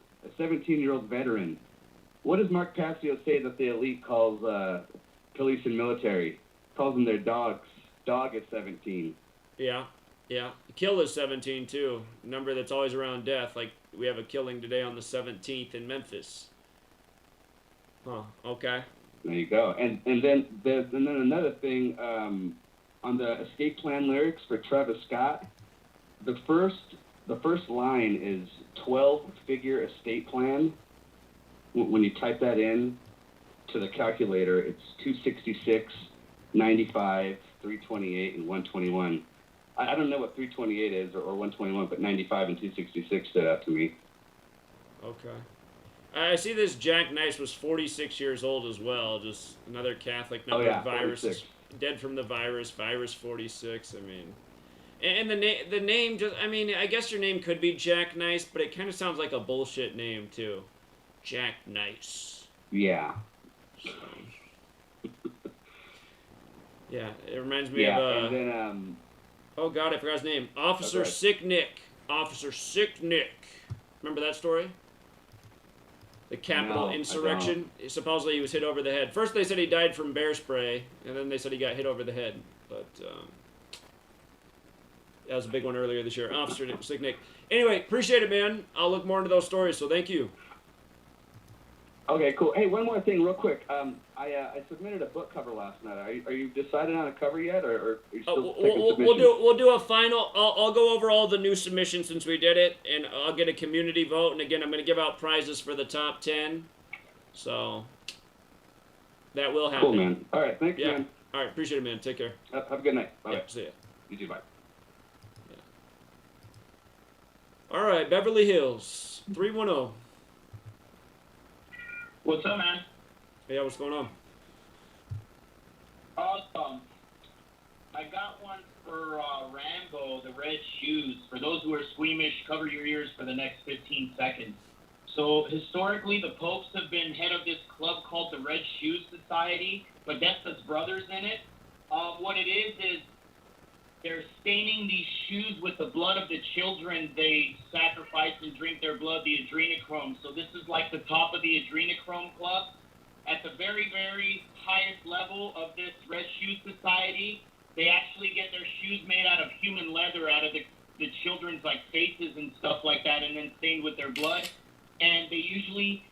Speaker 11: veteran. What does Mark Passio say that the elite calls police and military? Calls them their dogs. Dog is 17.
Speaker 1: Yeah. Kill is 17 too. Number that's always around death. Like we have a killing today on the 17th in Memphis. Huh. Okay.
Speaker 11: There you go. And then another thing on the escape plan lyrics for Travis Scott. The first line is 12-figure estate plan. When you type that in to the calculator, it's 266, 95, 328, and 121. I don't know what 328 is or 121, but 95 and 266 stood out to me.
Speaker 1: Okay. I see this Jack Nice was 46 years old as well. Just another Catholic number of viruses. 46. Dead from the virus 46. I mean, and the name just, I mean, I guess your name could be Jack Nice, but it kind of sounds like a bullshit name too. Jack Nice.
Speaker 11: Yeah.
Speaker 1: So. Yeah, it reminds me of
Speaker 11: and then
Speaker 1: oh God, I forgot his name. Officer Sick Nick. Officer Sick Nick. Remember that story? The Capitol insurrection. Supposedly he was hit over the head. First they said he died from bear spray, and then they said he got hit over the head. But that was a big one earlier this year. Officer Sick Nick. Anyway, appreciate it, man. I'll look more into those stories, so thank you.
Speaker 11: Okay, cool. Hey, one more thing real quick. I submitted a book cover last night. Are you decided on a cover yet, or are you still taking submissions?
Speaker 1: We'll do a final. I'll go over all the new submissions since we did it, and I'll get a community vote. And again, I'm going to give out prizes for the top 10. So that will happen.
Speaker 11: Cool, man. All right, thanks, man.
Speaker 1: All right, appreciate it, man. Take care.
Speaker 11: Have a good night. Bye.
Speaker 1: Yeah, see ya.
Speaker 11: You too, bye.
Speaker 1: Yeah. All right, Beverly Hills, 310.
Speaker 13: What's up, man?
Speaker 1: Yeah, what's going on?
Speaker 13: Awesome. I got one for Rambo, the red shoes. For those who are squeamish, cover your ears for the next 15 seconds. So historically, the popes have been head of this club called the Red Shoes Society, but that's his brothers in it. What it is they're staining these shoes with the blood of the children they sacrifice and drink their blood, the adrenochrome. So this is like the top of the adrenochrome club. At the very, very highest level of this Red Shoe Society, they actually get their shoes made out of human leather, out of the children's like faces and stuff like that, and then stained with their blood. And they usually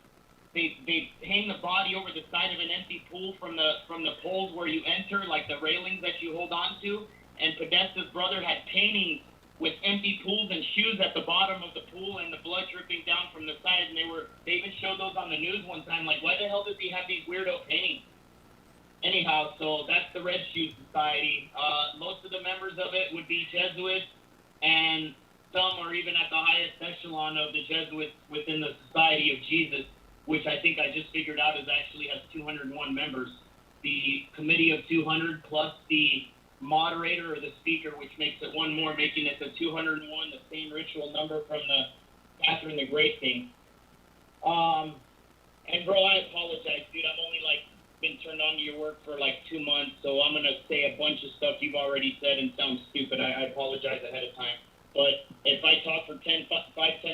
Speaker 13: they hang the body over the side of an empty pool from the poles where you enter, like the railings that you hold on to. And Podesta's brother had paintings with empty pools and shoes at the bottom of the pool and the blood dripping down from the side. And they even showed those on the news one time. Like, why the hell does he have these weirdo paintings? Anyhow, so that's the Red Shoe Society. Most of the members of it would be Jesuits, and some are even at the highest echelon of the Jesuits within the Society of Jesus, which I think I just figured out actually has 201 members. the committee of 200 plus the moderator or the speaker, which makes it one more, making it the 201, the same ritual number from the Catherine the Great thing. And bro, I apologize, dude. I've only like been turned on to your work for like 2 months, so I'm gonna say a bunch of stuff you've already said and sounds stupid. I apologize ahead of time. But if I talk for 10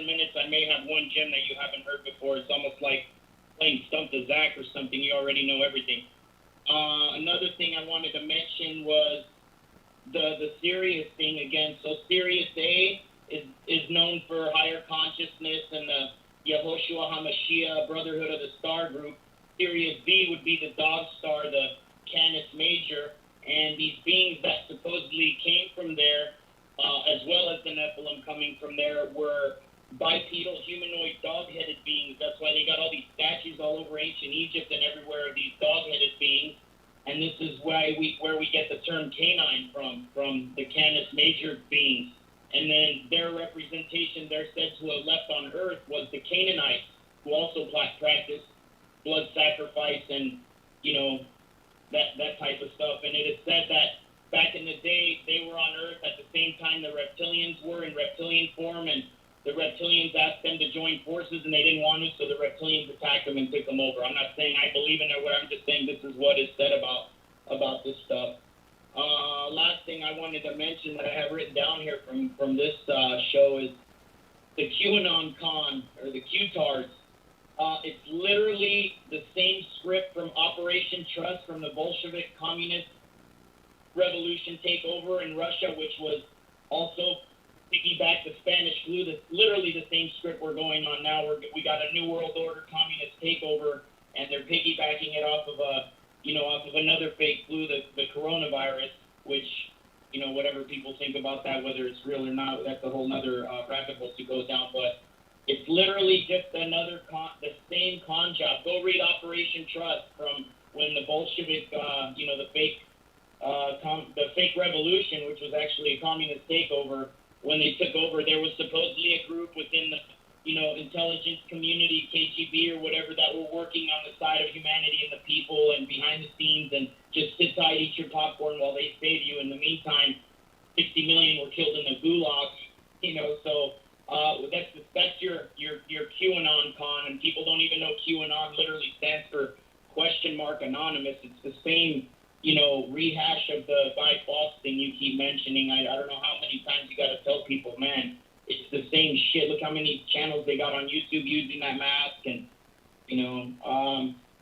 Speaker 13: minutes, I may have one gem that you haven't heard before. It's almost like playing Stump the Zach or something. You already know everything. Another thing I wanted to mention was the Sirius thing again. So Sirius A is known for higher consciousness and the Yehoshua HaMashiach Brotherhood of the Star group. Sirius B would be the Dog Star, the Canis Major, and these beings that supposedly came from there, as well as the Nephilim coming from there, were bipedal humanoid dog-headed beings. That's why they got all these statues all over ancient Egypt and everywhere of these dog-headed beings. And this is where we get the term canine from the Canis Major beings. And then their representation, they're said to have left on Earth, was the Canaanites, who also practiced blood sacrifice and, you know, that type of stuff. And it is said that back in the day, they were on Earth at the same time the reptilians were in reptilian form, and the reptilians asked them to join forces, and they didn't want to, so the reptilians attacked them and took them over. I'm not saying I believe in it, I'm just saying this is what is said about this stuff. Last thing I wanted to mention that I have written down here from this show is the QAnon Con, or the Q-Tards. It's literally the same script from Operation Trust from the Bolshevik Communist Revolution takeover in Russia, which was also piggyback the Spanish flu. That's literally the same script we're going on now. We got a New World Order communist takeover, and they're piggybacking it off of another fake flu, the coronavirus, which, you know, whatever people think about that, whether it's real or not, that's a whole nother rabbit hole to go down. But it's literally just the same con job. Go read Operation Trust from when the Bolshevik, the fake revolution, which was actually a communist takeover. When they took over, there was supposedly a group within the, intelligence community, KGB or whatever, that were working on the side of humanity and the people and behind the scenes, and just sit tight, eat your popcorn while they save you. In the meantime, 60 million were killed in the gulag, so that's your QAnon Con, and people don't even know QAnon literally stands for $anonymous. It's the same, rehash of the by false thing you keep mentioning. I don't know how many times you got to tell people, man, it's the same shit. Look how many channels they got on YouTube using that mask. And,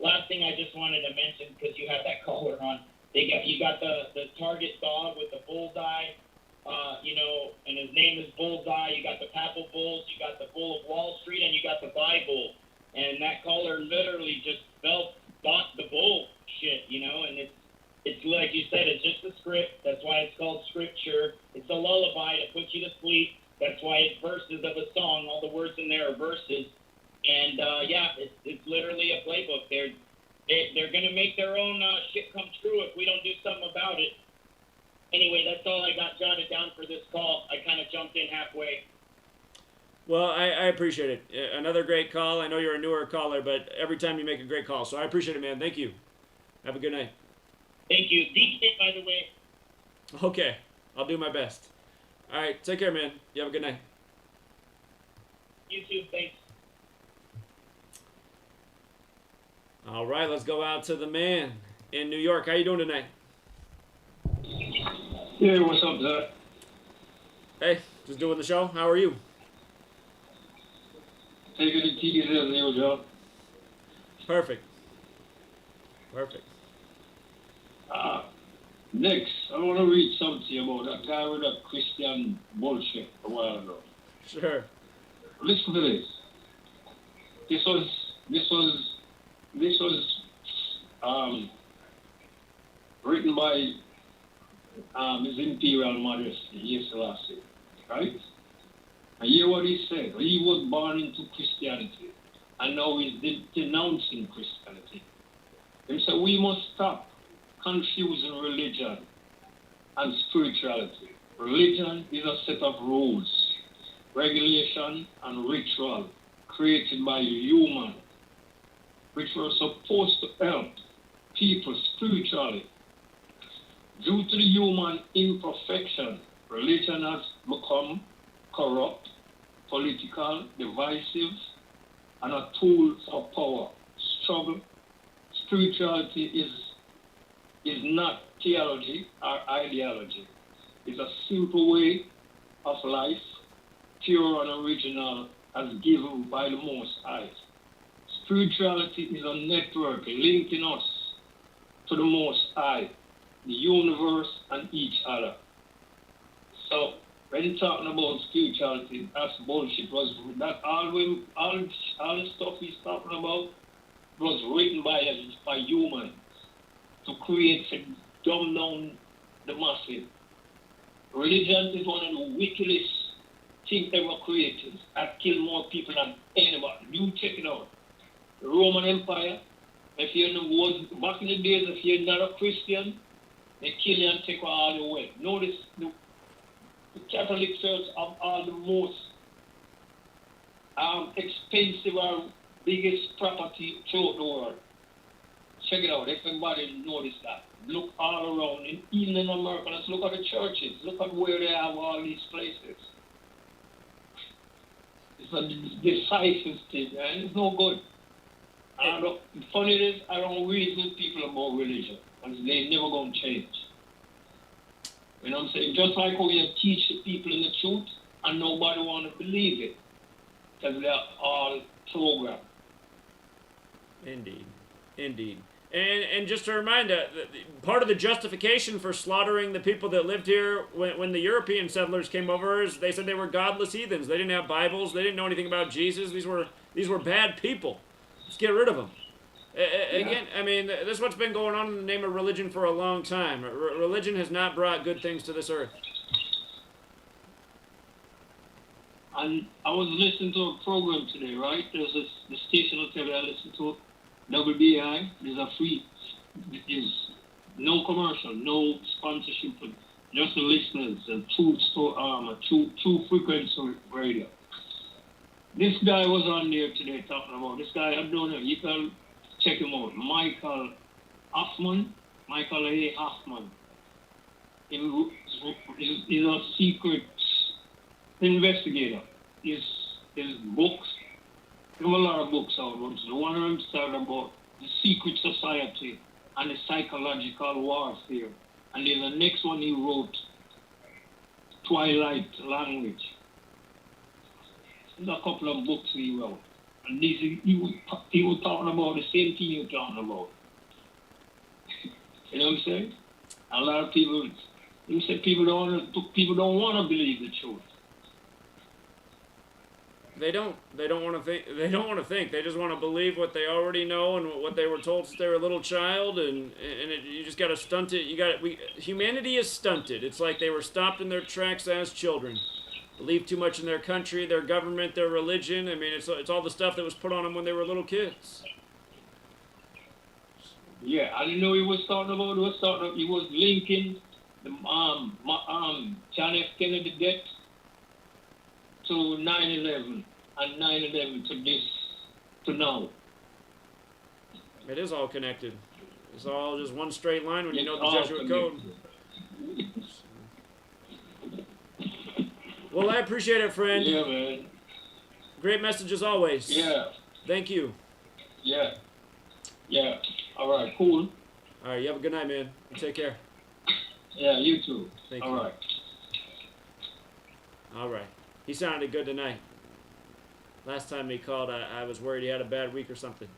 Speaker 13: last thing I just wanted to mention, because you have that caller on, you got the target dog with the bullseye, and his name is Bullseye. You got the Papal Bulls, you got the Bull of Wall Street, and you got the Bible. And that caller literally just bought the bull shit, and it's like you said, it's just a script. That's why it's called scripture. It's a lullaby to put you to sleep. That's why it's verses of a song. All the words in there are verses. And it's literally a playbook. They're gonna make their own shit come true if we don't do something about it. Anyway, that's all I got jotted down for this call. I kind of jumped in halfway.
Speaker 1: Well, I appreciate it. Another great call. I know you're a newer caller, but every time you make a great call. So I appreciate it, man. Thank you. Have a good night.
Speaker 13: Thank you. DJ, by the way.
Speaker 1: Okay. I'll do my best. All right. Take care, man. You have a good night.
Speaker 13: You too. Thanks.
Speaker 1: All right. Let's go out to the man in New York. How you doing tonight?
Speaker 14: Yeah, what's up, Zach?
Speaker 1: Hey, just doing the show. How are you?
Speaker 14: Taking it easy as usual.
Speaker 1: Perfect.
Speaker 14: Next, I want to read something about that guy with that Christian bullshit a while ago.
Speaker 1: Sure.
Speaker 14: Listen to this. This was written by His Imperial Majesty, Selassie, right? And hear what he said. He was born into Christianity, and now he's denouncing Christianity. He said, we must stop confusing religion and spirituality. Religion is a set of rules, regulation, and ritual created by human, which were supposed to help people spiritually. Due to the human imperfection, religion has become corrupt, political, divisive, and a tool for power, struggle. Spirituality is not theology or ideology. It's a simple way of life, pure and original, as given by the Most High. Spirituality is a network linking us to the Most High, the universe, and each other. So, when talking about spirituality, that's bullshit. That all the stuff he's talking about was written by humans to create and dumb down the masses. Religion is one of the wickedest things ever created. That killed more people than anybody. You check it out. The Roman Empire, if you're back in the days, if you're not a Christian, they kill you and take all your wealth. Notice the Catholic Church have all the most expensive or biggest property throughout the world. Check it out. Everybody notice that. Look all around, even in America. Let's look at the churches. Look at where they have all these places. It's a decisive thing, and it's no good. And the funny is, I don't reason with people about religion, and they never going to change. You know what I'm saying? Just like how you teach the people in the truth, and nobody want to believe it, because they're all programmed.
Speaker 1: Indeed. Indeed. And just a reminder, part of the justification for slaughtering the people that lived here when the European settlers came over is they said they were godless heathens. They didn't have Bibles. They didn't know anything about Jesus. These were bad people. Let's get rid of them. Again, I mean, this is what's been going on in the name of religion for a long time. Religion has not brought good things to this earth.
Speaker 14: And I was listening to a program today, right? There's the station on TV I listen to, WBI. There's a free, there's no commercial, no sponsorship, just the listeners, and true frequency radio. This guy was on there today talking about, this guy, I don't know, you can check him out, Michael A. Hoffman. He's a secret investigator. His books, there are a lot of books out. One of them started about the secret society and the psychological warfare. And then the next one he wrote, Twilight Language. There's a couple of books he wrote. And he was talking about the same thing you're talking about. You know what I'm saying? A lot of people, he said people don't want to believe the truth.
Speaker 1: They don't want to think. They don't want to think. They just want to believe what they already know and what they were told since they were a little child. You just got to stunt it. Humanity is stunted. It's like they were stopped in their tracks as children. Believe too much in their country, their government, their religion. I mean, it's all the stuff that was put on them when they were little kids.
Speaker 14: Yeah, I didn't know he was talking about. He was linking the John F. Kennedy death to 9/11 and 9/11 to now.
Speaker 1: It is all connected. It's all just one straight line when you know the Jesuit code. Well, I appreciate it, friend.
Speaker 14: Yeah, man.
Speaker 1: Great message as always.
Speaker 14: Yeah.
Speaker 1: Thank you.
Speaker 14: Yeah. Yeah. All right, cool.
Speaker 1: All right, you have a good night, man. You take care.
Speaker 14: Yeah, you too.
Speaker 1: Thank you.
Speaker 14: All right.
Speaker 1: All right. He sounded good tonight. Last time he called, I was worried he had a bad week or something.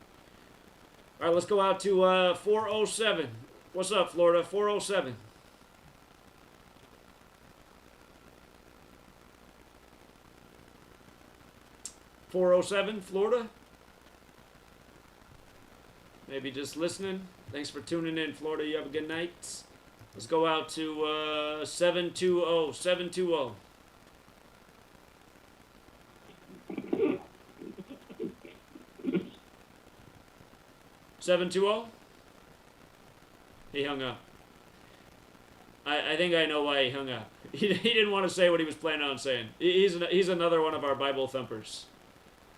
Speaker 1: All right, let's go out to 407. What's up, Florida? 407. Florida. Maybe just listening. Thanks for tuning in, Florida. You have a good night. Let's go out to 720. 720. He hung up. I think I know why he hung up. He didn't want to say what he was planning on saying. He's another one of our Bible thumpers.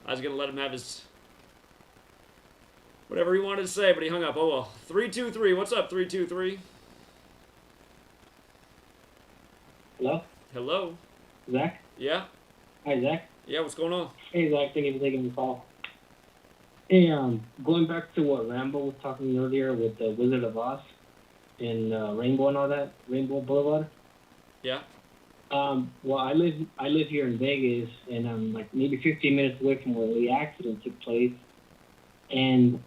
Speaker 1: I was going to let him have his... whatever he wanted to say, but he hung up. Oh well. 323. What's up, 323?
Speaker 15: Hello?
Speaker 1: Hello.
Speaker 15: Zach?
Speaker 1: Yeah.
Speaker 15: Hi, Zach.
Speaker 1: Yeah. What's going on?
Speaker 15: Hey, Zach. Thank you for taking the call. Hey, going back to what Rambo was talking earlier with the Wizard of Oz and Rainbow and all that, Rainbow Boulevard.
Speaker 1: Yeah.
Speaker 15: Well, I live here in Vegas, and I'm like maybe 15 minutes away from where the accident took place. And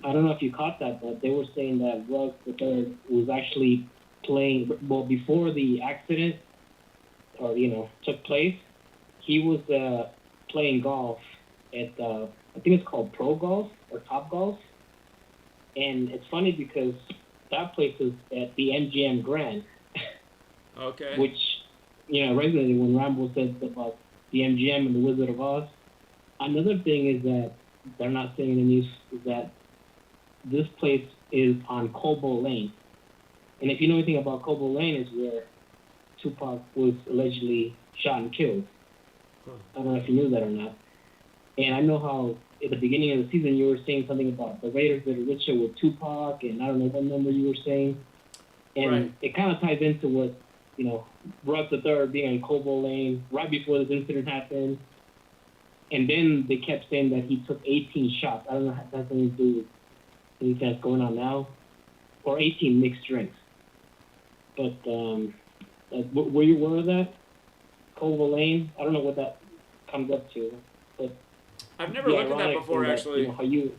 Speaker 15: I don't know if you caught that, but they were saying that Ruggs III was actually playing. Well, before the accident, or took place, he was playing golf at I think it's called Pro Golf or Top Golf. And it's funny because that place is at the MGM Grand.
Speaker 1: Okay.
Speaker 15: Which, regularly when Rambo says about the MGM and the Wizard of Oz. Another thing is that they're not saying in the news is that this place is on Cobo Lane. And if you know anything about Cobo Lane, is where Tupac was allegedly shot and killed. I don't know if you knew that or not. And I know how at the beginning of the season you were saying something about the Raiders that are richer with Tupac, and I don't know what number you were saying. And
Speaker 1: Right.
Speaker 15: It kind of ties into what, Ruggs III being in Cobo Lane right before this incident happened. And then they kept saying that he took 18 shots. I don't know if that has anything to do with anything that's going on now. Or 18 mixed drinks. But, were you aware of that? Cobo Lane? I don't know what that comes up to. But
Speaker 1: I've never looked at that before,
Speaker 15: that,
Speaker 1: actually.
Speaker 15: how you...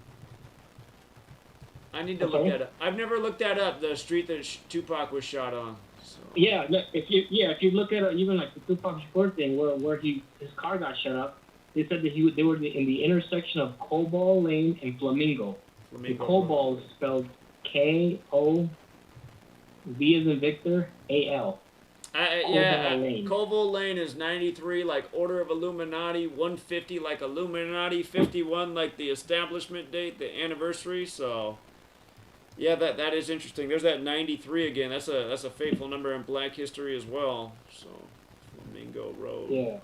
Speaker 1: I need to look that up. I've never looked that up. The street that Tupac was shot on. So.
Speaker 15: Yeah, if you look at even like the Tupac Shakur thing, where his car got shut up, they said that they were in the intersection of Cobalt Lane and Flamingo. The Cobalt is spelled K-O-V as in Victor, A-L.
Speaker 1: Koval Lane is 93, like Order of Illuminati, 150 like Illuminati, 51 like the establishment date, the anniversary. So, yeah, that is interesting. There's that 93 again. That's a fateful number in Black history as well. So, Flamingo Road.
Speaker 15: Yeah.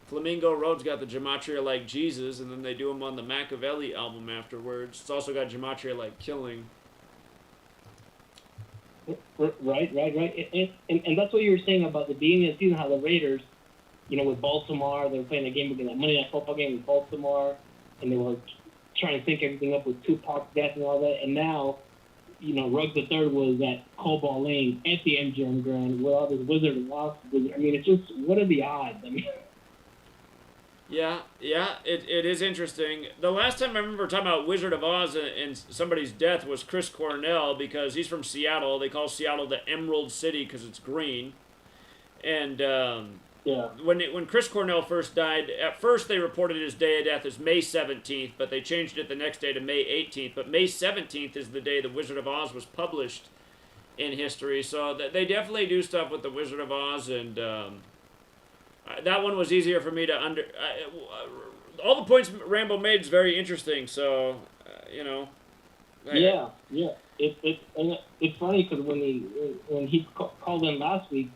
Speaker 1: Flamingo Road's got the Gematria like Jesus, and then they do them on the Machiavelli album afterwards. It's also got Gematria like killing.
Speaker 15: Right. And that's what you were saying about the beginning of the season, how the Raiders, with Baltimore, they were playing a game against that Monday Night Football game with Baltimore, and they were trying to sync everything up with Tupac's death and all that. And now, Ruggs III was at Cobalt Lane at the MGM Grand where all this Wizard of Oz. I mean, it's just, what are the odds? I mean,
Speaker 1: Yeah, it is interesting. The last time I remember talking about Wizard of Oz and somebody's death was Chris Cornell, because he's from Seattle. They call Seattle the Emerald City because it's green. And when Chris Cornell first died, at first they reported his day of death as May 17th, but they changed it the next day to May 18th. But May 17th is the day the Wizard of Oz was published in history. So they definitely do stuff with the Wizard of Oz, and... that one was easier for me to all the points Rambo made is very interesting. So,
Speaker 15: Yeah. It's funny because when he called in last week,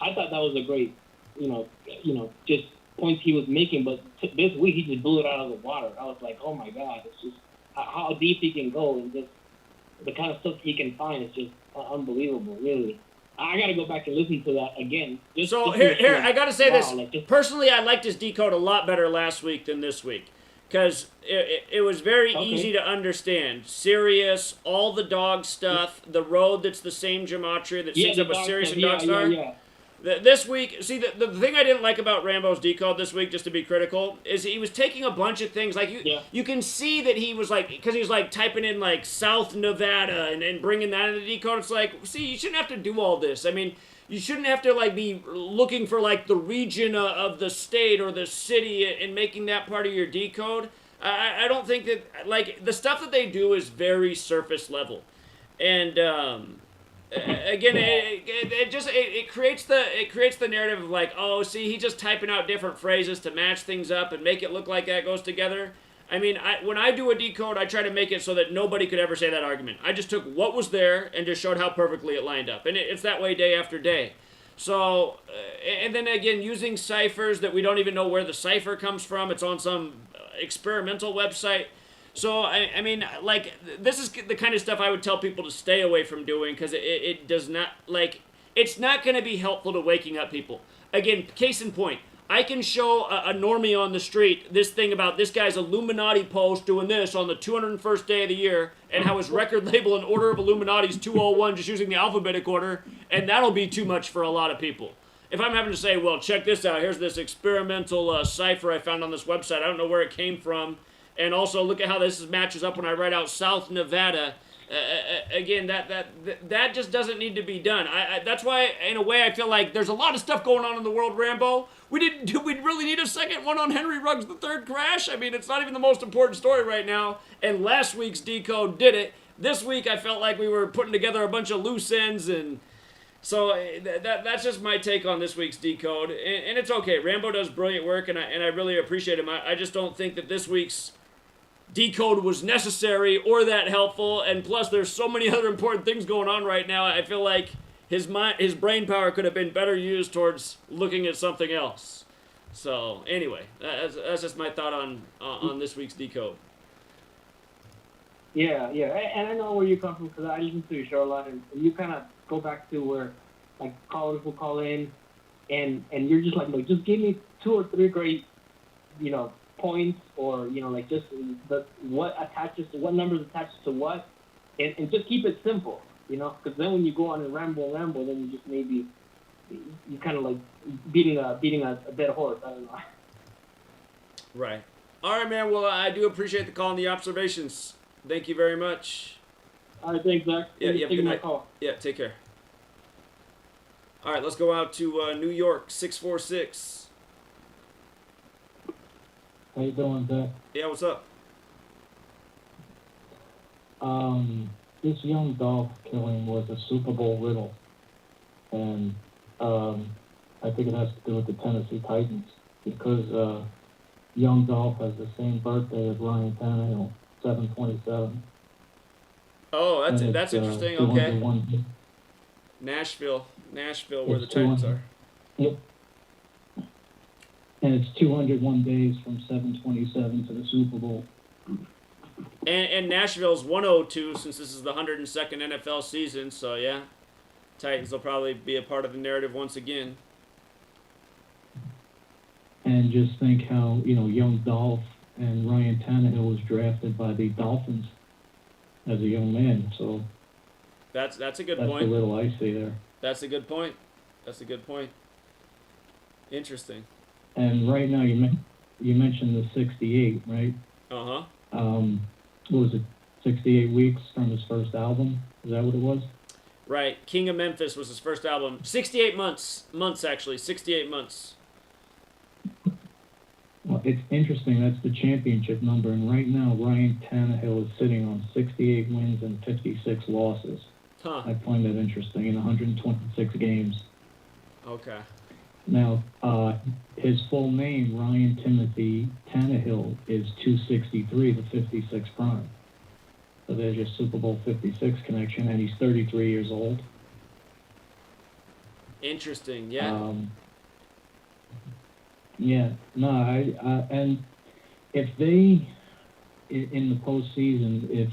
Speaker 15: I thought that was a great, just points he was making. But this week he just blew it out of the water. I was like, oh my God, it's just how deep he can go, and just the kind of stuff he can find is just unbelievable, really. I got to go back and listen to that again.
Speaker 1: Here, I got to say this. Personally, I liked his decode a lot better last week than this week, because it was very easy to understand. Sirius, all the dog stuff, the road that's the same gematria that syncs up with Sirius and Dog Star. This week, see, the thing I didn't like about Rambo's decode this week, just to be critical, is he was taking a bunch of things. Like, you can see that he was like, because he was like typing in like South Nevada and bringing that in the decode. It's like, see, you shouldn't have to do all this. I mean, you shouldn't have to like be looking for like the region of the state or the city and making that part of your decode. I don't think that, like, the stuff that they do is very surface level. And, again, it creates the narrative of like, oh, see, he's just typing out different phrases to match things up and make it look like that goes together. I mean, when I do a decode, I try to make it so that nobody could ever say that argument. I just took what was there and just showed how perfectly it lined up, and it's that way day after day. So, and then again, using ciphers that we don't even know where the cipher comes from. It's on some experimental website. So, I mean, like, this is the kind of stuff I would tell people to stay away from doing because it does not, like, it's not going to be helpful to waking up people. Again, case in point, I can show a normie on the street this thing about this guy's Illuminati post doing this on the 201st day of the year and how his record label in Order of Illuminati is 201 just using the alphabetic order, and that'll be too much for a lot of people. If I'm having to say, well, check this out, here's this experimental cipher I found on this website, I don't know where it came from, and also look at how this matches up when I write out South Nevada. Again, that just doesn't need to be done. That's why, in a way, I feel like there's a lot of stuff going on in the world, Rambo. Do we really need a second one on Henry Ruggs III crash? I mean, it's not even the most important story right now, and last week's Decode did it. This week, I felt like we were putting together a bunch of loose ends, and so that's just my take on this week's Decode, and it's okay. Rambo does brilliant work, and I really appreciate him. I just don't think that this week's Decode was necessary or that helpful, and plus there's so many other important things going on right now. I feel like his brain power could have been better used towards looking at something else. So anyway, that's just my thought on this week's Decode.
Speaker 15: Yeah, and I know where you come from because I listen to your show a lot, and you kind of go back to where like callers will call in, and you're just like, look, just give me 2 or 3 great, points, or like just what numbers attached to what, and just keep it simple, because then when you go on and ramble, then you just maybe you kind of like beating a dead horse. I don't know.
Speaker 1: Right. All right, man. Well, I do appreciate the call and the observations. Thank you very much.
Speaker 15: All right, thanks, Zach.
Speaker 1: Yeah, have a good night.
Speaker 15: Call.
Speaker 1: Yeah, take care. All right, let's go out to New York, 646.
Speaker 16: How you doing, Zach?
Speaker 1: Yeah, what's up?
Speaker 16: This young Dolph killing was a Super Bowl riddle, and I think it has to do with the Tennessee Titans because young Dolph has the same birthday as Ryan Tannehill, 7/27.
Speaker 1: Oh, that's interesting. Okay.
Speaker 16: 201.
Speaker 1: Nashville, where the Titans are.
Speaker 16: Yep. And it's 201 days from 7/27 to the Super Bowl.
Speaker 1: And Nashville's 102 since this is the 102nd NFL season. So yeah, Titans will probably be a part of the narrative once again.
Speaker 16: And just think how young Dolph and Ryan Tannehill was drafted by the Dolphins as a young man. So
Speaker 1: that's a good
Speaker 16: that's
Speaker 1: point.
Speaker 16: the riddle I see there.
Speaker 1: That's a good point. Interesting.
Speaker 16: And right now you mentioned the 68, right?
Speaker 1: Uh-huh.
Speaker 16: What was it, 68 weeks from his first album? Is that what it was?
Speaker 1: Right. King of Memphis was his first album. 68 months actually. 68 months.
Speaker 16: Well, it's interesting. That's the championship number. And right now, Ryan Tannehill is sitting on 68 wins and 56 losses.
Speaker 1: Huh.
Speaker 16: I find that interesting in 126 games.
Speaker 1: Okay.
Speaker 16: Now, his full name, Ryan Timothy Tannehill, is 263, the 56 prime. So there's your Super Bowl 56 connection, and he's 33 years old.
Speaker 1: Interesting, yeah.
Speaker 16: And if they, in the postseason, if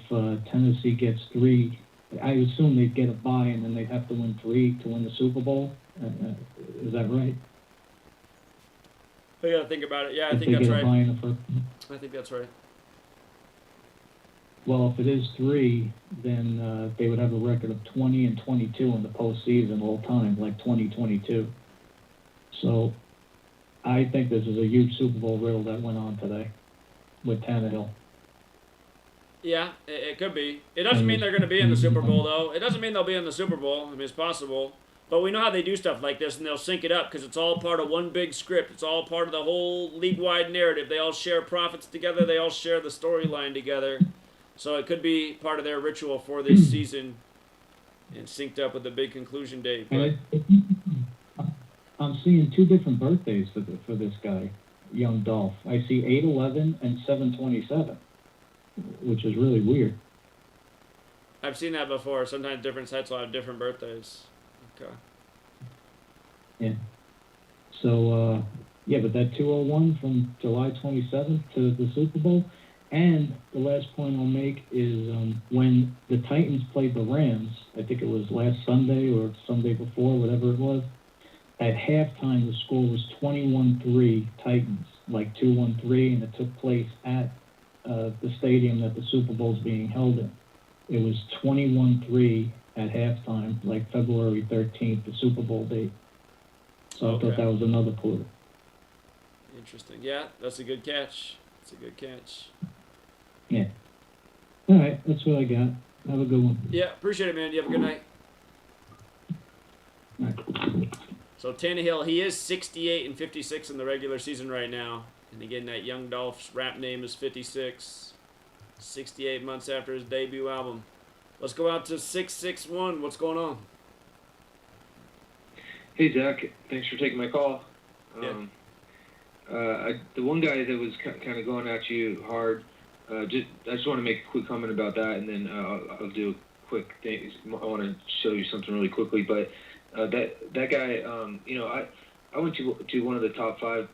Speaker 16: Tennessee gets 3, I assume they'd get a bye, and then they'd have to win 3 to win the Super Bowl. Is that right?
Speaker 1: I gotta think about it. Yeah, I
Speaker 16: If
Speaker 1: think
Speaker 16: they
Speaker 1: that's
Speaker 16: get a
Speaker 1: right.
Speaker 16: bye in the first.
Speaker 1: I think that's right.
Speaker 16: Well, if it is 3, then they would have a record of 20 and 22 in the postseason all time, like 2022. So I think this is a huge Super Bowl riddle that went on today with Tannehill.
Speaker 1: Yeah, it could be. It doesn't mean they're going to be in the Super Bowl, though. It doesn't mean they'll be in the Super Bowl. I mean, it's possible. But we know how they do stuff like this, and they'll sync it up because it's all part of one big script. It's all part of the whole league-wide narrative. They all share profits together. They all share the storyline together. So it could be part of their ritual for this season and synced up with the big conclusion date. But
Speaker 16: I'm seeing 2 different birthdays for this guy, young Dolph. I see 8/11 and 7/27, which is really weird.
Speaker 1: I've seen that before. Sometimes different sites will have different birthdays. Okay.
Speaker 16: Yeah. So, but that 201 from July 27th to the Super Bowl, And the last point I'll make is when the Titans played the Rams, I think it was last Sunday or Sunday before, whatever it was, at halftime the score was 21-3 Titans, like 2-1-3, and it took place at the stadium that the Super Bowl is being held in. It was 21-3 at halftime, like February 13th, the Super Bowl date. So I thought that was another clue.
Speaker 1: Interesting. Yeah, that's a good catch. That's a good catch.
Speaker 16: Yeah. All right, that's what I got. Have a good one.
Speaker 1: Yeah, appreciate it, man. You have a good night.
Speaker 16: All right.
Speaker 1: So Tannehill, he is 68-56 in the regular season right now. And again, that young Dolph's rap name is 56. 68 months after his debut album. Let's go out to 661. What's going on?
Speaker 17: Hey, Zach. Thanks for taking my call.
Speaker 1: Yeah.
Speaker 17: The one guy that was kind of going at you hard, I just want to make a quick comment about that, and then I'll do a quick thing. I want to show you something really quickly, but that guy, I went to one of the top 5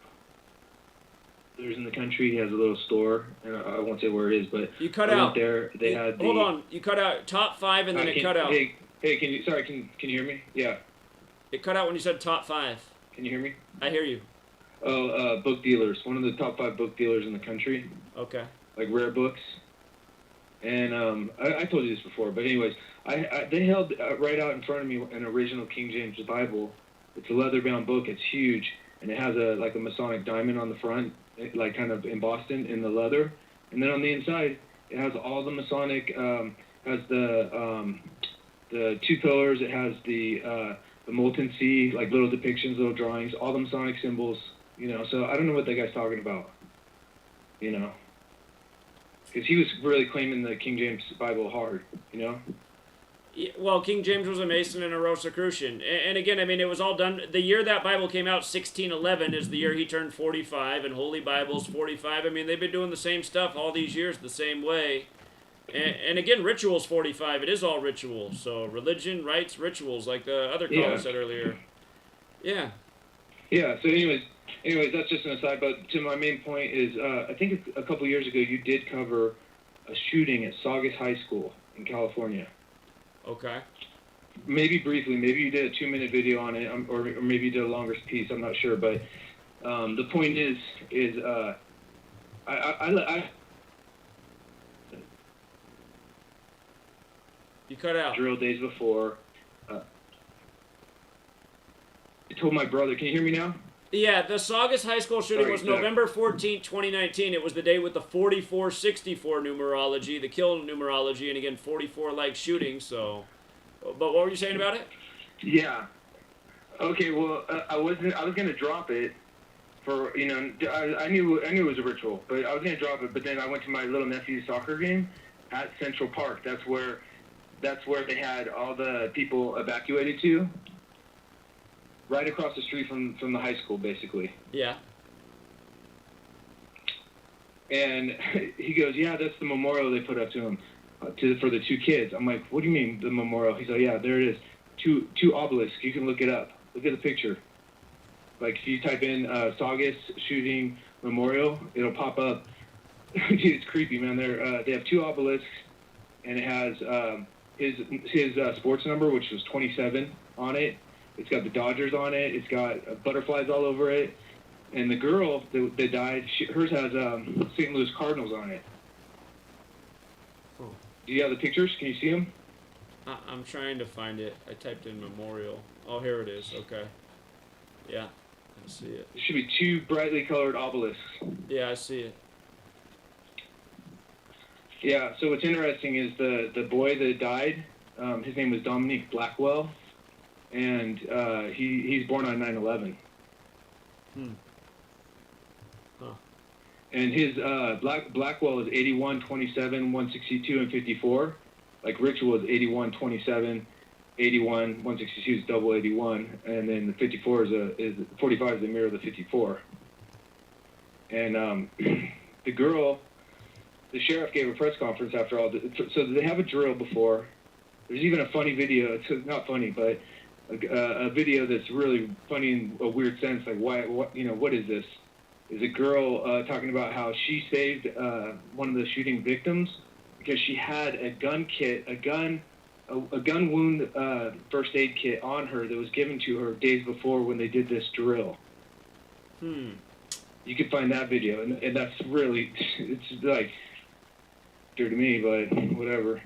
Speaker 17: dealers in the country. He has a little store, and I won't say where it is, but
Speaker 1: you cut
Speaker 17: I
Speaker 1: out
Speaker 17: went there. They had
Speaker 1: hold on. You cut out top 5, and then it cut out.
Speaker 17: Hey, can you hear me? Yeah.
Speaker 1: It cut out when you said top 5.
Speaker 17: Can you hear me?
Speaker 1: I hear you.
Speaker 17: Oh, book dealers. One of the top 5 book dealers in the country.
Speaker 1: Okay.
Speaker 17: Like rare books. And I told you this before, but anyways, they held right out in front of me an original King James Bible. It's a leather-bound book. It's huge, and it has a Masonic diamond on the front, like kind of embossed in the leather. And then on the inside, it has all the Masonic. Has the 2 pillars. It has the molten sea, like little depictions, little drawings, all the Masonic symbols. So I don't know what that guy's talking about. Because he was really claiming the King James Bible hard. Yeah,
Speaker 1: well, King James was a Mason and a Rosicrucian. And again, I mean, it was all done. The year that Bible came out, 1611, is the year he turned 45, and Holy Bible's 45. I mean, they've been doing the same stuff all these years the same way. And again, ritual's 45. It is all ritual. So religion, rites, rituals, like the other caller said earlier. Yeah.
Speaker 17: Yeah, so anyways, that's just an aside. But to my main point is, I think a couple years ago you did cover a shooting at Saugus High School in California.
Speaker 1: Okay.
Speaker 17: Maybe briefly, maybe you did a 2-minute video on it, or maybe you did a longer piece. I'm not sure, but the point is, I
Speaker 1: you cut out.
Speaker 17: Drill days before. I told my brother. Can you hear me now?
Speaker 1: Yeah, the Saugus High School shooting was November 14, 2019. It was the day with the 4464 numerology, the kill numerology, and again 44 like shooting. So, but what were you saying about it?
Speaker 17: Yeah. Okay. Well, I was gonna drop it for I knew it was a ritual, but I was gonna drop it. But then I went to my little nephew's soccer game at Central Park. That's where they had all the people evacuated to. Right across the street from the high school, basically.
Speaker 1: Yeah.
Speaker 17: And he goes, yeah, that's the memorial they put up to him, for the 2 kids. I'm like, what do you mean, the memorial? He's like, yeah, there it is. Two obelisks. You can look it up. Look at the picture. Like, if you type in Saugus shooting memorial, it'll pop up. Dude, it's creepy, man. They have 2 obelisks, and it has his sports number, which was 27, on it. It's got the Dodgers on it. It's got butterflies all over it. And the girl that died, hers has St. Louis Cardinals on it.
Speaker 1: Oh.
Speaker 17: Do you have the pictures? Can you see them?
Speaker 1: I'm trying to find it. I typed in memorial. Oh, here it is. Okay. Yeah, I see it.
Speaker 17: There should be 2 brightly colored obelisks.
Speaker 1: Yeah, I see it.
Speaker 17: Yeah, so what's interesting is the boy that died, his name was Dominique Blackwell. And he's born on 9/11.
Speaker 1: Huh.
Speaker 17: And his Blackwell is 81, 27, 162, and 54. Like Ritual is 81, 27, 81, 162 is double 81, and then the 54 is 45 is the mirror of the 54. And the girl, the sheriff gave a press conference after all. So they have a drill before. There's even a funny video. It's not funny, but a video that's really funny in a weird sense. Like, what is this? is a girl talking about how she saved one of the shooting victims because she had a gun kit, a gun wound first aid kit on her that was given to her days before when they did this drill. You can find that video, and that's really, it's like, dear to me, but whatever.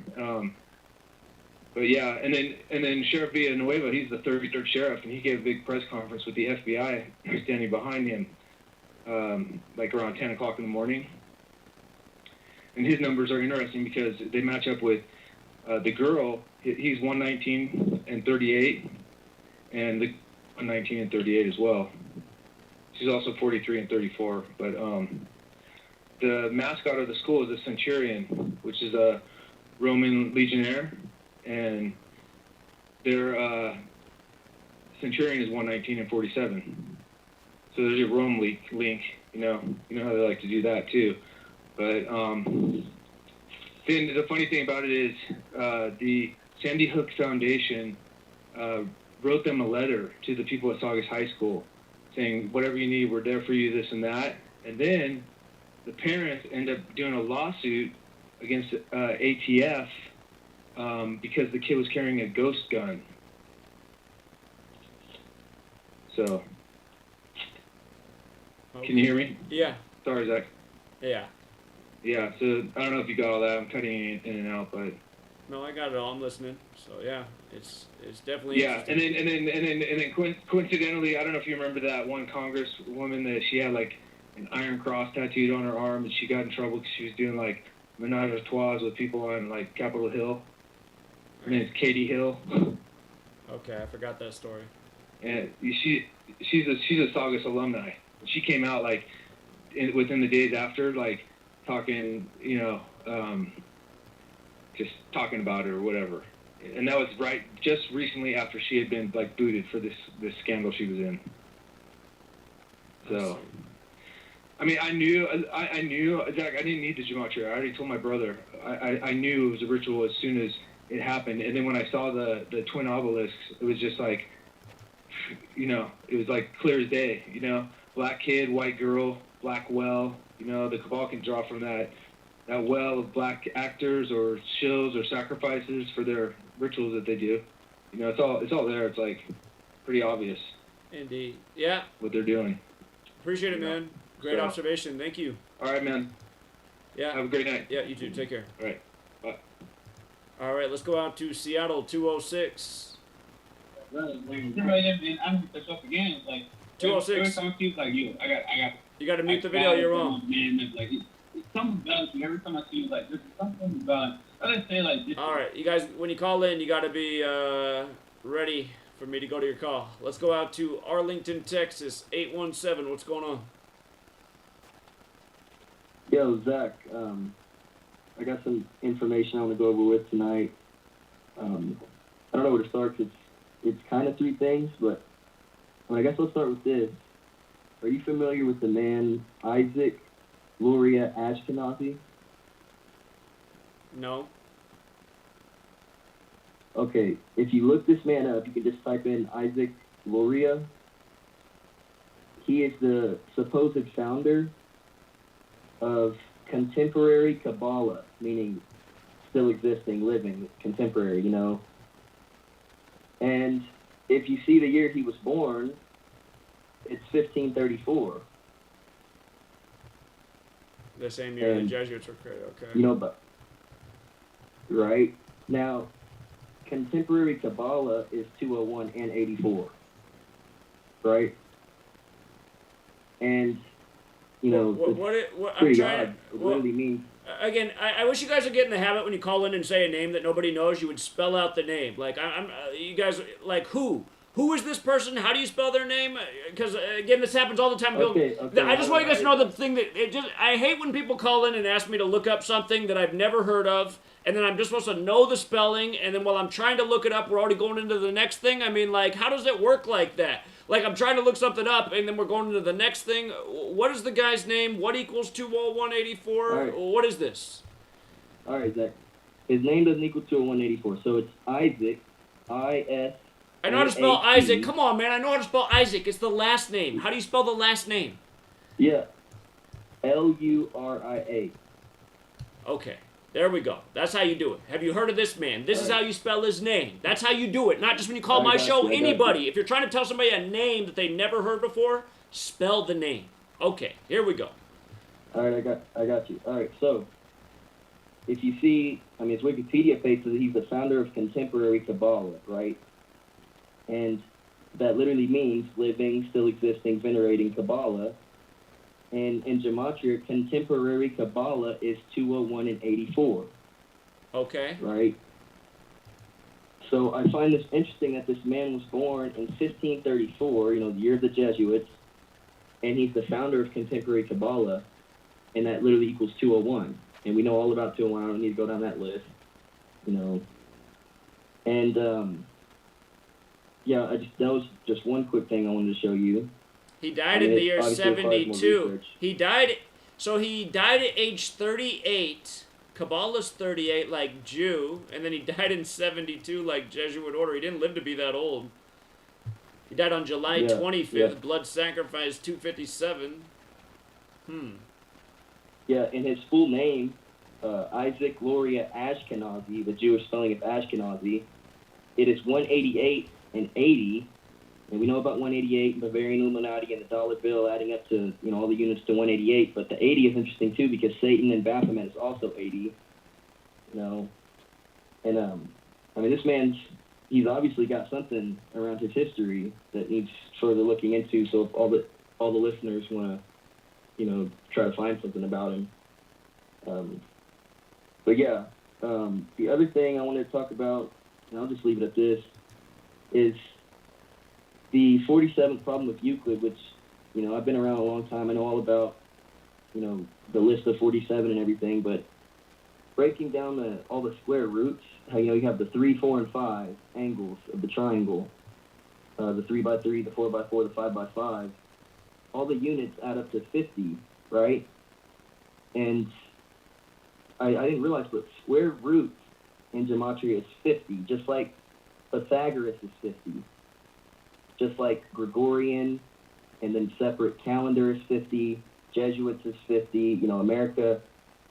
Speaker 17: But yeah, and then Sheriff Villanueva, he's the 33rd sheriff, and he gave a big press conference with the FBI standing behind him, like around 10 o'clock in the morning. And his numbers are interesting because they match up with the girl. He's 119 and 38, and the 119 and 38 as well. She's also 43 and 34. But the mascot of the school is a centurion, which is a Roman legionnaire, and their centurion is 119 and 47. So there's your Rome link. You know how they like to do that too. But then the funny thing about it is the Sandy Hook Foundation wrote them a letter to the people at Saugus High School saying, whatever you need, we're there for you, this and that. And then the parents end up doing a lawsuit against ATF because the kid was carrying a ghost gun. So, can you hear me?
Speaker 1: Yeah.
Speaker 17: Sorry, Zach.
Speaker 1: Yeah.
Speaker 17: Yeah, so I don't know if you got all that. I'm cutting in and out, but
Speaker 1: no, I got it all. I'm listening. So yeah, it's definitely
Speaker 17: yeah. And then coincidentally, I don't know if you remember that one congresswoman that she had like an iron cross tattooed on her arm, and she got in trouble because she was doing like menage a trois with people on like Capitol Hill. Her name's Katie Hill.
Speaker 1: Okay, I forgot that story.
Speaker 17: And she's a Saugus alumni. She came out like within the days after, like talking, just talking about it or whatever. And that was right just recently after she had been like booted for this scandal she was in. So, I mean, I knew, Zach, I didn't need the gematria. I already told my brother. I knew it was a ritual as soon as it happened. And then when I saw the twin obelisks, it was just like, it was like clear as day, black kid, white girl, black well, the cabal can draw from that well of black actors or shills or sacrifices for their rituals that they do. It's all there. It's like pretty obvious.
Speaker 1: Indeed. Yeah.
Speaker 17: What they're doing.
Speaker 1: Appreciate it, man. Great observation. Thank you.
Speaker 17: All right, man.
Speaker 1: Yeah.
Speaker 17: Have a great night.
Speaker 1: Yeah, you too. Take care.
Speaker 17: All right. Bye.
Speaker 1: All right, let's go out to Seattle 206.
Speaker 18: I'm just up again. It's like
Speaker 1: 206.
Speaker 18: Every time I see like you, I got.
Speaker 1: You got to mute the video. You're wrong.
Speaker 18: Man, it's like it's something about you. Every time I see you, like there's something about. Let's say like this.
Speaker 1: All right, you guys, when you call in, you got to be ready for me to go to your call. Let's go out to Arlington, Texas 817. What's going on?
Speaker 19: Yo, Zach. I got some information I want to go over with tonight. I don't know where to start. It's kind of three things, but I guess let's start with this. Are you familiar with the man Isaac Luria Ashkenazi?
Speaker 1: No.
Speaker 19: Okay, if you look this man up, you can just type in Isaac Luria. He is the supposed founder of contemporary Kabbalah, meaning still existing, living, contemporary, And if you see the year he was born, it's 1534.
Speaker 1: The same year
Speaker 19: And,
Speaker 1: the Jesuits were created, okay.
Speaker 19: But right now, contemporary Kabbalah is 201 and 84, right? And
Speaker 1: I'm
Speaker 19: pretty
Speaker 1: trying.
Speaker 19: odd. It literally means.
Speaker 1: Again, I wish you guys would get in the habit when you call in and say a name that nobody knows, you would spell out the name. Like you guys, like who? Who is this person? How do you spell their name? Because again, this happens all the time.
Speaker 19: Okay,
Speaker 1: I just want you guys to know the thing that I hate when people call in and ask me to look up something that I've never heard of, and then I'm just supposed to know the spelling, and then while I'm trying to look it up, we're already going into the next thing. I mean, like, how does it work like that? Like, I'm trying to look something up, and then we're going into the next thing. What is the guy's name? What equals 20184?
Speaker 19: Right.
Speaker 1: What is this?
Speaker 19: All right, Zach. His name doesn't equal 20184, so it's Isaac, I-S.
Speaker 1: I know how to spell Isaac. Come on, man. I know how to spell Isaac. It's the last name. How do you spell the last name?
Speaker 19: Yeah. Luria.
Speaker 1: Okay, there we go. That's how you do it. Have you heard of this man? This is how you spell his name. That's how you do it. Not just when you call
Speaker 19: I
Speaker 1: my
Speaker 19: got
Speaker 1: show,
Speaker 19: you, I got
Speaker 1: anybody. If you're trying to tell somebody a name that they never heard before, spell the name. Okay, here we go.
Speaker 19: All right, I got you. All right, so if you see, I mean, his Wikipedia page says he's the founder of contemporary Kabbalah, right? And that literally means living, still existing, venerating Kabbalah. And in Gematria, contemporary Kabbalah is 201 and 84.
Speaker 1: Okay.
Speaker 19: Right? So I find this interesting that this man was born in 1534, you know, the year of the Jesuits, and he's the founder of contemporary Kabbalah, and that literally equals 201. And we know all about 201. I don't need to go down that list, you know. And, yeah, that was just one quick thing I wanted to show you.
Speaker 1: He died in the year 72. He died at age 38. Kabbalah's 38 like Jew, and then he died in 72 like Jesuit order. He didn't live to be that old. He died on July 25th, blood sacrifice 257.
Speaker 19: Yeah, and his full name, Isaac Loria Ashkenazi, the Jewish spelling of Ashkenazi, it is 188 and 80. And we know about 188, Bavarian Illuminati, and the dollar bill adding up to, you know, all the units to 188. But the 80 is interesting, too, because Satan in Baphomet is also 80, you know. And, I mean, this man's, he's obviously got something around his history that needs further looking into. So if all the listeners want to, you know, try to find something about him. But, yeah, the other thing I wanted to talk about, and I'll just leave it at this, is the 47th problem with Euclid, which, you know, I've been around a long time. I know all about, you know, the list of 47 and everything, but breaking down all the square roots, how, you know, you have the 3, 4, and 5 angles of the triangle, the 3 by 3, the 4 by 4, the 5 by 5, all the units add up to 50, right? And I didn't realize, but square root in Gematria is 50, just like Pythagoras is 50. Just like Gregorian, and then separate calendar is 50, Jesuits is 50, you know, America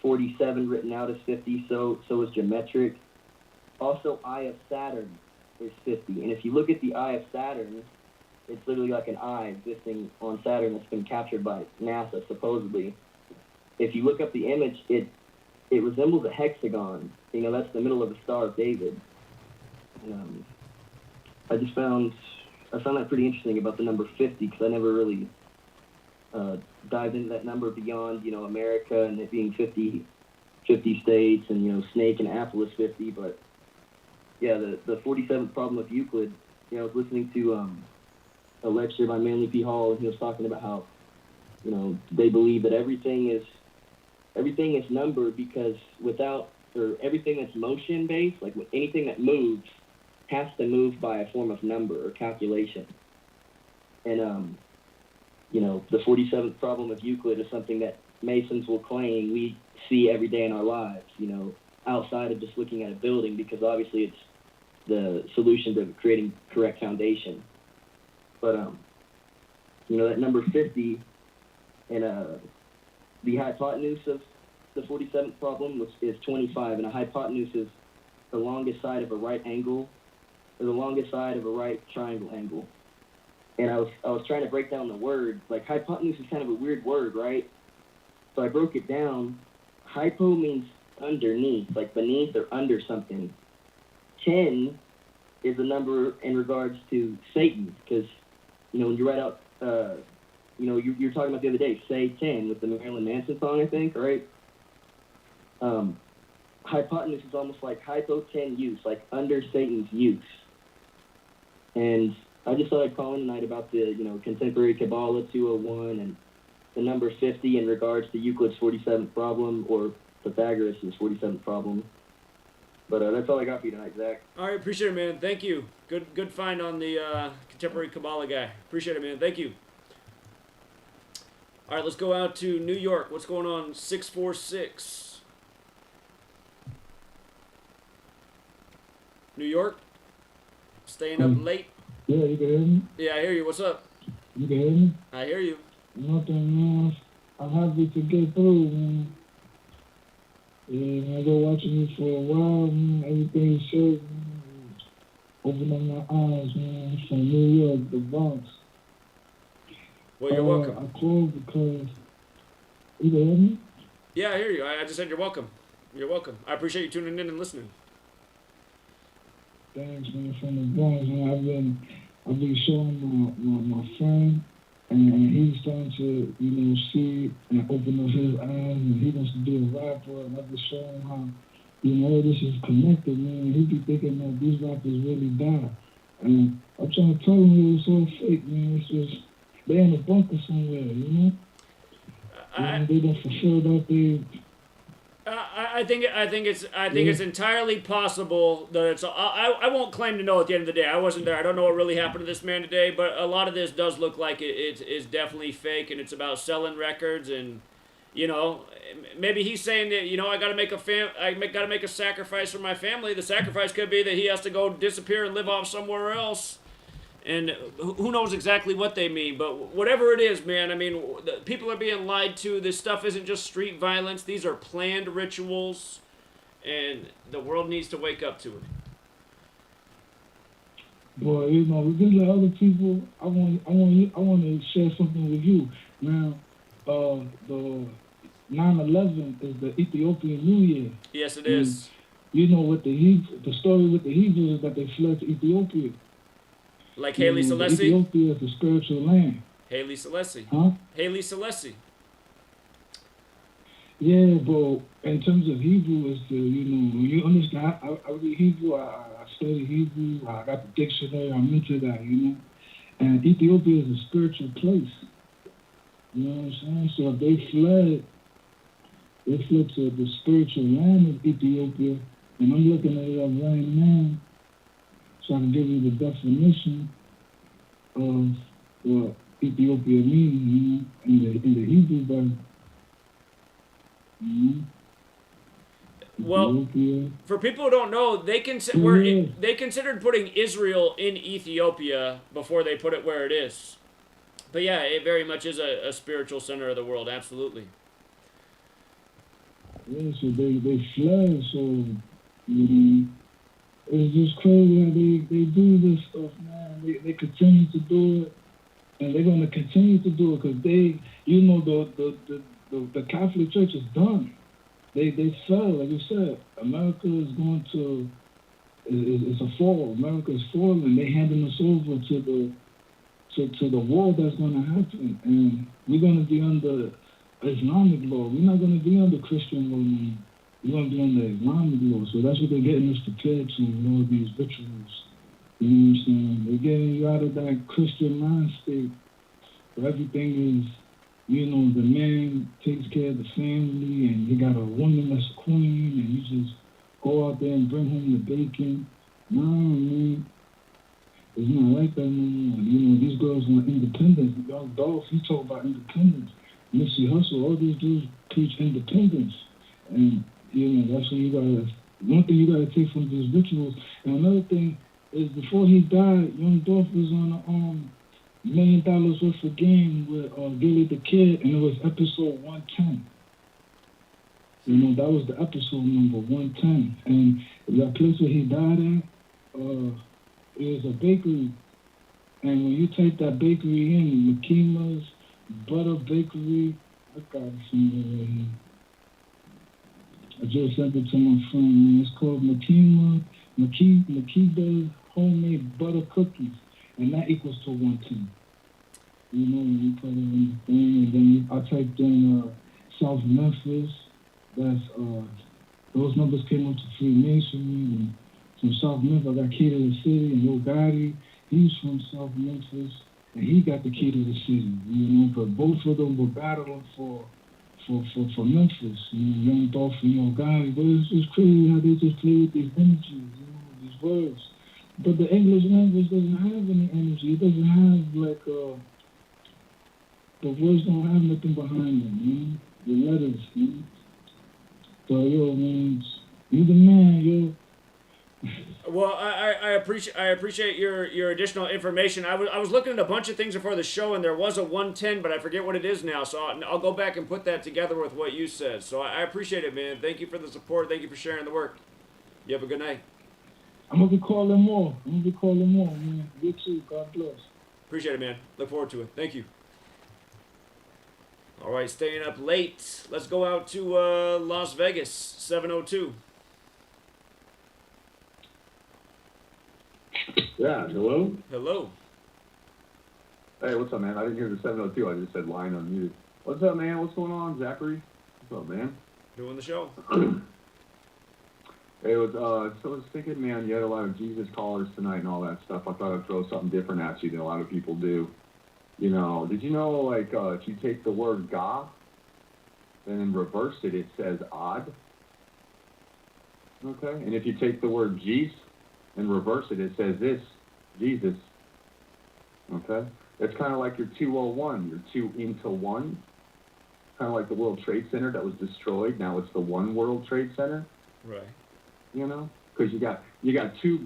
Speaker 19: 47 written out is 50, so is geometric. Also, Eye of Saturn is 50, and if you look at the Eye of Saturn, it's literally like an eye existing on Saturn that's been captured by NASA, supposedly. If you look up the image, it resembles a hexagon. You know, that's the middle of the Star of David. I found that pretty interesting about the number 50, because I never really dived into that number beyond, you know, America and it being 50 states, and, you know, Snake and Apple is 50. But yeah, the 47th problem of Euclid, you know, I was listening to a lecture by Manly P. Hall, and he was talking about how, you know, they believe that everything is numbered because everything that's motion based, like anything that moves, has to move by a form of number or calculation. And, you know, the 47th problem of Euclid is something that Masons will claim we see every day in our lives, you know, outside of just looking at a building, because obviously it's the solution to creating correct foundation. But, you know, that number 50 and the hypotenuse of the 47th problem, which is 25, and a hypotenuse is the longest side of a right angle, or the longest side of a right triangle angle. And I was trying to break down the word. Like, hypotenuse is kind of a weird word, right? So I broke it down. Hypo means underneath, like beneath or under something. 10 is a number in regards to Satan, because, you know, when you write out, you know, you're talking about the other day, say 10 with the Marilyn Manson song, I think, right? Hypotenuse is almost like hypotenuse, like under Satan's use. And I just thought I'd call in tonight about the, you know, contemporary Kabbalah 201 and the number 50 in regards to Euclid's 47th problem, or Pythagoras' 47th problem. But that's all I got for you tonight, Zach.
Speaker 1: All right, appreciate it, man. Thank you. Good find on the contemporary Kabbalah guy. Appreciate it, man. Thank you. All right, let's go out to New York. What's going on? 646. New York? Staying up late?
Speaker 16: Yeah, you can hear me?
Speaker 1: Yeah, I hear you. What's up?
Speaker 16: You can hear me?
Speaker 1: I hear you.
Speaker 16: Nothing, man. I'm happy to get through, man. Yeah, man, I've been watching you for a while, man. Everything you said, man, opened up my eyes, man. From New York, the Bronx.
Speaker 1: Well, you're welcome.
Speaker 16: I called because, you hear me?
Speaker 1: Yeah, I hear you. I just said you're welcome. You're welcome. I appreciate you tuning in and listening.
Speaker 16: Thanks, man, from the Bronx, man. I've been showing my friend, and he's starting to, see and open up his eyes, and he wants to be a rapper, and I've been showing him how, this is connected, man. He be thinking that these rappers really die. And I'm trying to tell him it was all fake, man. It's just, they're in a bunker somewhere, you know? They don't fulfill out there.
Speaker 1: I think it's entirely possible that it's. I won't claim to know at the end of the day. I wasn't there. I don't know what really happened to this man today. But a lot of this does look like it is definitely fake, and it's about selling records. And maybe he's saying that I got to make a sacrifice for my family. The sacrifice could be that he has to go disappear and live off somewhere else. And who knows exactly what they mean, but whatever it is, man, I mean, people are being lied to. This stuff isn't just street violence. These are planned rituals, and the world needs to wake up to it.
Speaker 16: Boy, just like other people, I want to share something with you. Now, the 9/11 is the Ethiopian New Year.
Speaker 1: Yes, it is.
Speaker 16: You know what the story with the Hebrews is that they fled to Ethiopia.
Speaker 1: Like Haile Selassie?
Speaker 16: Ethiopia is a spiritual land.
Speaker 1: Haile Selassie.
Speaker 16: Huh?
Speaker 1: Haile Selassie.
Speaker 16: Yeah, but in terms of Hebrew, it's when you understand, I read Hebrew, I study Hebrew, I got the dictionary, I'm into that, And Ethiopia is a spiritual place. You know what I'm saying? So if they fled to the spiritual land of Ethiopia, and I'm looking at it up right now, so I can give you the definition of what Ethiopia means, in the Hebrew Bible.
Speaker 1: Well,
Speaker 16: Ethiopia.
Speaker 1: for people who don't know, they considered putting Israel in Ethiopia before they put it where it is. But yeah, it very much is a spiritual center of the world, absolutely.
Speaker 16: Yeah, so they fled, so it's just crazy how they do this stuff, man. They continue to do it, and they're going to continue to do it because they, the Catholic Church is done. They fell, like you said. America is going to, it's a fall. America is falling. They're handing us over to the war that's going to happen, and we're going to be under Islamic law. We're not going to be under Christian law anymore. We're going to be under Islamic law. So that's what they're getting us prepared to, all these rituals. You know what I'm saying? They're getting you out of that Christian mind state where everything is, the man takes care of the family and you got a woman that's a queen and you just go out there and bring home the bacon. No, man. It's not like that no more. These girls want independence. Young Dolph, he talk about independence. Nipsey Hussle, all these dudes preach independence. And, that's when one thing you gotta take from these rituals. And another thing is before he died, Young Dolph was on a $1 million worth of game with Gilly the Kid, and it was episode 110. That was the episode number 110. And that place where he died at, it was a bakery. And when you type that bakery in, Makima's Butter Bakery, I got it somewhere right here. I just sent it to my friend, man. It's called Makima's Homemade Butter Cookies. And that equals to 110. When you put it in the thing, and then I typed in South Memphis. That's those numbers came up to Freemasonry. And from South Memphis, I got key to the city. And Lil Gotti, he's from South Memphis, and he got the key to the city. But both of them were battling for Memphis. Young Dolph and Lil Gotti. But it's crazy how they just play with these energies, these words. But the English language doesn't have any energy. It doesn't have the words don't have nothing behind them, The letters, So man, you the man,
Speaker 1: Well, I appreciate your additional information. I was looking at a bunch of things before the show, and there was a 110, but I forget what it is now. So I'll go back and put that together with what you said. So I appreciate it, man. Thank you for the support. Thank you for sharing the work. You have a good night.
Speaker 16: I'm gonna be calling more. Man. You too. God bless.
Speaker 1: Appreciate it, man. Look forward to it. Thank you. All right, staying up late. Let's go out to Las Vegas, 702.
Speaker 20: Yeah, hello?
Speaker 1: Hello.
Speaker 20: Hey, what's up, man? I didn't hear the 702. I just said line unmuted. What's up, man? What's going on, Zachary? What's up, man?
Speaker 1: Doing the show.
Speaker 20: Hey, so I was thinking, man, you had a lot of Jesus callers tonight and all that stuff. I thought I'd throw something different at you than a lot of people do. You know, did you know, like, if you take the word God and then reverse it, it says odd? Okay? And if you take the word Jesus and reverse it, it says this, Jesus. Okay? It's kind of like your 201. You're 2 into 1. Kind of like the World Trade Center that was destroyed. Now it's the One World Trade Center.
Speaker 1: Right.
Speaker 20: You know, because you got two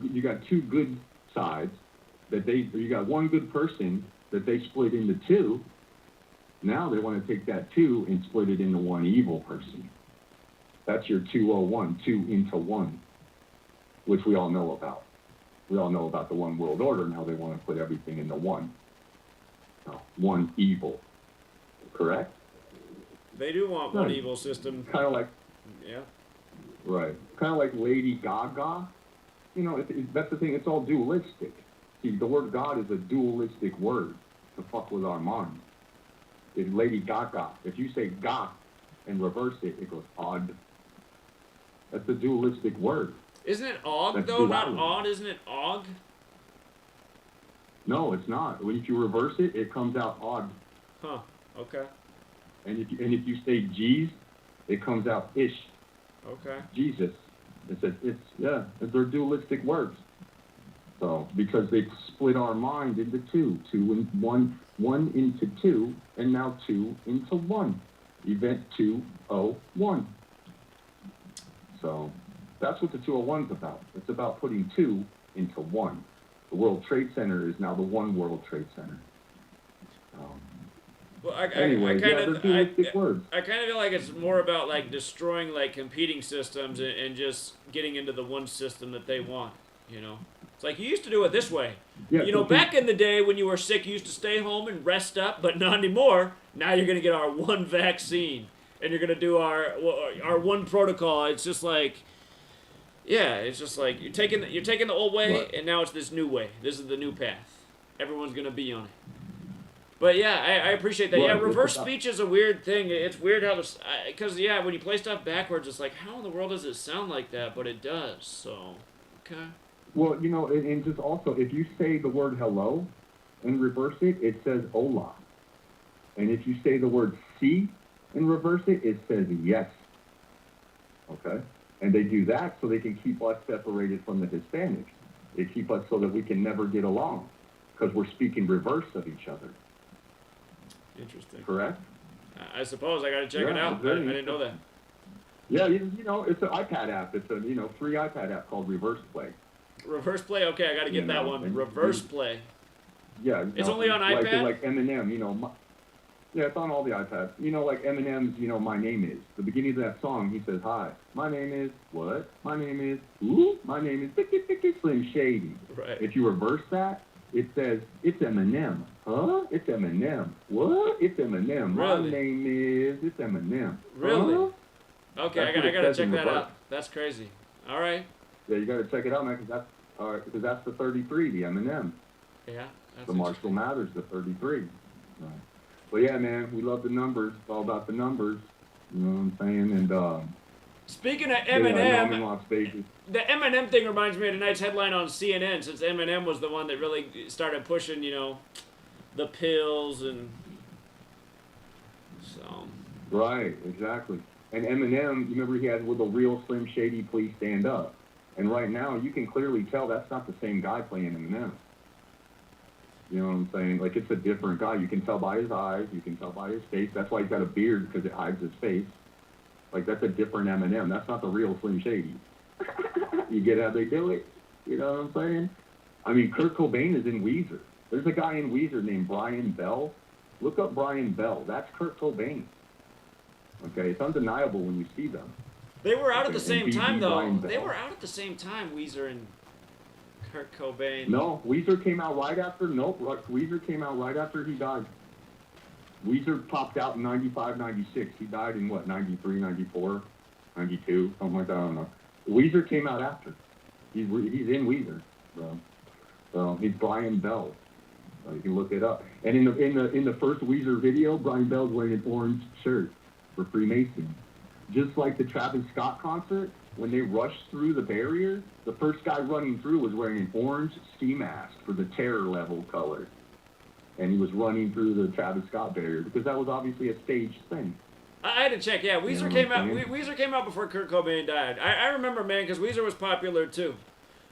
Speaker 20: good sides you got one good person that they split into two. Now they want to take that 2 and split it into one evil person. That's your 201, 2 into 1, which we all know about. We all know about the one world order. Now they want to put everything into one. One evil. Correct?
Speaker 1: They do want one evil system.
Speaker 20: Kind of like.
Speaker 1: Yeah.
Speaker 20: Right. Kind of like Lady Gaga. You know, that's the thing. It's all dualistic. See, the word God is a dualistic word to fuck with our mind. It's Lady Gaga. If you say God and reverse it, it goes odd. That's a dualistic word.
Speaker 1: Isn't it Og,
Speaker 20: That's
Speaker 1: though?
Speaker 20: duality.
Speaker 1: Not Odd? Isn't it Og?
Speaker 20: No, it's not. If you reverse it, it comes out odd.
Speaker 1: Huh. Okay.
Speaker 20: And if you say Jeez, it comes out ish.
Speaker 1: Okay.
Speaker 20: Jesus. They're dualistic words. So, because they split our mind into 2, 2 and 1 into 2, and now 2 into 1. Event 201. So, that's what the 201 is about. It's about putting 2 into 1. The World Trade Center is now the One World Trade Center.
Speaker 1: Well,
Speaker 20: I kind of
Speaker 1: feel like it's more about like destroying like competing systems and just getting into the one system that they want. You know, it's like you used to do it this way.
Speaker 20: Yeah,
Speaker 1: you know, back in the day when you were sick, you used to stay home and rest up, but not anymore. Now you're gonna get our one vaccine, and you're gonna do our one protocol. It's just like, yeah, it's just like you're taking the old way, and now it's this new way. This is the new path. Everyone's gonna be on it. But yeah, I appreciate that.
Speaker 20: Right,
Speaker 1: yeah, reverse speech is a weird thing. It's weird how this, because yeah, when you play stuff backwards, it's like, how in the world does it sound like that? But it does. So, okay.
Speaker 20: Well, you know, and just also, if you say the word hello and reverse it, it says hola. And if you say the word sí and reverse it, it says yes. Okay? And they do that so they can keep us separated from the Hispanics. They keep us so that we can never get along because we're speaking reverse of each other.
Speaker 1: Interesting.
Speaker 20: Correct?
Speaker 1: I suppose I got to check it out. I didn't know that.
Speaker 20: Yeah, you know, it's an iPad app. It's a free iPad app called Reverse Play.
Speaker 1: Reverse Play. Okay, I got to get that one. Reverse Play.
Speaker 20: Yeah.
Speaker 1: It's only on iPad?
Speaker 20: Like Eminem, you know. Yeah, it's on all the iPads. You know, like Eminem's, you know, My Name Is. The beginning of that song, he says, hi, my name is what? My name is, ooh, my name is Slim Shady.
Speaker 1: Right.
Speaker 20: If you reverse that, it says, it's Eminem. Huh? It's Eminem. What? It's Eminem.
Speaker 1: Really?
Speaker 20: My name is, it's Eminem.
Speaker 1: Really?
Speaker 20: Huh?
Speaker 1: Okay, I got to check that out. That's crazy. All right.
Speaker 20: Yeah, you got to check it out, man, because that's the 33, the Eminem.
Speaker 1: Yeah. That's
Speaker 20: The Marshall Mathers, the 33. Right. Well, yeah, man, we love the numbers. It's all about the numbers. You know what I'm saying? And
Speaker 1: speaking of
Speaker 20: I'm in
Speaker 1: Eminem,
Speaker 20: Las Vegas.
Speaker 1: the Eminem thing reminds me of tonight's headline on CNN, since Eminem was the one that really started pushing, you know, the pills and so.
Speaker 20: Right, exactly. And Eminem, you remember he had with a real Slim Shady, please stand up. And right now, you can clearly tell that's not the same guy playing Eminem. You know what I'm saying? Like, it's a different guy. You can tell by his eyes. You can tell by his face. That's why he's got a beard, because it hides his face. Like, that's a different Eminem. That's not the real Slim Shady. You get how they do it? You know what I'm saying? I mean, Kurt Cobain is in Weezer. There's a guy in Weezer named Brian Bell. Look up Brian Bell. That's Kurt Cobain. Okay, it's undeniable when you see them.
Speaker 1: They were out at
Speaker 20: Okay,
Speaker 1: the same
Speaker 20: and
Speaker 1: time,
Speaker 20: BB
Speaker 1: though.
Speaker 20: Brian
Speaker 1: They
Speaker 20: Bell.
Speaker 1: were out at the same time, Weezer and Kurt Cobain.
Speaker 20: No, Weezer came out right after. Nope, Weezer came out right after he died. Weezer popped out in 95, 96. He died in what, 93, 94, 92, something like that. I don't know. Weezer came out after. He's in Weezer, bro. So he's Brian Bell. You can look it up. And in the first Weezer video, Brian Bell's wearing an orange shirt for Freemason. Just like the Travis Scott concert, when they rushed through the barrier, the first guy running through was wearing an orange ski mask for the terror level color. And he was running through the Travis Scott barrier because that was obviously a staged thing.
Speaker 1: I had to check. Yeah, Weezer
Speaker 20: You know
Speaker 1: came
Speaker 20: what
Speaker 1: out.
Speaker 20: I'm saying?
Speaker 1: Weezer came out before Kurt Cobain died. I remember, man, because Weezer was popular too.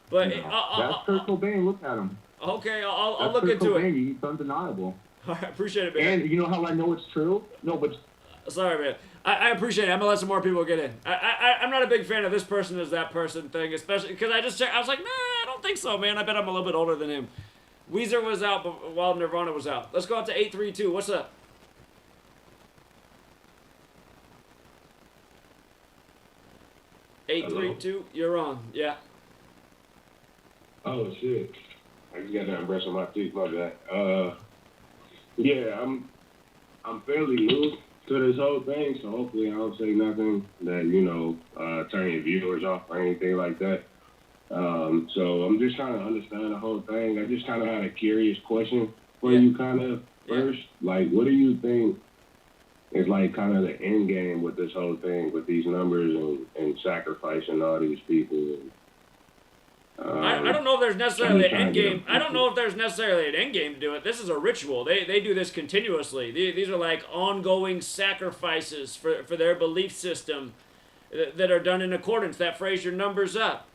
Speaker 1: But
Speaker 20: That's Kurt Cobain. Look at him.
Speaker 1: Okay, I'll
Speaker 20: That's
Speaker 1: look
Speaker 20: Kurt
Speaker 1: into
Speaker 20: Cobain.
Speaker 1: it.
Speaker 20: He's undeniable.
Speaker 1: I appreciate it, man.
Speaker 20: And you know how I know it's true? No, but
Speaker 1: Sorry, man. I appreciate it. I'm gonna let some more people get in. I'm not a big fan of this person is that person thing, especially because I just checked. I was like, nah, I don't think so, man. I bet I'm a little bit older than him. Weezer was out while Nirvana was out. Let's go up to 832. What's up?
Speaker 21: Hello?
Speaker 1: 832. You're on. Yeah.
Speaker 21: Oh shit! I just got done brushing my teeth. My bad. Yeah, I'm fairly new to this whole thing, so hopefully I don't say nothing that turn your viewers off or anything like that. So I'm just trying to understand the whole thing. I just kind of had a curious question for you, kind of first. Like, what do you think is like kind of the end game with this whole thing, with these numbers and sacrificing all these people?
Speaker 1: I don't know if there's necessarily an
Speaker 21: trying
Speaker 1: end
Speaker 21: to get
Speaker 1: game. I don't know if there's necessarily an end game to do it. This is a ritual. They do this continuously. These are like ongoing sacrifices for their belief system that are done in accordance. That phrase, your numbers up.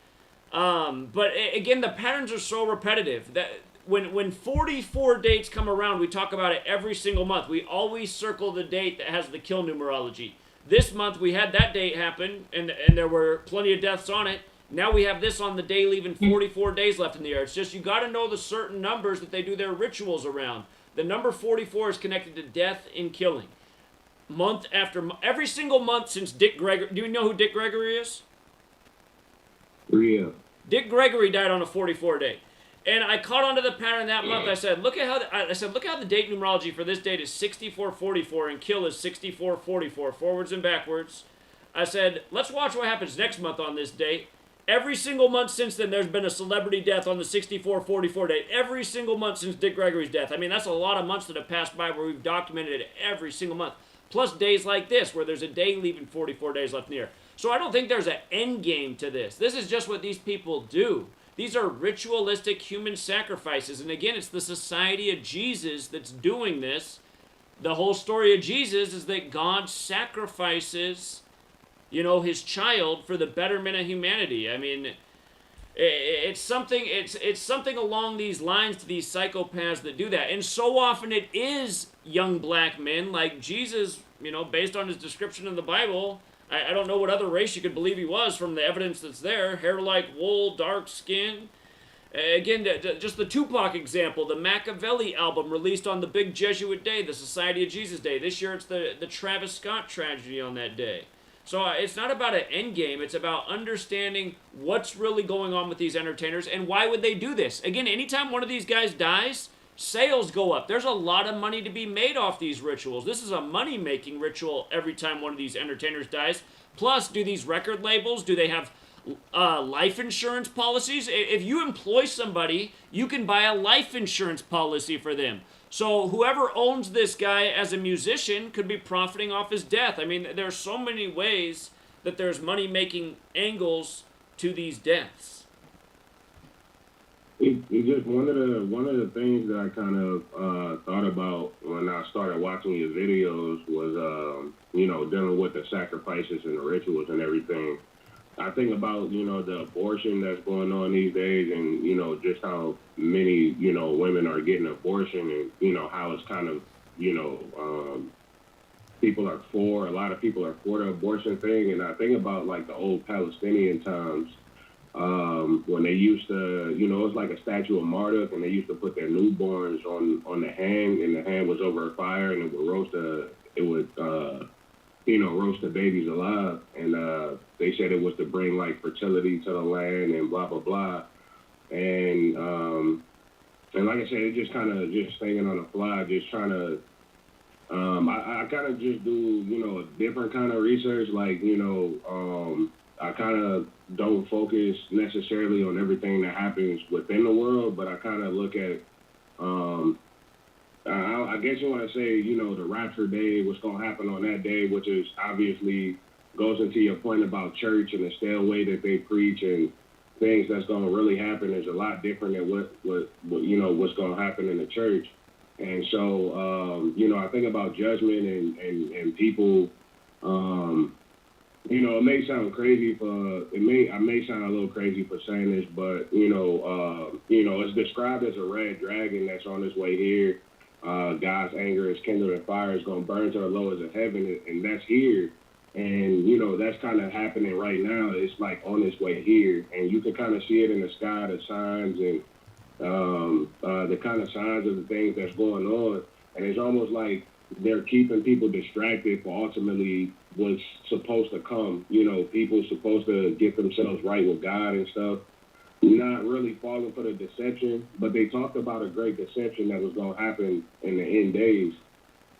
Speaker 1: But again, the patterns are so repetitive that when 44 dates come around, we talk about it every single month. We always circle the date that has the kill numerology. This month we had that date happen, and there were plenty of deaths on it. Now we have this on the day, leaving 44 days left in the year. It's just you got to know the certain numbers that they do their rituals around. The number 44 is connected to death and killing. Month after every single month since Dick Gregory. Do you know who Dick Gregory is?
Speaker 21: Yeah.
Speaker 1: Dick Gregory died on a 44 day. And I caught onto the pattern that month. I said, look at how the date numerology for this date is 6444 and kill is 6444, forwards and backwards. I said, let's watch what happens next month on this date. Every single month since then, there's been a celebrity death on the 6444 date. Every single month since Dick Gregory's death. I mean, that's a lot of months that have passed by where we've documented it every single month. Plus days like this, where there's a day leaving 44 days left in the year. So I don't think there's an end game to this. This is just what these people do. These are ritualistic human sacrifices. And again, it's the Society of Jesus that's doing this. The whole story of Jesus is that God sacrifices, his child for the betterment of humanity. I mean, it's something along these lines to these psychopaths that do that. And so often it is young black men like Jesus, based on his description in the Bible. I don't know what other race you could believe he was from the evidence that's there. Hair like wool, dark skin. Again, just the Tupac example, the Machiavelli album released on the big Jesuit day, the Society of Jesus Day. This year it's the Travis Scott tragedy on that day. So it's not about an end game. It's about understanding what's really going on with these entertainers and why would they do this. Again, anytime one of these guys dies, sales go up. There's a lot of money to be made off these rituals. This is a money-making ritual every time one of these entertainers dies. Plus, do these record labels, do they have life insurance policies? If you employ somebody, you can buy a life insurance policy for them. So whoever owns this guy as a musician could be profiting off his death. I mean, there's so many ways that there's money-making angles to these deaths.
Speaker 21: It's just one of the things that I kind of thought about when I started watching your videos was dealing with the sacrifices and the rituals and everything. I think about the abortion that's going on these days, and just how many women are getting abortion, and how it's kind of a lot of people are for the abortion thing, and I think about like the old Palestinian times when they used to, you know, it's like a statue of Marduk, and they used to put their newborns on the hand, and the hand was over a fire, and it would roast the babies alive. And they said it was to bring like fertility to the land and blah blah blah. And like I said, it just kind of just thinking on the fly, just trying to. I kind of just do, you know, a different kind of research. Like, you know, I kind of don't focus necessarily on everything that happens within the world, but I kind of look at, I guess you want to say, you know, the rapture day, what's going to happen on that day, which is obviously goes into your point about church and the stale way that they preach and things that's going to really happen is a lot different than what you know, what's going to happen in the church. And so, you know, I think about judgment and people, you know, it may sound crazy I may sound a little crazy for saying this, but, you know, it's described as a red dragon that's on its way here. God's anger is kindled and fire is going to burn to the lowest of heaven, and that's here. And, you know, that's kind of happening right now. It's like on its way here, and you can kind of see it in the sky, the signs and the kind of signs of the things that's going on. And it's almost like they're keeping people distracted for ultimately what's supposed to come. You know, people supposed to get themselves right with God and stuff, not really falling for the deception. But they talked about a great deception that was going to happen in the end days.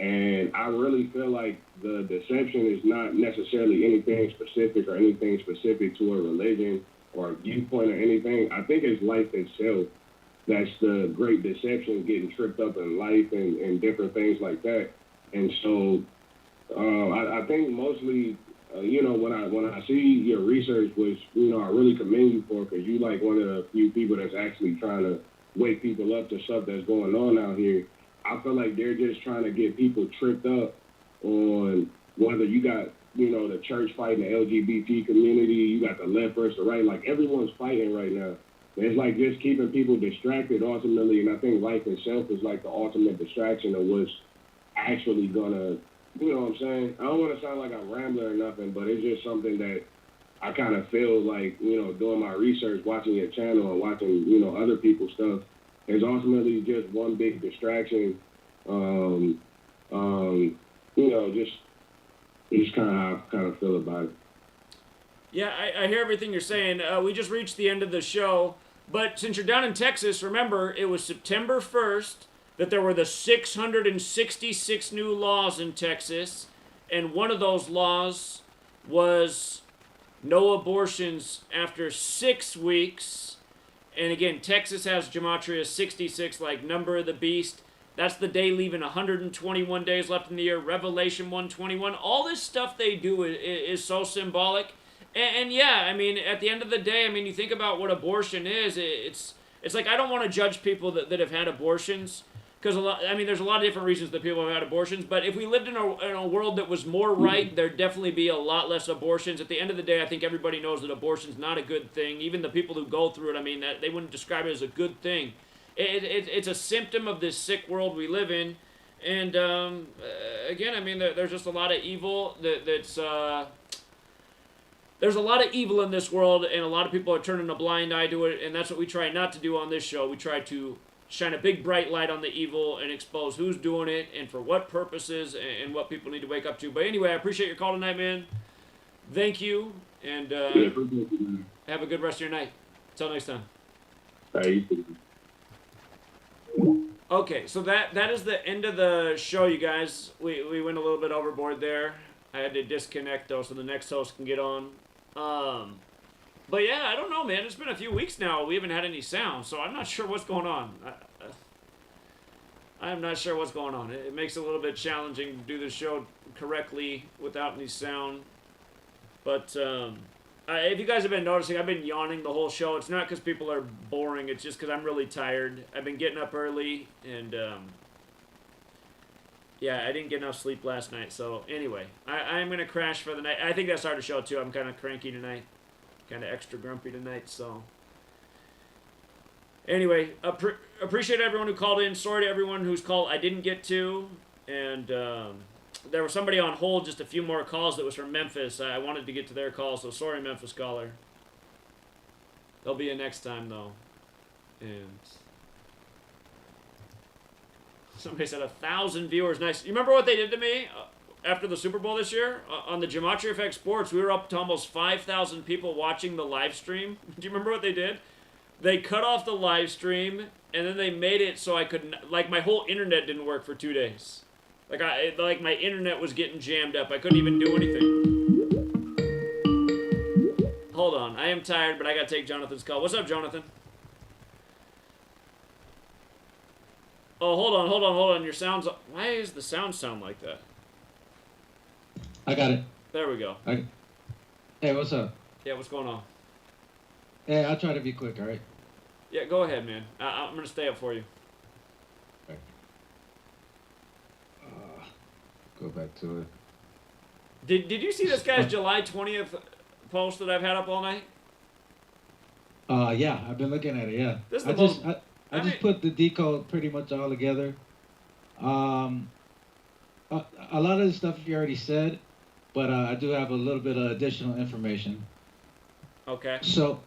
Speaker 21: And I really feel like the deception is not necessarily anything specific or anything specific to a religion or a viewpoint or anything. I think it's life itself. That's the great deception, getting tripped up in life and different things like that. And so I think mostly, you know, when I see your research, which, you know, I really commend you for, because you like one of the few people that's actually trying to wake people up to stuff that's going on out here. I feel like they're just trying to get people tripped up on whether you got, you know, the church fighting the LGBT community, you got the left versus the right. Like, everyone's fighting right now. It's like just keeping people distracted ultimately, and I think life itself is like the ultimate distraction of what's actually gonna, you know what I'm saying? I don't want to sound like I'm rambling or nothing, but it's just something that I kind of feel like, you know, doing my research, watching your channel and watching, you know, other people's stuff is ultimately just one big distraction. You know, just kind of how I kind of feel about it.
Speaker 1: Yeah, I hear everything you're saying. We just reached the end of the show. But since you're down in Texas, remember, it was September 1st that there were the 666 new laws in Texas. And one of those laws was no abortions after 6 weeks. And again, Texas has Gematria 66, like number of the beast. That's the day leaving 121 days left in the year. Revelation 121. All this stuff they do is so symbolic. And yeah, I mean, at the end of the day, I mean, you think about what abortion is. It's like, I don't want to judge people that have had abortions, because there's a lot of different reasons that people have had abortions. But if we lived in a world that was more right, there'd definitely be a lot less abortions. At the end of the day, I think everybody knows that abortion's not a good thing. Even the people who go through it, I mean, that they wouldn't describe it as a good thing. It's a symptom of this sick world we live in. And again, I mean, there's just a lot of evil that's. There's a lot of evil in this world, and a lot of people are turning a blind eye to it, and that's what we try not to do on this show. We try to shine a big, bright light on the evil and expose who's doing it and for what purposes and what people need to wake up to. But anyway, I appreciate your call tonight, man. Thank you, and have a good rest of your night. Until next time. Okay, so that is the end of the show, you guys. We went a little bit overboard there. I had to disconnect, though, so the next host can get on. But yeah, I don't know, man. It's been a few weeks now. We haven't had any sound, so I'm not sure what's going on. I'm not sure what's going on. It makes it a little bit challenging to do the show correctly without any sound. But if you guys have been noticing, I've been yawning the whole show. It's not because people are boring. It's just because I'm really tired. I've been getting up early, and yeah, I didn't get enough sleep last night. So anyway, I'm going to crash for the night. I think that's hard to show too. I'm kind of cranky tonight. Kind of extra grumpy tonight. So anyway, appreciate everyone who called in. Sorry to everyone whose call I didn't get to. And there was somebody on hold, just a few more calls that was from Memphis. I wanted to get to their call, so sorry, Memphis caller. They'll be in next time though. And somebody said 1,000 viewers. Nice. You remember what they did to me after the Super Bowl this year? On the Gematria Effect Sports, we were up to almost 5,000 people watching the live stream. Do you remember what they did? They cut off the live stream, and then they made it so I could, like, my whole internet didn't work for 2 days. Like my internet was getting jammed up. I couldn't even do anything. Hold on. I am tired, but I gotta take Jonathan's call. What's up, Jonathan? Oh, hold on. Your sound's... Why is the sound like that?
Speaker 2: I got it.
Speaker 1: There we go.
Speaker 2: Hey, what's up?
Speaker 1: Yeah, what's going on?
Speaker 2: Hey, I'll try to be quick, all right?
Speaker 1: Yeah, go ahead, man. I'm gonna stay up for you.
Speaker 2: Okay. Go back to it.
Speaker 1: Did you see this guy's July 20th post that I've had up all night?
Speaker 2: Yeah, I've been looking at it, yeah.
Speaker 1: This is the most...
Speaker 2: I just put the decode pretty much all together. A lot of the stuff you already said, but I do have a little bit of additional information.
Speaker 1: Okay.
Speaker 2: So,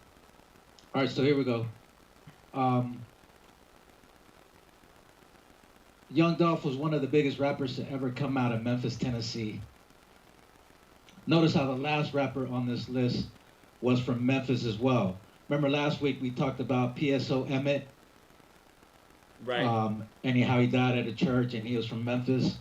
Speaker 2: all right, so here we go. Young Dolph was one of the biggest rappers to ever come out of Memphis, Tennessee. Notice how the last rapper on this list was from Memphis as well. Remember last week we talked about PSO Emmett?
Speaker 1: Right.
Speaker 2: And how he died at a church and he was from Memphis.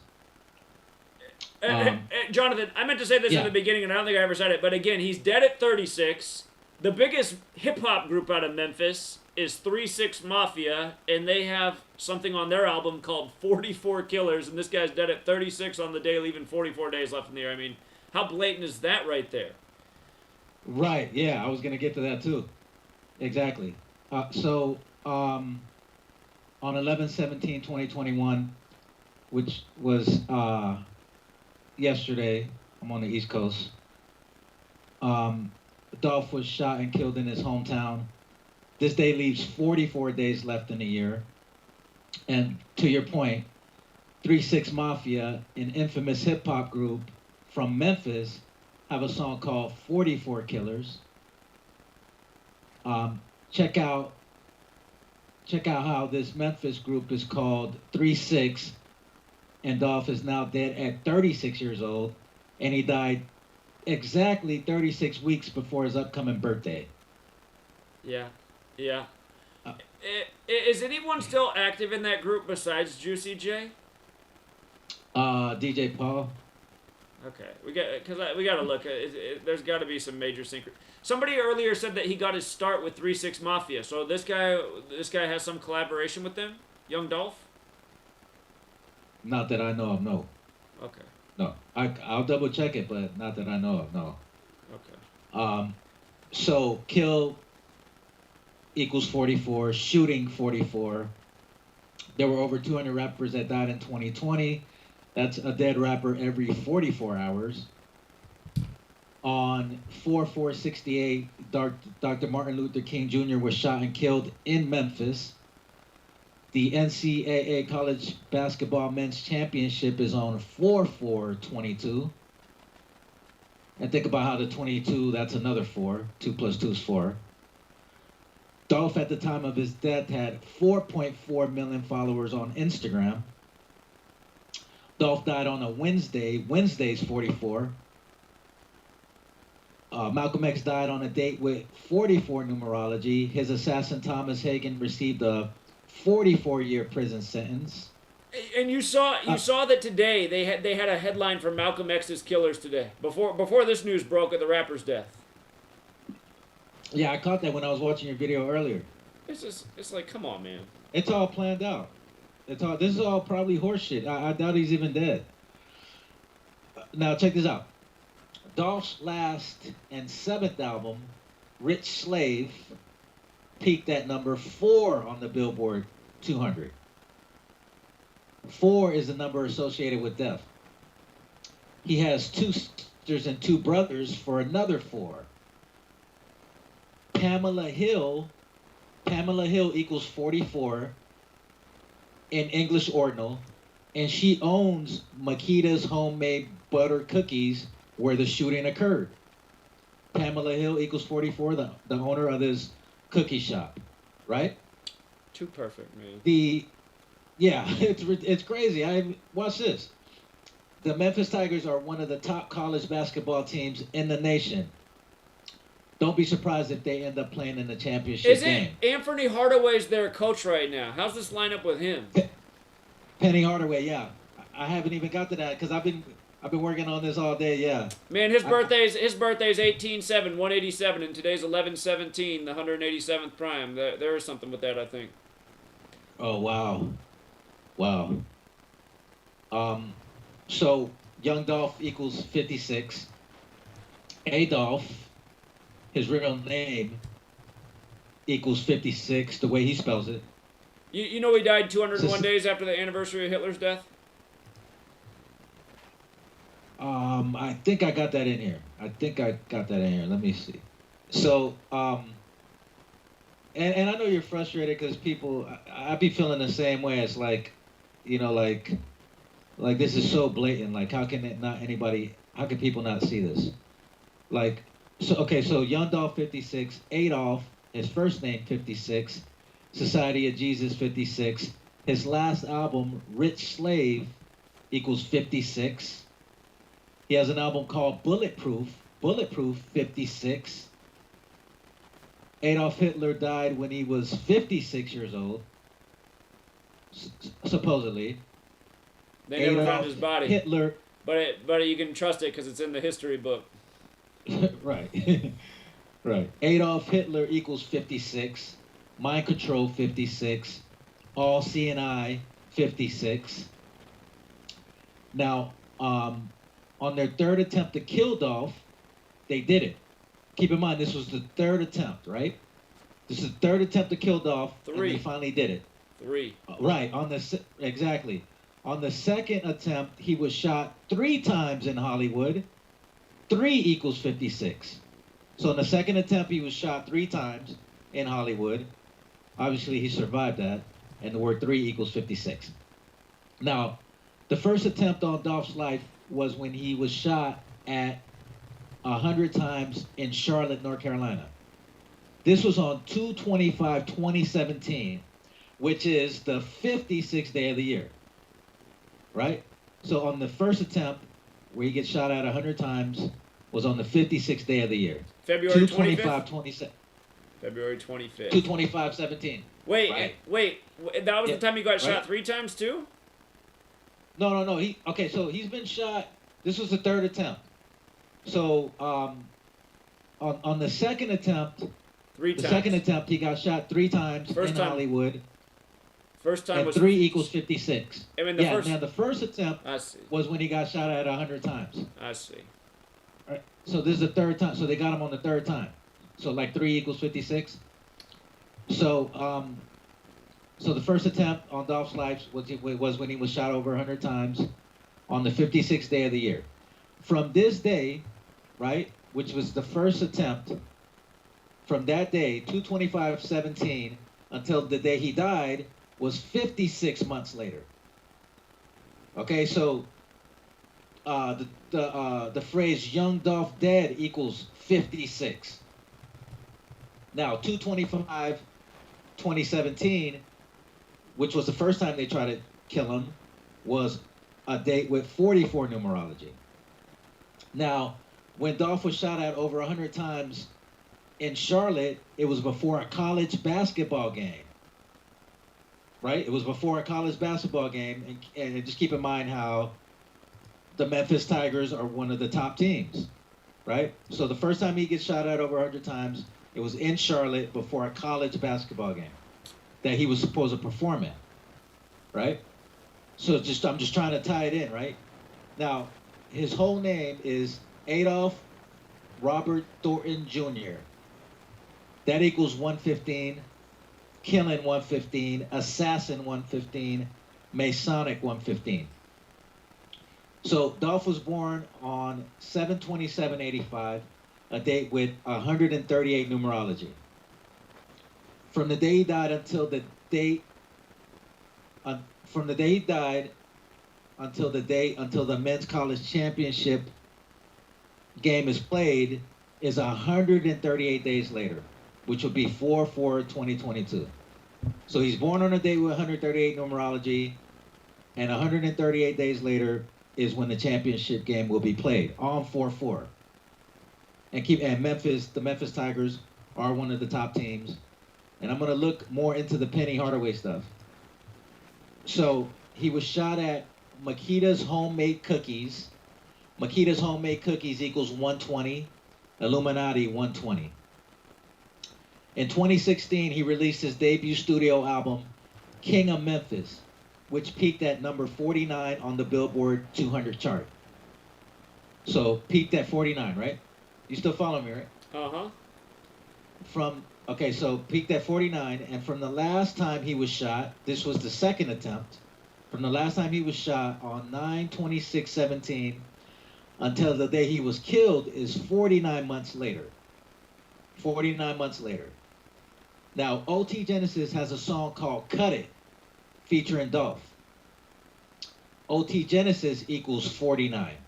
Speaker 1: Jonathan, I meant to say this in the beginning and I don't think I ever said it, but again, he's dead at 36. The biggest hip-hop group out of Memphis is 3-6 Mafia, and they have something on their album called 44 Killers, and this guy's dead at 36 on the day, leaving 44 days left in the year. I mean, how blatant is that right there?
Speaker 2: Right, yeah, I was going to get to that too. Exactly. On 11/17/2021, which was yesterday, I'm on the East Coast, Dolph was shot and killed in his hometown. This day leaves 44 days left in the year. And to your point, 3-6 Mafia, an infamous hip-hop group from Memphis, have a song called 44 Killers. Check out how this Memphis group is called 3-6, and Dolph is now dead at 36 years old, and he died exactly 36 weeks before his upcoming birthday.
Speaker 1: Yeah. Is anyone still active in that group besides Juicy J?
Speaker 2: DJ Paul.
Speaker 1: Okay, we got to look. There's got to be some major synchro. Somebody earlier said that he got his start with 3-6 Mafia. So this guy has some collaboration with them, Young Dolph.
Speaker 2: Not that I know of, no.
Speaker 1: Okay.
Speaker 2: No, I'll double check it, but not that I know of, no.
Speaker 1: Okay.
Speaker 2: So kill equals 44, shooting 44. There were over 200 rappers that died in 2020. That's a dead rapper every 44 hours. On 4/4/68, Dr. Martin Luther King Jr. was shot and killed in Memphis. The NCAA College Basketball Men's Championship is on 4/4/22. And think about how the 22, that's another 4. 2 + 2 is 4. Dolph, at the time of his death, had 4.4 million followers on Instagram. Dolph died on a Wednesday. Wednesday's 44. Malcolm X died on a date with 44 numerology. His assassin, Thomas Hagen, received a 44-year prison sentence.
Speaker 1: And you saw that today they had a headline for Malcolm X's killers today before this news broke of the rapper's death.
Speaker 2: Yeah, I caught that when I was watching your video earlier.
Speaker 1: It's like, come on, man.
Speaker 2: It's all planned out. This is all probably horseshit. I doubt he's even dead. Now check this out. Dolph's last and 7th album, Rich Slave, peaked at number 4 on the Billboard 200. 4 is the number associated with death. He has 2 sisters and 2 brothers for another 4. Pamela Hill equals 44 in English ordinal, and she owns Makita's Homemade Butter Cookies where the shooting occurred. Pamela Hill equals 44, the owner of this cookie shop, right?
Speaker 1: Too perfect, man.
Speaker 2: It's crazy. Watch this. The Memphis Tigers are one of the top college basketball teams in the nation. Don't be surprised if they end up playing in the championship game.
Speaker 1: Anthony Hardaway's their coach right now? How's this line up with him?
Speaker 2: Penny Hardaway, yeah. I haven't even got to that because I've been working on this all day. Yeah.
Speaker 1: Man, his birthday's 18/7, 187, and today's 11/17, the 187th prime. There is something with that, I think.
Speaker 2: Oh wow. So young Dolph equals 56. Adolph, his real name, equals 56. The way he spells it.
Speaker 1: You know he died 201 days after the anniversary of Hitler's death?
Speaker 2: I think I got that in here. Let me see. So, and I know you're frustrated because people, I be feeling the same way. It's like, like this is so blatant. Like, how can people not see this? Like, so young Dolph 56, Adolph, his first name 56, Society of Jesus 56. His last album, Rich Slave, equals 56. He has an album called Bulletproof 56. Adolf Hitler died when he was 56 years old, supposedly.
Speaker 1: They never found his body.
Speaker 2: Hitler.
Speaker 1: But you can trust it because it's in the history book.
Speaker 2: Right. Right. Adolf Hitler equals 56. Mind Control 56. All CNI 56. Now, on their third attempt to kill Dolph, they did it. Keep in mind, this was the third attempt, right? This is the third attempt to kill Dolph, and they finally did it.
Speaker 1: 3.
Speaker 2: Right, exactly. On the second attempt, he was shot 3 times in Hollywood. 3 equals 56. So in the second attempt, he was shot 3 times in Hollywood. Obviously, he survived that, and the word 3 equals 56. Now, the first attempt on Dolph's life was when he was shot at 100 times in Charlotte, North Carolina. This was on 2/25/2017, which is the 56th day of the year, right? So on the first attempt, where he gets shot at 100 times, was on the 56th day of the year.
Speaker 1: February
Speaker 2: 2/25/27.
Speaker 1: February 25th.
Speaker 2: 2/25/17.
Speaker 1: Wait,
Speaker 2: right?
Speaker 1: wait. That was the time he got shot
Speaker 2: Right.
Speaker 1: 3 times too?
Speaker 2: No. So he's been shot. This was the third attempt. So on the second attempt,
Speaker 1: 3 times.
Speaker 2: The second attempt, he got shot 3 times in Hollywood.
Speaker 1: First time
Speaker 2: and
Speaker 1: was
Speaker 2: 3 equals 56.
Speaker 1: I mean,
Speaker 2: Now the first attempt
Speaker 1: I see.
Speaker 2: was when he got shot at 100 times.
Speaker 1: I see.
Speaker 2: All right. So this is the third time. So they got him on the third time. So like 3 equals 56. So so the first attempt on Dolph's life was when he was shot over 100 times on the 56th day of the year. From this day, right, which was the first attempt, from that day, 2/25/17, until the day he died, was 56 months later. Okay, so the phrase "young Dolph dead" equals 56. Now, 2/25/2017, which was the first time they tried to kill him, was a date with 44 numerology. Now, when Dolph was shot at over 100 times in Charlotte, it was before a college basketball game. Right? It was before a college basketball game, and just keep in mind how the Memphis Tigers are one of the top teams, right? So the first time he gets shot at over 100 times, it was in Charlotte before a college basketball game that he was supposed to perform in, right? So I'm just trying to tie it in, right? Now, his whole name is Adolph Robert Thornton Jr. That equals 115, killing 115, assassin 115, Masonic 115. So Dolph was born on 7/27/85, a date with 138 numerology. From the day he died until the date, from the day he died until the men's college championship game is played, is 138 days later. which would be 4/4/2022. So he's born on a day with 138 numerology, and 138 days later is when the championship game will be played on 4/4. And Memphis, the Memphis Tigers are one of the top teams. And I'm gonna look more into the Penny Hardaway stuff. So he was shot at Makita's Homemade Cookies. Makita's Homemade Cookies equals 120. Illuminati 120. In 2016, he released his debut studio album, King of Memphis, which peaked at number 49 on the Billboard 200 chart. So peaked at 49, right? You still follow me, right?
Speaker 1: Uh-huh.
Speaker 2: So peaked at 49, and from the last time he was shot, this was the second attempt, from the last time he was shot on 9/26/17 until the day he was killed is 49 months later. 49 months later. Now, OT Genesis has a song called Cut It, featuring Dolph. OT Genesis equals 49.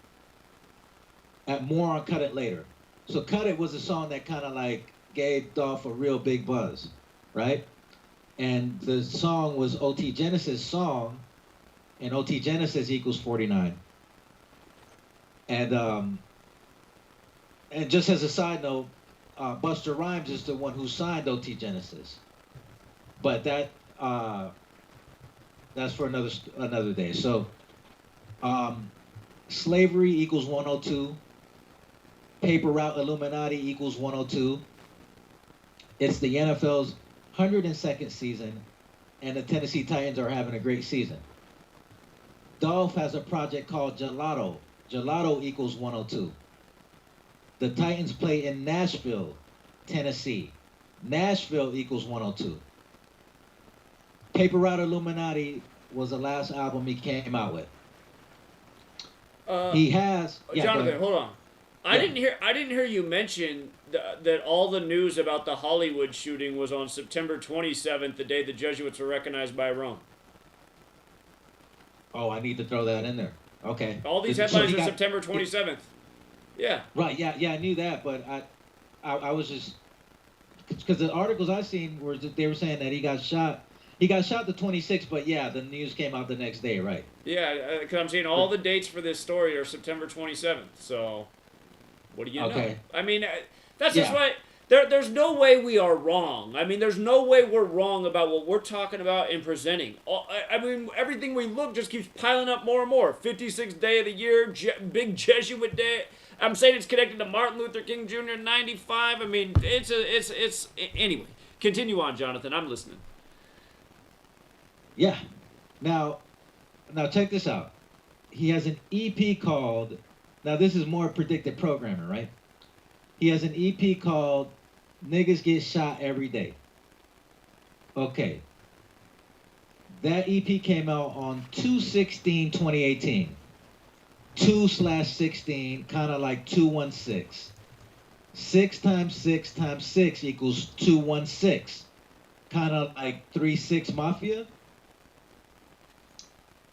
Speaker 2: More on Cut It later. So Cut It was a song that kind of like gave Dolph a real big buzz, right? And the song was OT Genesis' song, and OT Genesis equals 49. And just as a side note, Busta Rhymes is the one who signed OT Genesis, but that's for another day. So, slavery equals 102. Paper route Illuminati equals 102. It's the NFL's 102nd season, and the Tennessee Titans are having a great season. Dolph has a project called Gelato. Gelato equals 102. The Titans play in Nashville, Tennessee. Nashville equals 102. Paper Route Illuminati was the last album he came out with. He has...
Speaker 1: Jonathan, hold on. I didn't hear you mention that all the news about the Hollywood shooting was on September 27th, the day the Jesuits were recognized by Rome.
Speaker 2: Oh, I need to throw that in there. Okay.
Speaker 1: All these headlines are September 27th. Yeah.
Speaker 2: Right. Yeah. I knew that, but I was just because the articles I seen were they were saying that he got shot. He got shot the 26th, but yeah, the news came out the next day, right?
Speaker 1: Yeah, because I'm seeing all the dates for this story are September 27th. So, what do you know? I mean, that's just why there's no way we are wrong. I mean, there's no way we're wrong about what we're talking about and presenting. I mean, everything we look just keeps piling up more and more. 56th day of the year, big Jesuit day. I'm saying it's connected to Martin Luther King Jr. 95. I mean, it's anyway. Continue on, Jonathan. I'm listening.
Speaker 2: Yeah. Now check this out. He has an EP called. Now this is more predictive programming, right? He has an EP called "Niggas Get Shot Every Day." Okay. That EP came out on 2/16/2018. 2/16, kind of like 216. 6 times 6 times 6 equals 216. Kind of like 3-6 Mafia,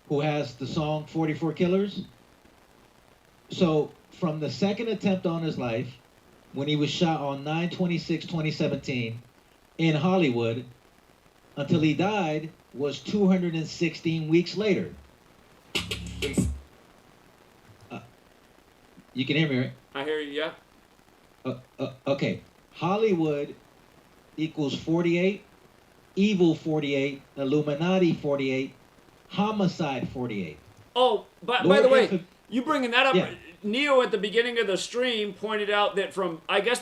Speaker 2: who has the song 44 Killers. So from the second attempt on his life, when he was shot on 9/26/2017 in Hollywood, until he died was 216 weeks later. You can hear me, right?
Speaker 1: I hear you, yeah.
Speaker 2: Okay. Hollywood equals 48, evil 48, Illuminati 48, homicide 48.
Speaker 1: Oh, by the way, you bringing that up? Yeah. Neo at the beginning of the stream pointed out that I guess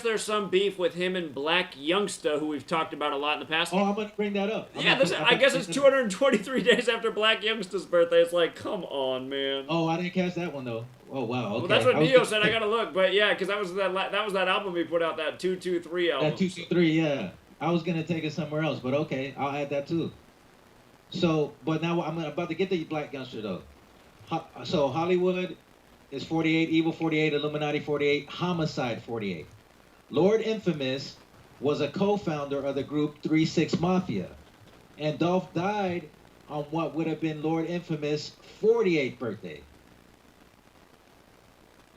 Speaker 1: there's some beef with him and Black Youngsta, who we've talked about a lot in the past.
Speaker 2: Oh, I'm gonna bring that up.
Speaker 1: I guess it's 223 days after Black Youngsta's birthday. It's like, come on, man.
Speaker 2: Oh, I didn't catch that one though. Oh wow. Okay.
Speaker 1: Well, that's what Neo said. I gotta look, but yeah, because that was that album he put out, that 223 album.
Speaker 2: That 223, yeah. I was gonna take it somewhere else, but okay, I'll add that too. So, but now I'm about to get the Black Youngster though. So Hollywood is 48, evil 48, Illuminati 48, homicide 48. Lord Infamous was a co-founder of the group 3-6 Mafia, and Dolph died on what would have been Lord Infamous' 48th birthday.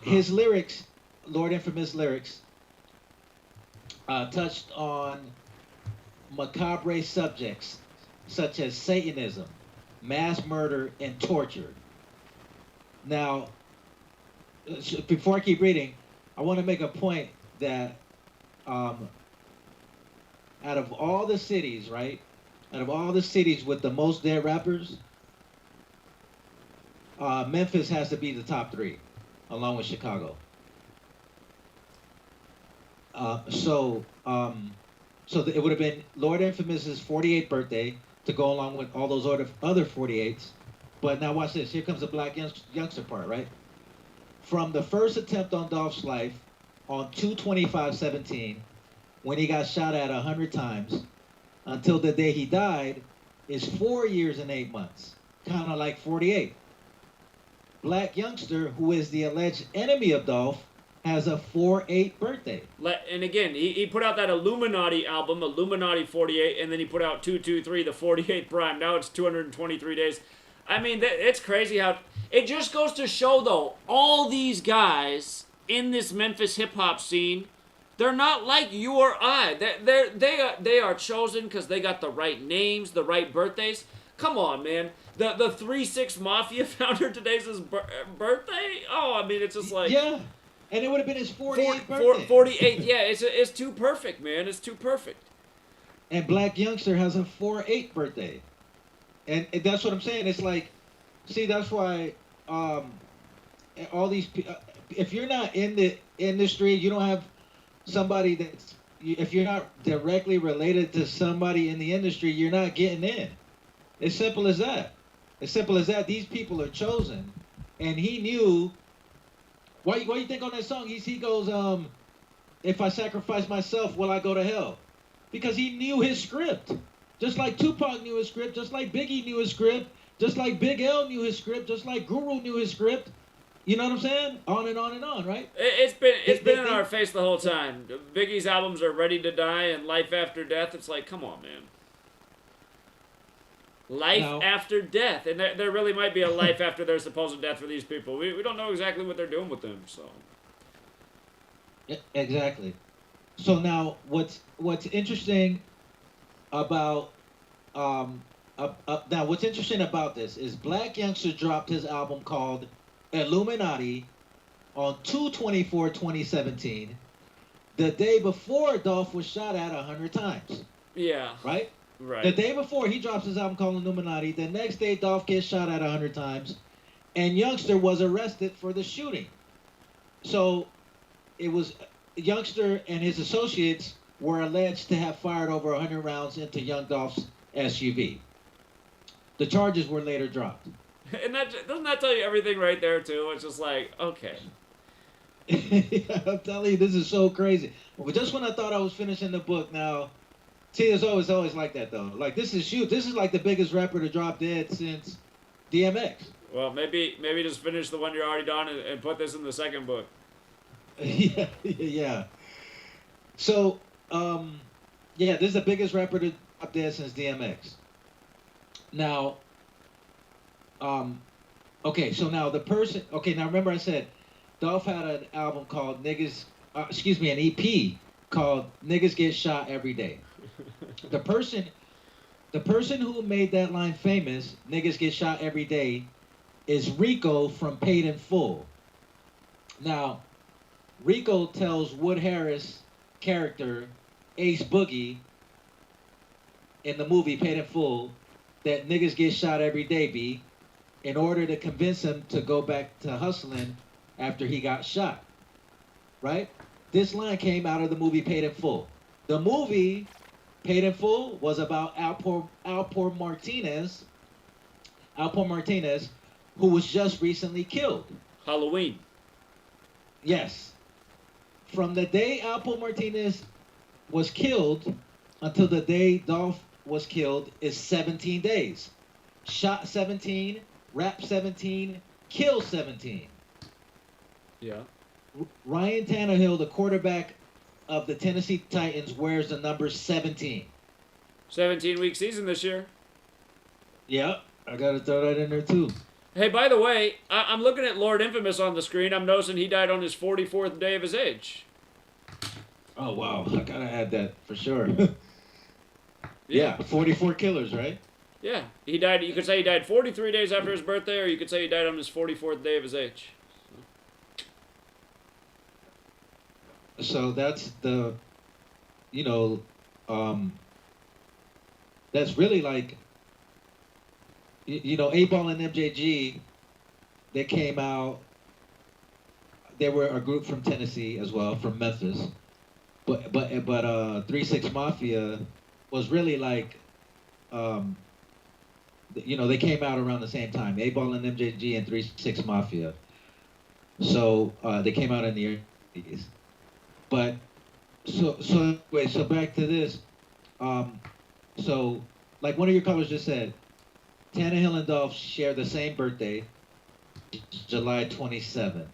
Speaker 2: His lyrics, Lord Infamous lyrics, touched on macabre subjects such as Satanism, mass murder, and torture. Now, before I keep reading, I want to make a point that out of all the cities, right? Out of all the cities with the most dead rappers, Memphis has to be the top 3, along with Chicago. So it would have been Lord Infamous's 48th birthday to go along with all those other 48s. But now watch this. Here comes the black youngster part, right? From the first attempt on Dolph's life on 2/25/17, when he got shot at 100 times, until the day he died, is 4 years and 8 months, kind of like 48. Black youngster, who is the alleged enemy of Dolph, has a 4/8 birthday.
Speaker 1: And again, he put out that Illuminati album, Illuminati 48, and then he put out 223, the 48th prime. Now it's 223 days. I mean, it's crazy how... It just goes to show, though, all these guys in this Memphis hip-hop scene, they're not like you or I. They are chosen because they got the right names, the right birthdays. Come on, man. The 3-6 Mafia founder, today's his birthday? Oh, I mean, it's just like...
Speaker 2: Yeah. And it would have been his 48th birthday.
Speaker 1: 48, yeah. It's too perfect, man. It's too perfect.
Speaker 2: And Black Youngster has a 4/8 birthday. And that's what I'm saying. It's like, see, that's why all these if you're not in the industry, you don't have somebody that's, if you're not directly related to somebody in the industry, you're not getting in. As simple as that. As simple as that. These people are chosen. And he knew... Why you think on that song, he goes, if I sacrifice myself, will I go to hell? Because he knew his script. Just like Tupac knew his script, just like Biggie knew his script, just like Big L knew his script, just like Guru knew his script. You know what I'm saying? On and on and on, right?
Speaker 1: It's been in our face the whole time. Biggie's albums are Ready to Die and Life After Death. It's like, come on, man. Life after death. And there really might be a life after their supposed death for these people. We don't know exactly what they're doing with them, so.
Speaker 2: Yeah, exactly. So now, what's interesting about what's interesting about this is Black Youngster dropped his album called Illuminati on 2/24/2017, the day before Dolph was shot at 100 times.
Speaker 1: Yeah.
Speaker 2: Right?
Speaker 1: Right.
Speaker 2: The day before, he drops his album called Illuminati. The next day, Dolph gets shot at 100 times, and Youngster was arrested for the shooting. So it was Youngster and his associates were alleged to have fired over 100 rounds into Young Dolph's SUV. The charges were later dropped.
Speaker 1: And doesn't that tell you everything right there, too? It's just like, okay.
Speaker 2: I'm telling you, this is so crazy. But just when I thought I was finishing the book now, see, it's always like that, though. Like, this is like the biggest rapper to drop dead since DMX.
Speaker 1: Well, maybe just finish the one you're already done and put this in the second book.
Speaker 2: Yeah. So, this is the biggest rapper to drop dead since DMX. Now, okay, so now the person, okay, now remember I said Dolph had an album called an EP called Niggas Get Shot Every Day. The person who made that line famous, Niggas Get Shot Every Day, is Rico from Paid in Full. Now, Rico tells Wood Harris' character, Ace Boogie, in the movie Paid in Full, that niggas get shot every day, B, in order to convince him to go back to hustling after he got shot. Right? This line came out of the movie Paid in Full. The movie Paid in Full was about Alpor Martinez, who was just recently killed.
Speaker 1: Halloween.
Speaker 2: Yes. From the day Alpor Martinez was killed until the day Dolph was killed is 17 days. Shot 17, rap 17, kill 17.
Speaker 1: Yeah.
Speaker 2: Ryan Tannehill, the quarterback of the Tennessee Titans, wears the number 17.
Speaker 1: 17-week season this year.
Speaker 2: Yep. I got to throw that in there, too.
Speaker 1: Hey, by the way, I'm looking at Lord Infamous on the screen. I'm noticing he died on his 44th day of his age.
Speaker 2: Oh wow, I gotta add that for sure. Yeah, 44 killers, right?
Speaker 1: Yeah, he died. You could say he died 43 days after his birthday, or you could say he died on his 44th day of his age.
Speaker 2: So that's the, you know, that's really like, you know, 8-Ball and MJG, they came out, they were a group from Tennessee as well, from Memphis. But 3-6 Mafia was really like, you know, they came out around the same time. 8-Ball and MJG and 3-6 Mafia. So they came out in the 80s. But so anyway, so back to this. So like one of your callers just said, Tannehill and Dolph share the same birthday, July 27th.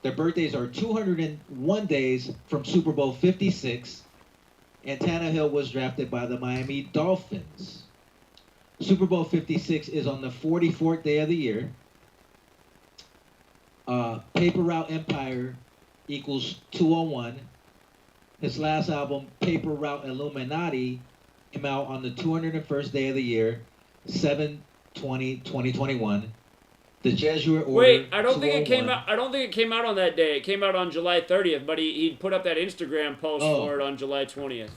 Speaker 2: Their birthdays are 201 days from Super Bowl 56, and Tannehill was drafted by the Miami Dolphins. Super Bowl 56 is on the 44th day of the year. Paper Route Empire equals 201. His last album, Paper Route Illuminati, came out on the 201st day of the year, 7/20/2021. The Jesuit order.
Speaker 1: Wait, I don't think it came
Speaker 2: 201.
Speaker 1: out. I don't think it came out on that day. It came out on July 30th, but he put up that Instagram post for it on July 20th.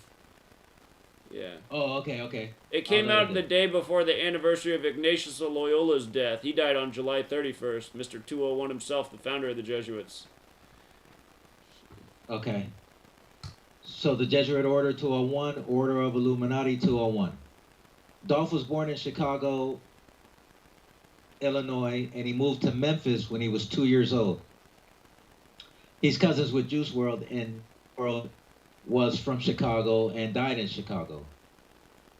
Speaker 1: Yeah.
Speaker 2: Oh, okay.
Speaker 1: It came out the day before the anniversary of Ignatius of Loyola's death. He died on July 31st. Mr. 201 himself, the founder of the Jesuits.
Speaker 2: Okay. So the Jesuit Order 201, Order of Illuminati 201. Dolph was born in Chicago, Illinois, and he moved to Memphis when he was 2 years old. He's cousins with Juice WRLD, and WRLD was from Chicago and died in Chicago.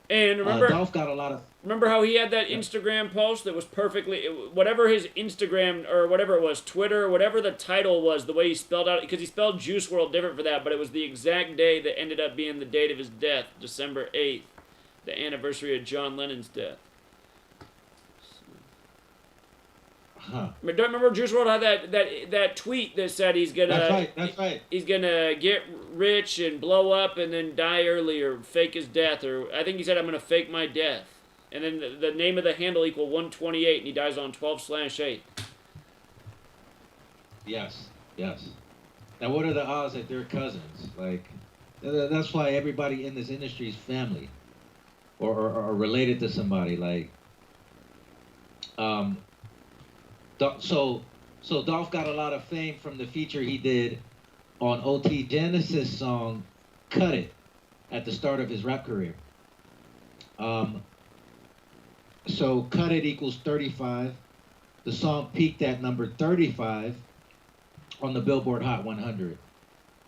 Speaker 1: And remember,
Speaker 2: Dolph got a lot of.
Speaker 1: Remember how he had that Instagram post that was perfectly, whatever his Instagram or whatever it was, Twitter, whatever the title was, the way he spelled out, because he spelled Juice WRLD different for that, but it was the exact day that ended up being the date of his death, December 8th, the anniversary of John Lennon's death.
Speaker 2: Huh.
Speaker 1: Remember Juice WRLD had that tweet that said he's gonna
Speaker 2: That's right.
Speaker 1: He's gonna get rich and blow up and then die early or fake his death, or I think he said I'm gonna fake my death, and then the name of the handle equal 128 and he dies on 12/8.
Speaker 2: Yes. Now, what are the odds that they're cousins? Like, that's why everybody in this industry is family, or related to somebody. Like, So Dolph got a lot of fame from the feature he did on OT Genesis song "Cut It" at the start of his rap career. So "Cut It" equals 35. The song peaked at number 35 on the Billboard Hot 100.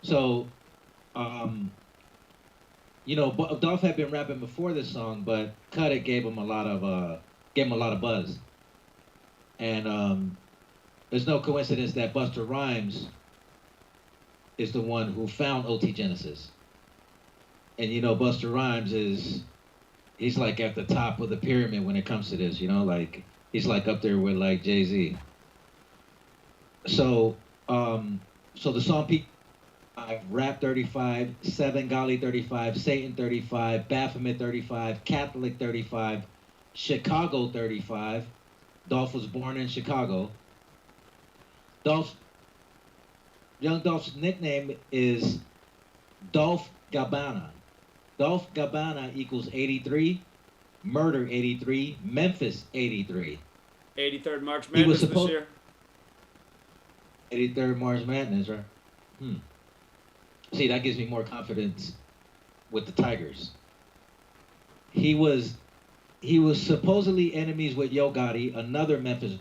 Speaker 2: So, you know, Dolph had been rapping before this song, but "Cut It" gave him a lot of buzz. And there's no coincidence that Busta Rhymes is the one who found OT Genesis. And you know, Busta Rhymes he's like at the top of the pyramid when it comes to this, you know, like he's like up there with like Jay-Z. So the song peaked 5, Rap 35, 7 Gali 35, Satan 35, Baphomet 35, Catholic 35, Chicago 35. Dolph was born in Chicago. Young Dolph's nickname is Dolph Gabbana. Dolph Gabbana equals 83, Murder 83, Memphis 83.
Speaker 1: 83rd March Madness this year.
Speaker 2: 83rd March Madness, right? See, that gives me more confidence with the Tigers. He was supposedly enemies with Yo Gotti, another Memphis.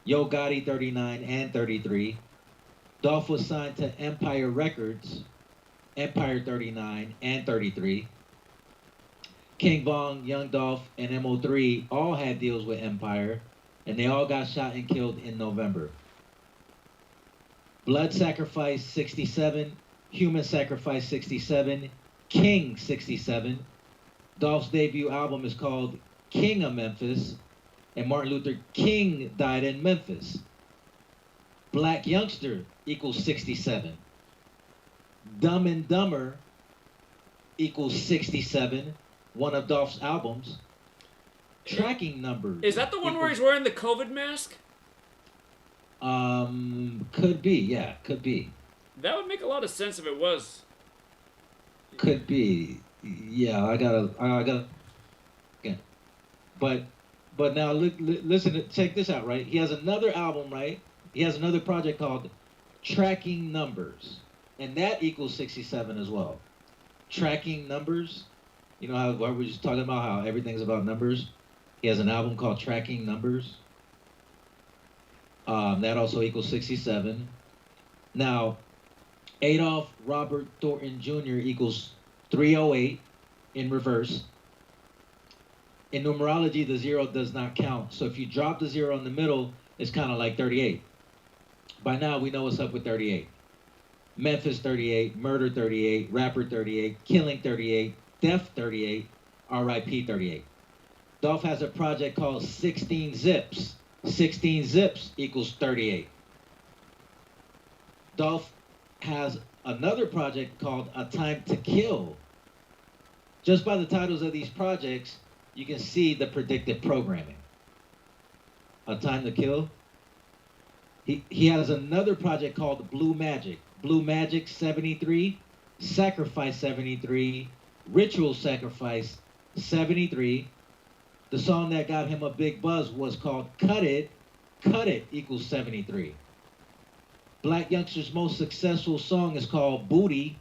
Speaker 2: Yo Gotti 39 and 33. Dolph was signed to Empire Records, Empire 39 and 33. King Von, Young Dolph, and MO3 all had deals with Empire, and they all got shot and killed in November. Blood Sacrifice 67, Human Sacrifice 67, King 67. Dolph's debut album is called King of Memphis, and Martin Luther King died in Memphis. Black Youngster equals 67. Dumb and Dumber equals 67, one of Dolph's albums. Tracking numbers.
Speaker 1: Is that the one where he's wearing the COVID mask?
Speaker 2: Could be, yeah, could be.
Speaker 1: That would make a lot of sense if it was.
Speaker 2: Could be. Yeah, I gotta. Yeah. But now listen, check this out, right? He has another album, right? He has another project called Tracking Numbers, and that equals 67 as well. Tracking Numbers. You know how we were just talking about how everything's about numbers? He has an album called Tracking Numbers. That also equals 67. Now, Adolph Robert Thornton Jr. equals 308 in reverse. In numerology, the 0 does not count. So if you drop the 0 in the middle, it's kind of like 38. By now, we know what's up with 38. Memphis 38, Murder 38, Rapper 38, Killing 38, Death 38, RIP 38. Dolph has a project called 16 Zips. 16 Zips equals 38. Dolph has another project called A Time to Kill. Just by the titles of these projects, you can see the predictive programming. A Time to Kill. He has another project called Blue Magic. Blue Magic 73, Sacrifice 73, Ritual Sacrifice 73. The song that got him a big buzz was called Cut It equals 73. Black Youngster's most successful song is called Booty,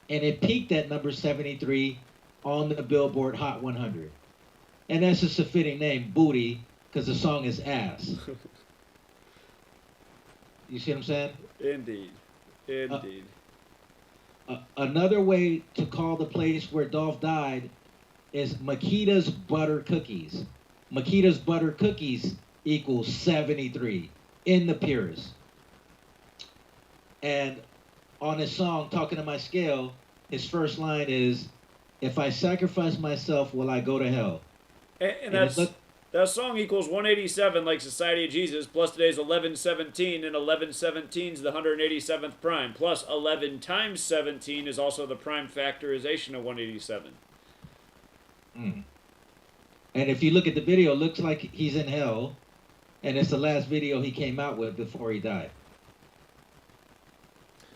Speaker 2: and it peaked at number 73 on the Billboard Hot 100. And that's just a fitting name, Booty, because the song is ass. You see what I'm saying?
Speaker 1: Indeed. Indeed.
Speaker 2: Another way to call the place where Dolph died is Makita's Butter Cookies. Makita's Butter Cookies equals 73 in the purest. And on his song, Talking to My Scale, his first line is, if I sacrifice myself, will I go to hell?
Speaker 1: And that song equals 187 like Society of Jesus, plus today's 1117, and 1117 is the 187th prime, plus 11 times 17 is also the prime factorization of 187.
Speaker 2: Mm. And if you look at the video, it looks like he's in hell, and it's the last video he came out with before he died.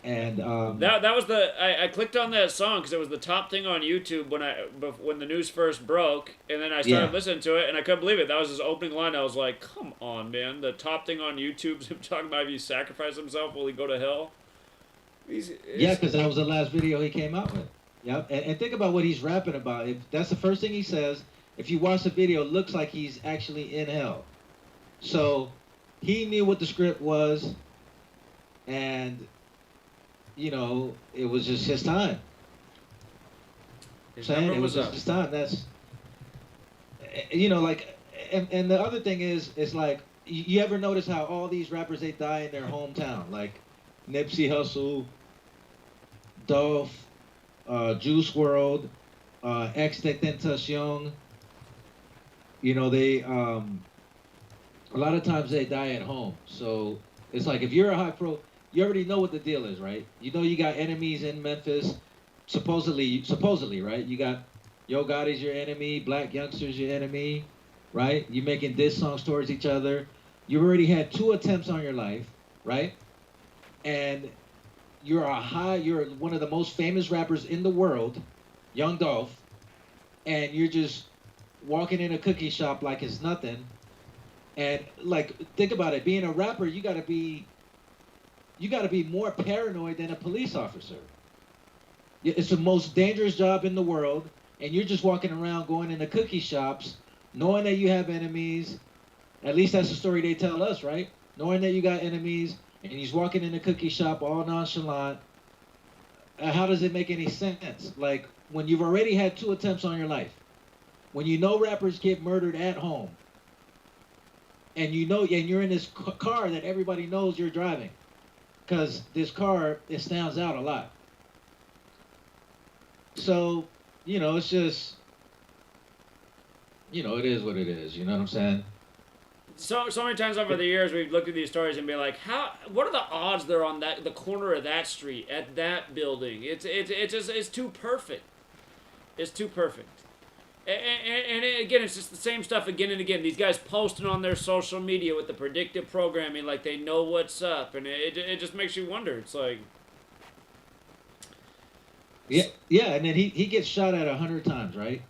Speaker 2: And
Speaker 1: that was I clicked on that song because it was the top thing on YouTube when the news first broke, and then I started listening to it, and I couldn't believe it. That was his opening line. I was like, "Come on, man! The top thing on YouTube's him talking about if he sacrifice himself, will he go to hell?"
Speaker 2: Yeah, because that was the last video he came out with. Yep, and think about what he's rapping about. If that's the first thing he says, if you watch the video, it looks like he's actually in hell. So he knew what the script was, and you know, it was just his time. Saying it was just his time. That's, you know, like, and the other thing is, like, you ever notice how all these rappers, they die in their hometown, like Nipsey Hussle, Dolph, Juice WRLD, XXXTentacion. You know, they a lot of times they die at home. So it's like if you're a high pro, you already know what the deal is, right? You know you got enemies in Memphis, supposedly, right? You got Yo Gotti's your enemy, Black Youngster's your enemy, right? You making diss songs towards each other. You already had 2 attempts on your life, right? And you're one of the most famous rappers in the world, Young Dolph, and you're just walking in a cookie shop like it's nothing. And like, think about it, being a rapper, you gotta be more paranoid than a police officer. It's the most dangerous job in the world, and you're just walking around going into cookie shops, knowing that you have enemies. At least that's the story they tell us, right? Knowing that you got enemies, and he's walking in a cookie shop all nonchalant. How does it make any sense? Like, when you've already had 2 attempts on your life, when you know rappers get murdered at home, and you know, and you're in this car that everybody knows you're driving, because this car, it stands out a lot. So, you know, it's just, you know, it is what it is. You know what I'm saying?
Speaker 1: so many times over the years we've looked at these stories and be like, what are the odds they're on the corner of that street at that building? It's too perfect. It's too perfect. And again, it's just the same stuff again and again. These guys posting on their social media with the predictive programming like they know what's up, and it just makes you wonder. It's like,
Speaker 2: yeah, and then he gets shot at 100 times, right?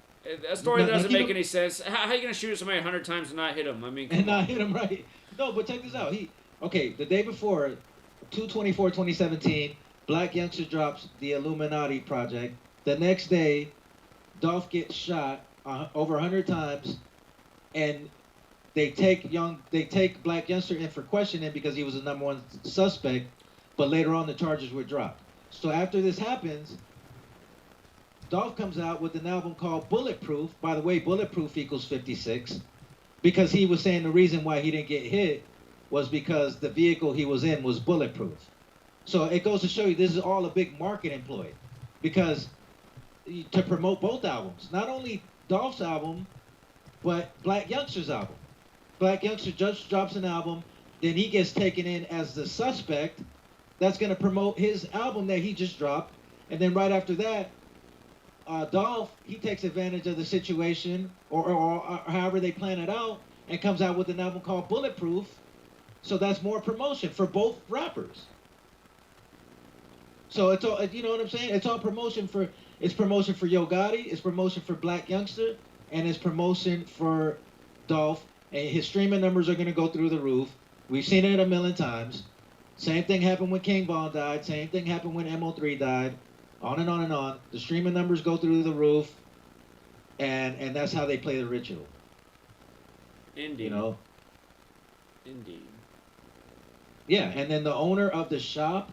Speaker 1: that story doesn't make any sense. How are you gonna shoot at somebody 100 times and not hit him? I mean,
Speaker 2: and not hit him right. No, but check this out. The day before, 2/24/2017, Black Youngster drops the Illuminati project. The next day, Dolph gets shot over 100 times, and they take Black Youngster in for questioning because he was the #1 suspect, but later on the charges were dropped. So after this happens, Dolph comes out with an album called Bulletproof. By the way, Bulletproof equals 56, because he was saying the reason why he didn't get hit was because the vehicle he was in was bulletproof. So it goes to show you this is all a big marketing ploy, because to promote both albums, not only Dolph's album, but Black Youngster's album. Black Youngster just drops an album, then he gets taken in as the suspect. That's going to promote his album that he just dropped. And then right after that, Dolph, he takes advantage of the situation, or however they plan it out, and comes out with an album called Bulletproof. So that's more promotion for both rappers. So it's all, you know what I'm saying? It's all promotion for, it's promotion for Yo Gotti, it's promotion for Black Youngster, and it's promotion for Dolph. And his streaming numbers are going to go through the roof. We've seen it a million times. Same thing happened when King Von died. Same thing happened when MO3 died. On and on and on. The streaming numbers go through the roof, and that's how they play the ritual.
Speaker 1: Indeed.
Speaker 2: You know?
Speaker 1: Indeed.
Speaker 2: Yeah, and then the owner of the shop,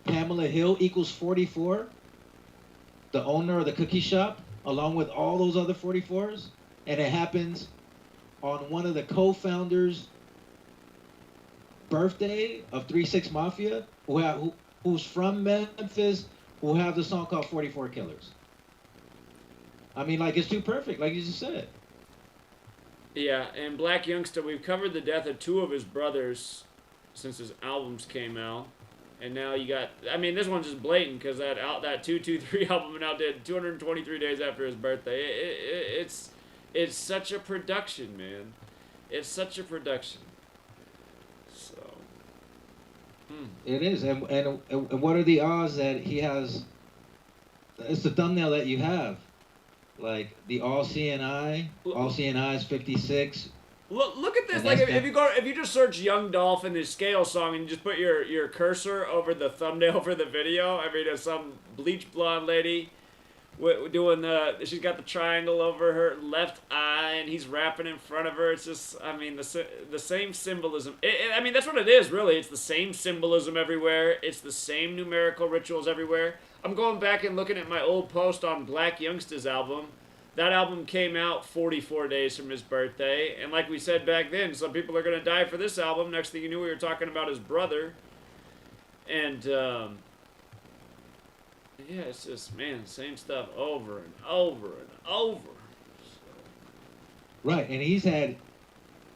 Speaker 2: Pamela Hill, equals 44. The owner of the cookie shop, along with all those other 44s. And it happens on one of the co-founders' birthday of 3-6 Mafia, who's from Memphis, who have the song called 44 Killers. I mean, like, it's too perfect, like you just said.
Speaker 1: Yeah, and Black Youngster, we've covered the death of 2 of his brothers since his albums came out. And now you got, I mean, this one's just blatant because that 223 album went out did 223 days after his birthday. It's such a production, man. It's such a production. So.
Speaker 2: It is, and what are the odds that he has? It's the thumbnail that you have, like the all-seeing eye. All-seeing eye is 56.
Speaker 1: Look at this. Like if you just search Young Dolph and his Scale song and you just put your cursor over the thumbnail for the video, I mean, there's some bleach blonde lady doing she's got the triangle over her left eye and he's rapping in front of her. It's just, I mean, the same symbolism. I mean, that's what it is, really. It's the same symbolism everywhere. It's the same numerical rituals everywhere. I'm going back and looking at my old post on Black Youngster's album. That album came out 44 days from his birthday. And like we said back then, some people are going to die for this album. Next thing you knew, we were talking about his brother. And, yeah, it's just, man, same stuff over and over and over.
Speaker 2: Right, and he's had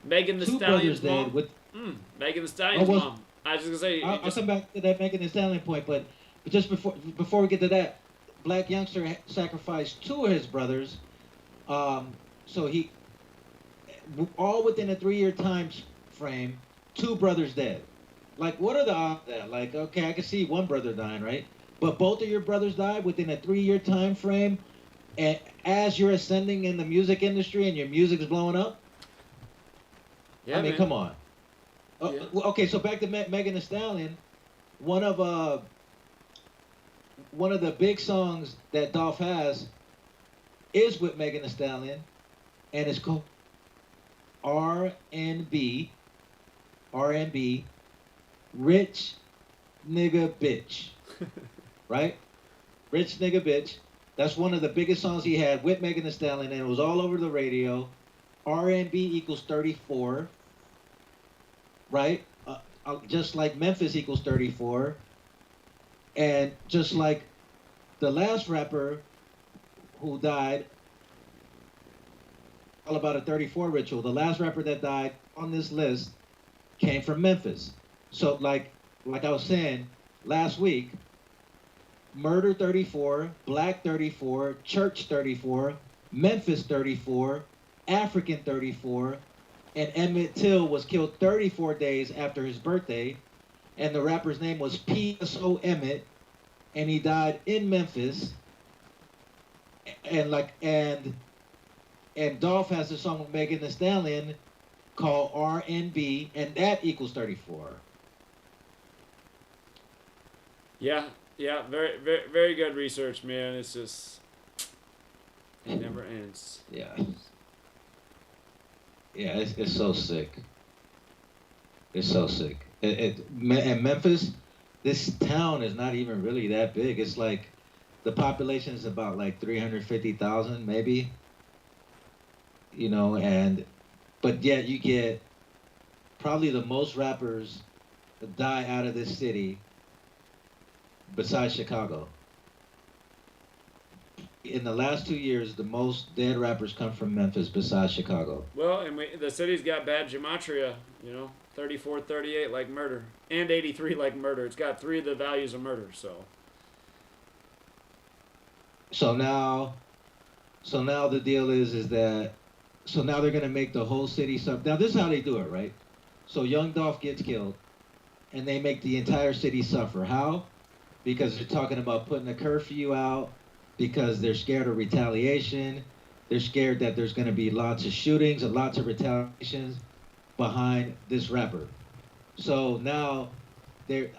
Speaker 1: Megan Thee Stallion's mom. Megan Thee Stallion's mom. I was just going to say.
Speaker 2: I'll come back to that Megan Thee Stallion point, but just before we get to that, Black Youngster sacrificed 2 of his brothers. So he, all within a 3-year time frame, 2 brothers dead. Like, what are the odds of that? Like, okay, I can see one brother dying, right? But both of your brothers died within a 3-year time frame, and as you're ascending in the music industry and your music's blowing up.
Speaker 1: Yeah,
Speaker 2: I mean,
Speaker 1: man.
Speaker 2: come on. Okay, so back to Megan Thee Stallion. One of the big songs that Dolph has is with Megan Thee Stallion, and it's called R&B, Rich Nigga Bitch. Right? Rich Nigga Bitch. That's one of the biggest songs he had with Megan Thee Stallion, and it was all over the radio. R&B equals 34. Right? Just like Memphis equals 34. And just like the last rapper who died, all about a 34 ritual. The last rapper that died on this list came from Memphis. So like I was saying last week, murder 34, black 34, church 34, Memphis 34, African 34, and Emmett Till was killed 34 days after his birthday, and the rapper's name was PSO Emmett, and he died in Memphis. And Dolph has a song with Megan Thee Stallion called R&B, and that equals 34.
Speaker 1: Yeah, very, very, very good research, man. It's just, it never ends.
Speaker 2: Yeah. Yeah, it's so sick. It's so sick. And Memphis, this town is not even really that big. It's like, the population is about like 350,000 maybe. You know, but yet you get probably the most rappers that die out of this city besides Chicago. In the last 2 years, the most dead rappers come from Memphis besides Chicago.
Speaker 1: Well, and the city's got bad gematria, 34, 38 like murder, and 83 like murder. It's got 3 of the values of murder, so.
Speaker 2: So now the deal is that, so now they're gonna make the whole city suffer. Now this is how they do it, right? So Young Dolph gets killed, and they make the entire city suffer. How? Because they're talking about putting a curfew out, because they're scared of retaliation. They're scared that there's gonna be lots of shootings and lots of retaliations behind this rapper. So now they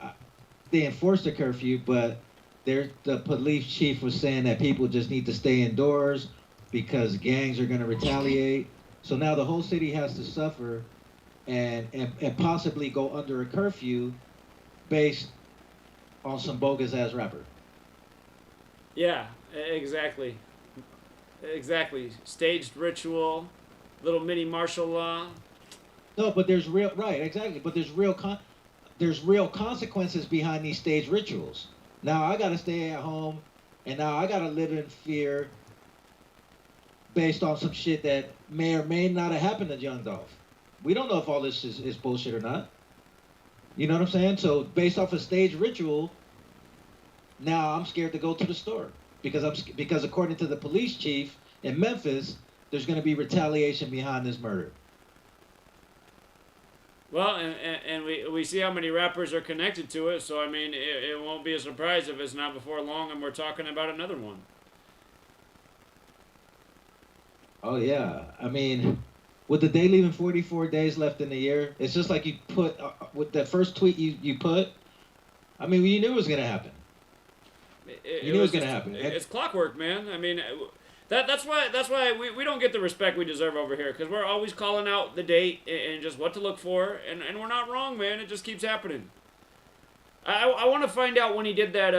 Speaker 2: enforced the curfew, but the police chief was saying that people just need to stay indoors because gangs are going to retaliate. So now the whole city has to suffer and possibly go under a curfew based on some bogus ass rapper.
Speaker 1: Yeah, exactly. Exactly. Staged ritual, little mini martial law.
Speaker 2: No, but there's exactly. But there's real consequences behind these staged rituals. Now I gotta stay at home, and now I gotta live in fear based on some shit that may or may not have happened to Young Dolph. We don't know if all this is bullshit or not. You know what I'm saying? So based off a staged ritual, now I'm scared to go to the store because according to the police chief in Memphis, there's gonna be retaliation behind this murder.
Speaker 1: Well, and we see how many rappers are connected to it, so I mean, it won't be a surprise if it's not before long and we're talking about another one.
Speaker 2: Oh yeah, I mean, with the day leaving 44 days left in the year, it's just like you put with that first tweet you put. I mean, you knew it was gonna happen. You knew it was gonna happen.
Speaker 1: It's clockwork, man. I mean, that's why we don't get the respect we deserve over here, because we're always calling out the date and just what to look for, and we're not wrong, man. It just keeps happening. I want to find out when he did that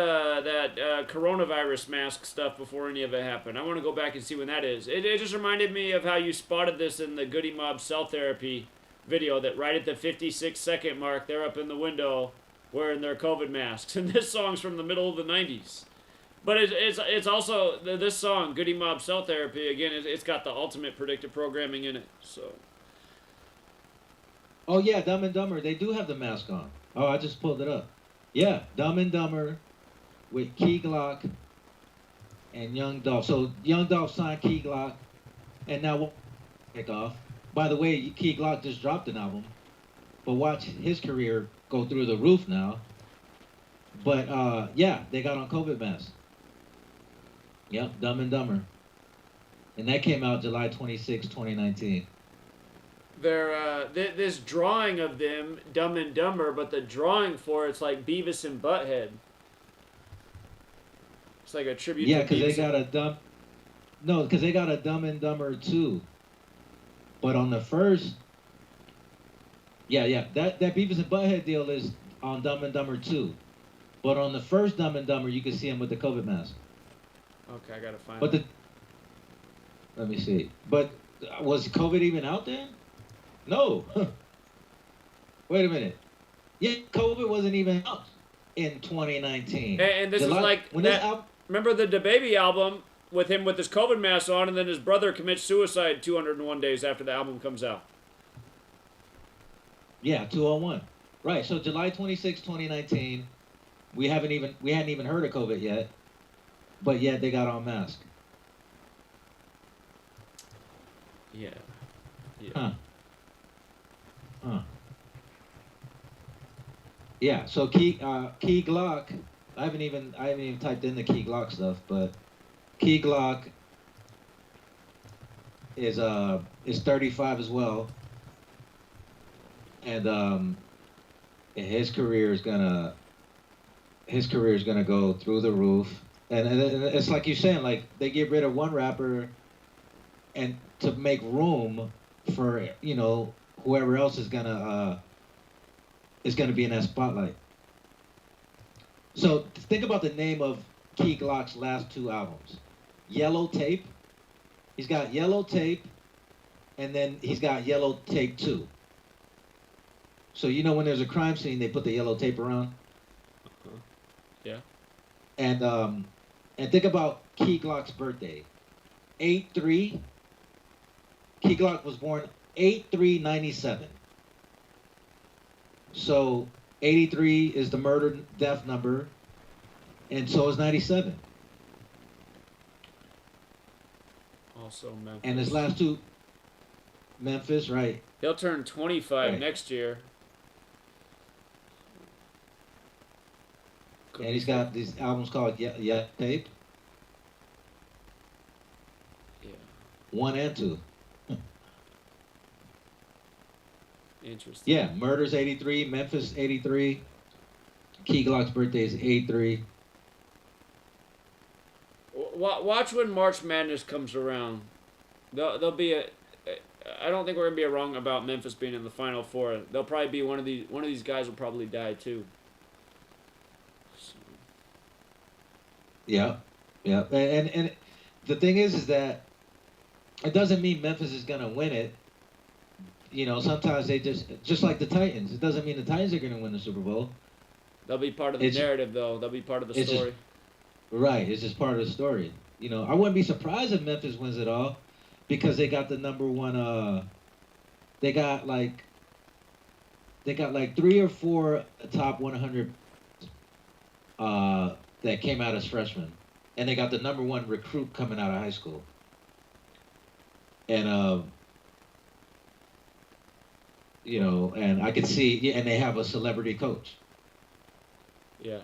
Speaker 1: coronavirus mask stuff before any of it happened. I want to go back and see when that is. It just reminded me of how you spotted this in the Goody Mob cell therapy video, that right at the 56-second mark, they're up in the window wearing their COVID masks. And this song's from the middle of the 90s. But it's also, this song, Goody Mob Cell Therapy, again, it's got the ultimate predictive programming in it, so.
Speaker 2: Oh yeah, Dumb and Dumber, they do have the mask on. Oh, I just pulled it up. Yeah, Dumb and Dumber with Key Glock and Young Dolph. So Young Dolph signed Key Glock, and now we'll take off. By the way, Key Glock just dropped an album, but watch his career go through the roof now. But yeah, they got on COVID masks. Yep, Dumb and Dumber. And that came out July 26, 2019.
Speaker 1: They're, this drawing of them, Dumb and Dumber, but the drawing for it's like Beavis and Butthead. It's like a tribute
Speaker 2: Yeah,
Speaker 1: to
Speaker 2: because they
Speaker 1: Beavis
Speaker 2: got a Dumb... No, because they got a Dumb and Dumber 2. But on the first... Yeah, that Beavis and Butthead deal is on Dumb and Dumber 2. But on the first Dumb and Dumber, you can see him with the COVID mask.
Speaker 1: Okay, I gotta find
Speaker 2: But
Speaker 1: it.
Speaker 2: Let me see. But was COVID even out then? No. Wait a minute. Yeah, COVID wasn't even out in 2019.
Speaker 1: And this
Speaker 2: July,
Speaker 1: is like
Speaker 2: when
Speaker 1: that, remember the DaBaby album with him with his COVID mask on, and then his brother commits suicide 201 days after the album comes out.
Speaker 2: Yeah, 201. Right. So July 26, 2019. We hadn't even heard of COVID yet, but yet they got on mask.
Speaker 1: Yeah.
Speaker 2: Huh. Huh. Yeah. So Key Glock. I haven't even typed in the Key Glock stuff, but Key Glock is 35 as well, and his career is gonna go through the roof. And it's like you're saying, like they get rid of one rapper, and to make room for whoever else is gonna be in that spotlight. So think about the name of Key Glock's last two albums. Yellow Tape. He's got Yellow Tape, and then he's got Yellow Tape 2. So when there's a crime scene, they put the yellow tape around.
Speaker 1: Yeah.
Speaker 2: And think about Key Glock's birthday. 8/3. Key Glock was born 8/3/97. So 83 is the murder death number, and so is 97.
Speaker 1: Also Memphis.
Speaker 2: And his last two, Memphis, right?
Speaker 1: He'll turn 25
Speaker 2: Right.
Speaker 1: next year.
Speaker 2: And he's got these albums called Yeah Tape.
Speaker 1: Yeah.
Speaker 2: 1 and 2.
Speaker 1: Interesting.
Speaker 2: Yeah, Murder's 83, Memphis 83. Key Glock's birthday is 83.
Speaker 1: Watch when March Madness comes around. There'll be I don't think we're gonna be wrong about Memphis being in the Final Four. They'll probably be one of these guys will probably die too. So.
Speaker 2: Yeah, yeah, and the thing is that it doesn't mean Memphis is gonna win it. Sometimes they just like the Titans. It doesn't mean the Titans are gonna win the Super Bowl.
Speaker 1: They'll be part of the narrative, though. They'll be part of the story.
Speaker 2: Right, it's just part of the story. I wouldn't be surprised if Memphis wins it all, because they got the number one. They got like 3 or 4 top 100 that came out as freshmen, and they got the number one recruit coming out of high school. And and I could see, and they have a celebrity coach.
Speaker 1: Yeah.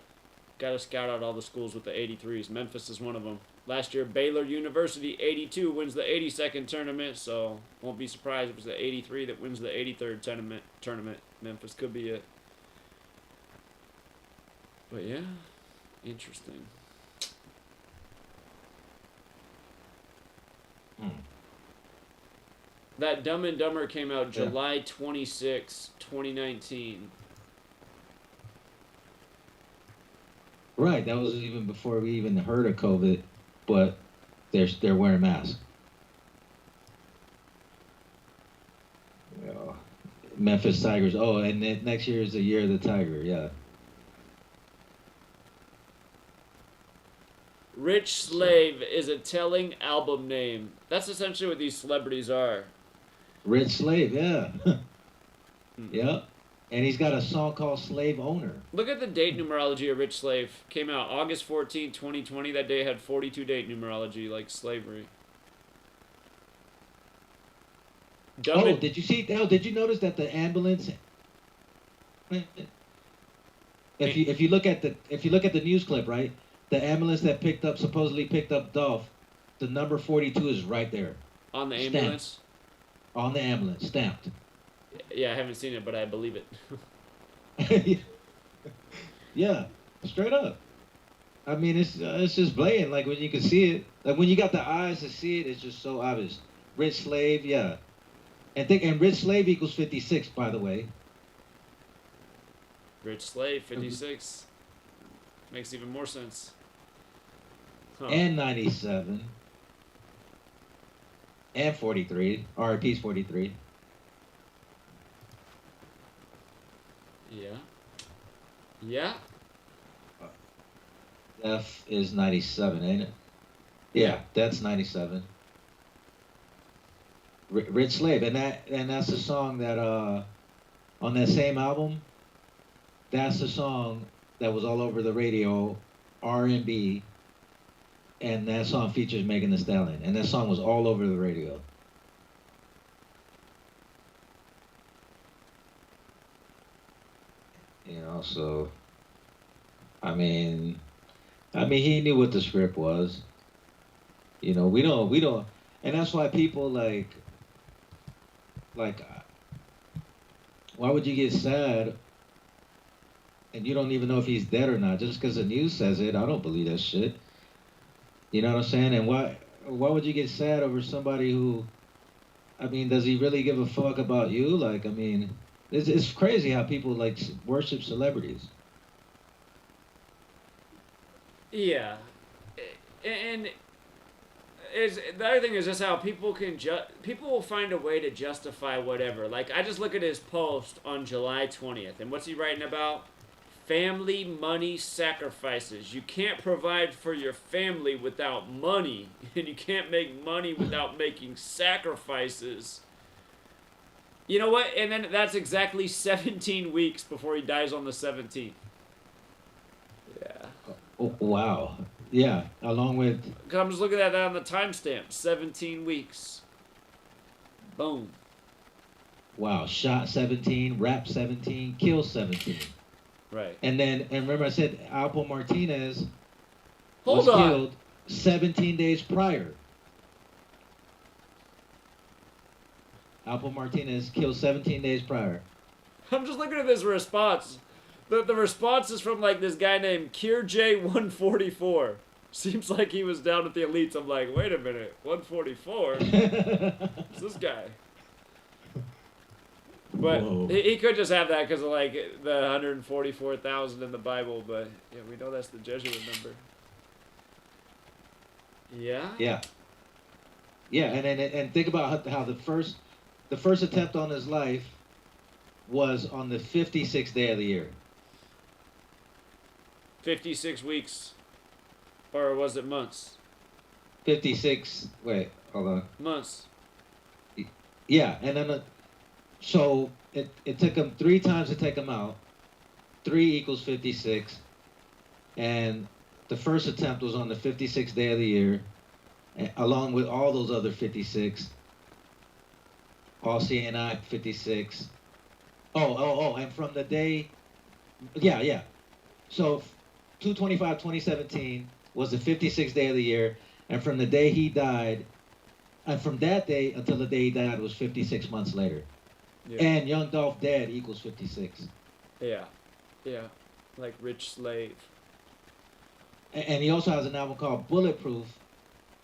Speaker 1: Got to scout out all the schools with the 83s. Memphis is one of them. Last year, Baylor University 82 wins the 82nd tournament, so won't be surprised if it's the 83 that wins the 83rd tournament. Memphis could be it. But yeah, interesting. That Dumb and Dumber came out July 26, 2019.
Speaker 2: Right, that was even before we even heard of COVID, but they're wearing masks. Memphis Tigers. Oh, and then next year is the year of the Tiger. Yeah.
Speaker 1: Rich Slave is a telling album name. That's essentially what these celebrities are.
Speaker 2: Rich Slave, yeah. Yeah. And he's got a song called Slave Owner.
Speaker 1: Look at the date numerology of Rich Slave. Came out August 14, 2020. That day had 42 date numerology, like slavery.
Speaker 2: Did you see? Oh, did you notice that the ambulance? If you look at the news clip, right, the ambulance that supposedly picked up Dolph, the number 42 is right there.
Speaker 1: On the ambulance.
Speaker 2: Stamped. On the ambulance, stamped.
Speaker 1: Yeah, I haven't seen it, but I believe it.
Speaker 2: Yeah, straight up. I mean, it's just blatant. Like when you can see it, like when you got the eyes to see it, it's just so obvious. Rich Slave, yeah. And Rich Slave equals 56, by the way.
Speaker 1: Rich Slave, 56. Makes even more sense. Huh.
Speaker 2: And 97. And 43. RIP's 43.
Speaker 1: Yeah. Yeah.
Speaker 2: Death is 97, ain't it? Yeah, that's 97. Rich Slave, and that's a song that on that same album, that's the song that was all over the radio, R&B, and that song features Megan Thee Stallion, and that song was all over the radio. You know, so I mean, he knew what the script was. You know, we don't, and that's why people like, why would you get sad and you don't even know if he's dead or not just because the news says it? I don't believe that shit. You know what I'm saying? And why would you get sad over somebody who, I mean, does he really give a fuck about you? Like, I mean, it's crazy how people like worship celebrities.
Speaker 1: Yeah, and is the other thing is just how people can people will find a way to justify whatever. Like I just look at his post on July 20th, and what's he writing about? Family, money, sacrifices. You can't provide for your family without money, and you can't make money without making sacrifices. You know what? And then that's exactly 17 weeks before he dies on the 17th. Yeah.
Speaker 2: Oh, wow. Yeah, along with...
Speaker 1: I'm just looking at that on the timestamp. 17 weeks. Boom.
Speaker 2: Wow, shot 17, rap 17, kill 17.
Speaker 1: Right.
Speaker 2: And remember I said Alpo Martinez
Speaker 1: was
Speaker 2: killed 17 days prior. Alpo Martinez killed 17 days prior.
Speaker 1: I'm just looking at this response. The response is from like this guy named KirJ144. Seems like he was down at the elites. I'm like, wait a minute, 144? It's this guy. But he could just have that because of like the 144,000 in the Bible. But yeah, we know that's the Jesuit number. Yeah.
Speaker 2: Yeah. Yeah, and think about how the first attempt on his life was on the 56th day of the year.
Speaker 1: 56 weeks. Or was it months?
Speaker 2: 56, wait, hold on.
Speaker 1: Months.
Speaker 2: Yeah, and then, so it took him 3 times to take him out. 3 equals 56. And the first attempt was on the 56th day of the year, along with all those other 56. All CNI 56. Oh, and from the day, yeah. So 2/25/2017 was the 56th day of the year, and from the day he died, and from that day until the day he died was 56 months later. Yeah. And Young Dolph dead equals 56.
Speaker 1: Yeah, like Rich Slave.
Speaker 2: And he also has an album called Bulletproof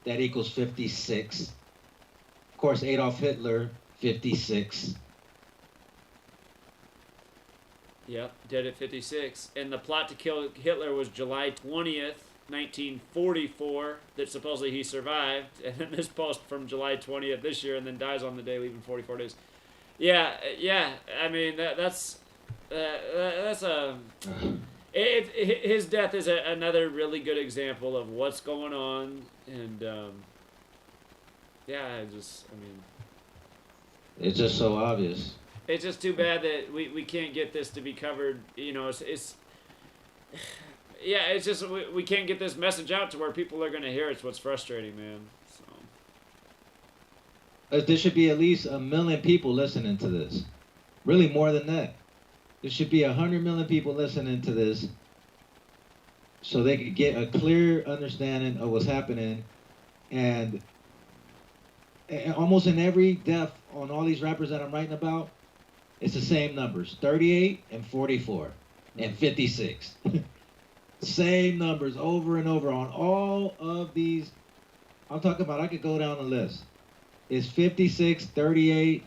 Speaker 2: that equals 56. Of course, Adolf Hitler, 56.
Speaker 1: Yep, dead at 56. And the plot to kill Hitler was July 20th, 1944, that supposedly he survived. And then this post from July 20th this year, and then dies on the day, leaving 44 days. Yeah. I mean, that's a... his death is another really good example of what's going on. And,
Speaker 2: it's just so obvious.
Speaker 1: It's just too bad that we can't get this to be covered. You know, it's just we can't get this message out to where people are going to hear it. It's what's frustrating, man. So.
Speaker 2: There should be at least 1 million people listening to this. Really more than that. There should be 100 million people listening to this so they could get a clear understanding of what's happening. And almost in every death on all these rappers that I'm writing about, it's the same numbers, 38 and 44 and 56. Same numbers over and over on all of these. I'm talking about, I could go down the list. It's 56, 38,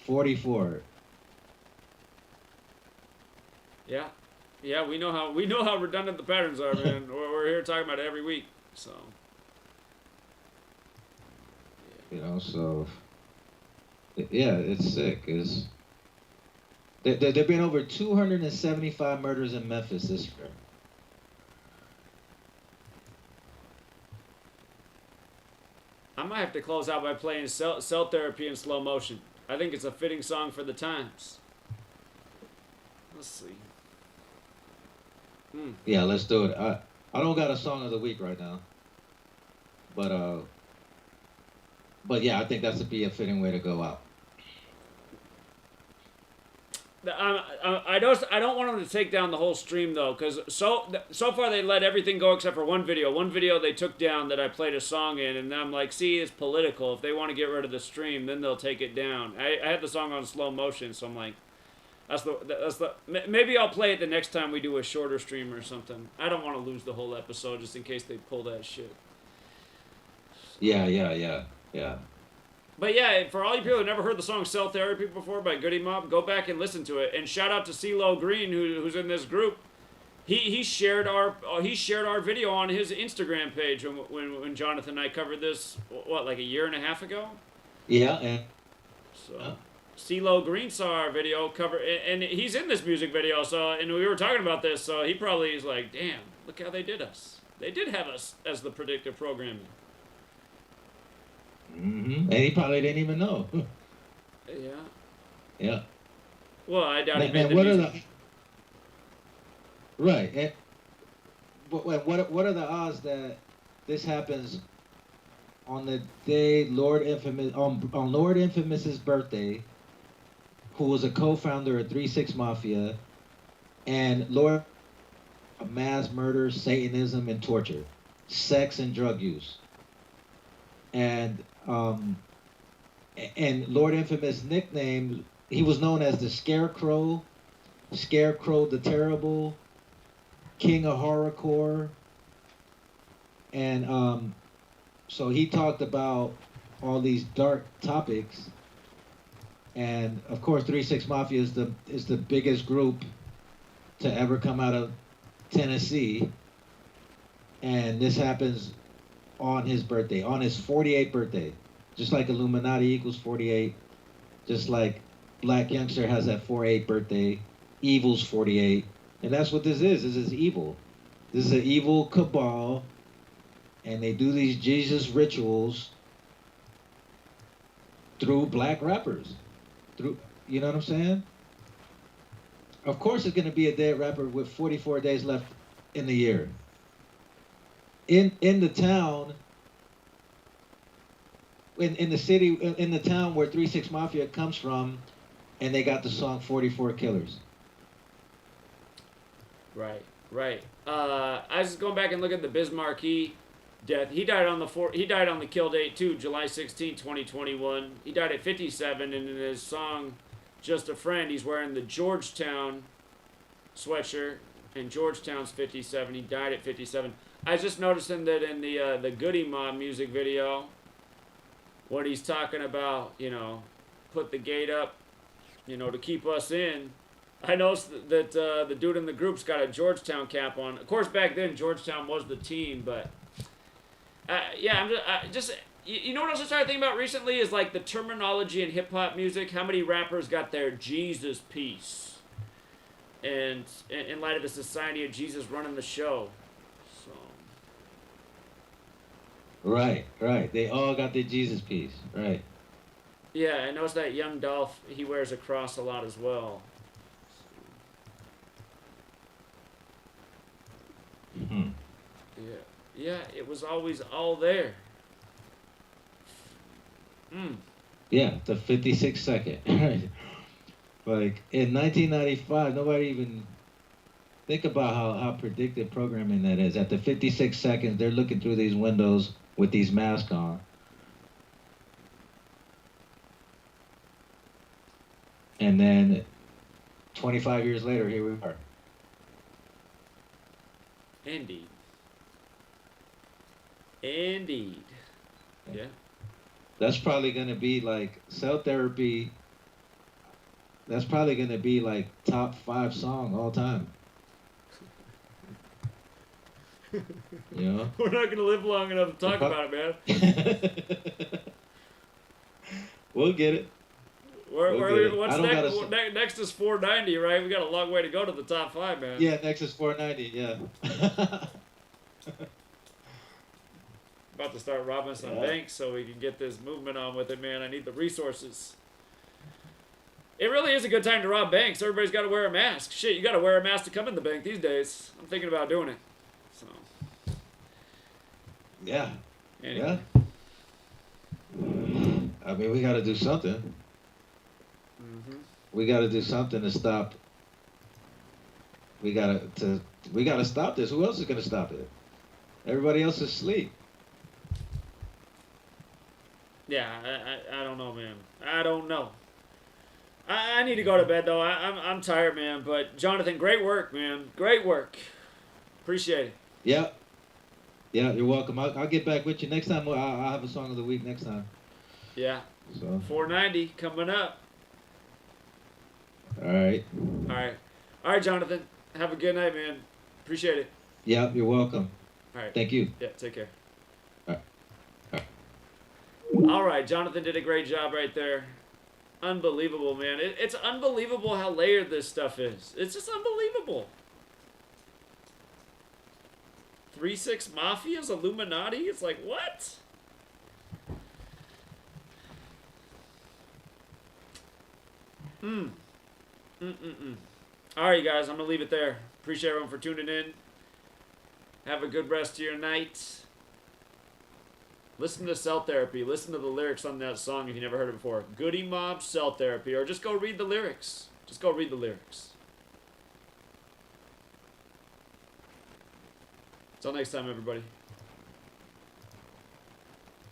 Speaker 2: 44.
Speaker 1: Yeah, we know how redundant the patterns are, man. We're here talking about it every week, so.
Speaker 2: You know, so yeah, it's sick. There've been over 275 murders in Memphis this year.
Speaker 1: I might have to close out by playing Cell Therapy in slow motion. I think it's a fitting song for the times. Let's see.
Speaker 2: Yeah, let's do it. I don't got a song of the week right now, but yeah, I think that's to be a fitting way to go out.
Speaker 1: I don't want them to take down the whole stream though, because so far they let everything go except for one video. One video they took down that I played a song in, and I'm like, see, it's political. If they want to get rid of the stream, then they'll take it down. I had the song on slow motion, so I'm like, maybe I'll play it the next time we do a shorter stream or something. I don't want to lose the whole episode just in case they pull that shit.
Speaker 2: Yeah.
Speaker 1: But yeah, for all you people who never heard the song "Cell Therapy" before by Goody Mob, go back and listen to it. And shout out to CeeLo Green, who's in this group. He shared our video on his Instagram page when Jonathan and I covered this, what, like a year and a half ago.
Speaker 2: Yeah.
Speaker 1: So CeeLo Green saw our video cover, and he's in this music video. So, and we were talking about this, so he probably is like, damn, look how they did us. They did have us as the predictive programming.
Speaker 2: And he probably didn't even know. Yeah.
Speaker 1: Well, I doubt he made
Speaker 2: and
Speaker 1: the
Speaker 2: what
Speaker 1: music.
Speaker 2: are the right? And what are the odds that this happens on the day Lord Infamous on Lord Infamous's birthday, who was a co-founder of 3-6 Mafia, and Lord of mass murder, Satanism, and torture, sex and drug use, and Lord Infamous nickname, he was known as the Scarecrow the Terrible, King of Horrorcore, and so he talked about all these dark topics, and of course 3-6 Mafia is the biggest group to ever come out of Tennessee, and this happens on his birthday, on his 48th birthday. Just like Illuminati equals 48, just like Black Youngster has that 48th birthday, evil's 48, and that's what this is. This is evil. This is an evil cabal, and they do these Jesus rituals through black rappers. You know what I'm saying? Of course it's going to be a dead rapper with 44 days left in the year. In the town, in the city, in the town where 3-6 Mafia comes from, and they got the song 44 Killers.
Speaker 1: Right. I was just going back and looking at the Biz Markie death. He died on the kill date too, July 16, 2021. He died at 57, and in his song "Just a Friend," he's wearing the Georgetown sweatshirt, and Georgetown's 57. He died at 57. I was just noticing that in the Goody Mob music video, when he's talking about, put the gate up, to keep us in, I noticed that the dude in the group's got a Georgetown cap on. Of course, back then, Georgetown was the team, but yeah, I'm just you know what else I started thinking about recently is like the terminology in hip-hop music, how many rappers got their Jesus piece, and in light of the Society of Jesus running the show. So.
Speaker 2: Right. They all got their Jesus piece. Right.
Speaker 1: Yeah, I noticed that young Dolph, he wears a cross a lot as well. Yeah, it was always all there.
Speaker 2: Yeah, the 56 second. Right. Like in 1995, nobody even think about how predictive programming that is. At the 56 seconds, they're looking through these windows with these masks on. And then 25 years later, here we are.
Speaker 1: Indeed. Yeah.
Speaker 2: That's probably going to be like Cell Therapy. That's probably going to be like top 5 song all time.
Speaker 1: We're not going to live long enough to talk about it, man.
Speaker 2: We'll get it.
Speaker 1: What's next? Next is 490, right? We got a long way to go to the top 5, man.
Speaker 2: Yeah, next is 490. Yeah.
Speaker 1: About to start robbing some banks so we can get this movement on with it, man. I need the resources. It really is a good time to rob banks. Everybody's got to wear a mask. Shit, you got to wear a mask to come in the bank these days. I'm thinking about doing it. So.
Speaker 2: Yeah.
Speaker 1: Anyway.
Speaker 2: Yeah. I mean, we got to do something.
Speaker 1: Mm-hmm.
Speaker 2: We got to do something to stop. We got to stop this. Who else is going to stop it? Everybody else is asleep.
Speaker 1: Yeah, I don't know, man. I don't know. I need to go to bed though. I'm tired, man. But Jonathan, great work, man. Great work. Appreciate it.
Speaker 2: Yeah. Yeah, you're welcome. I'll get back with you next time. I'll have a song of the week next time.
Speaker 1: Yeah.
Speaker 2: So.
Speaker 1: 490 coming up.
Speaker 2: All right.
Speaker 1: All right, Jonathan. Have a good night, man. Appreciate it.
Speaker 2: Yeah, you're welcome.
Speaker 1: All right.
Speaker 2: Thank you.
Speaker 1: Yeah, take care.
Speaker 2: All right.
Speaker 1: All right, Jonathan did a great job right there. Unbelievable, man. It's unbelievable how layered this stuff is. It's just unbelievable. 3-6 Mafia's Illuminati? It's like, what? All right, you guys, I'm going to leave it there. Appreciate everyone for tuning in. Have a good rest of your night. Listen to Cell Therapy. Listen to the lyrics on that song if you never heard it before. Goody Mob Cell Therapy. Or just go read the lyrics. Just go read the lyrics. Until next time, everybody.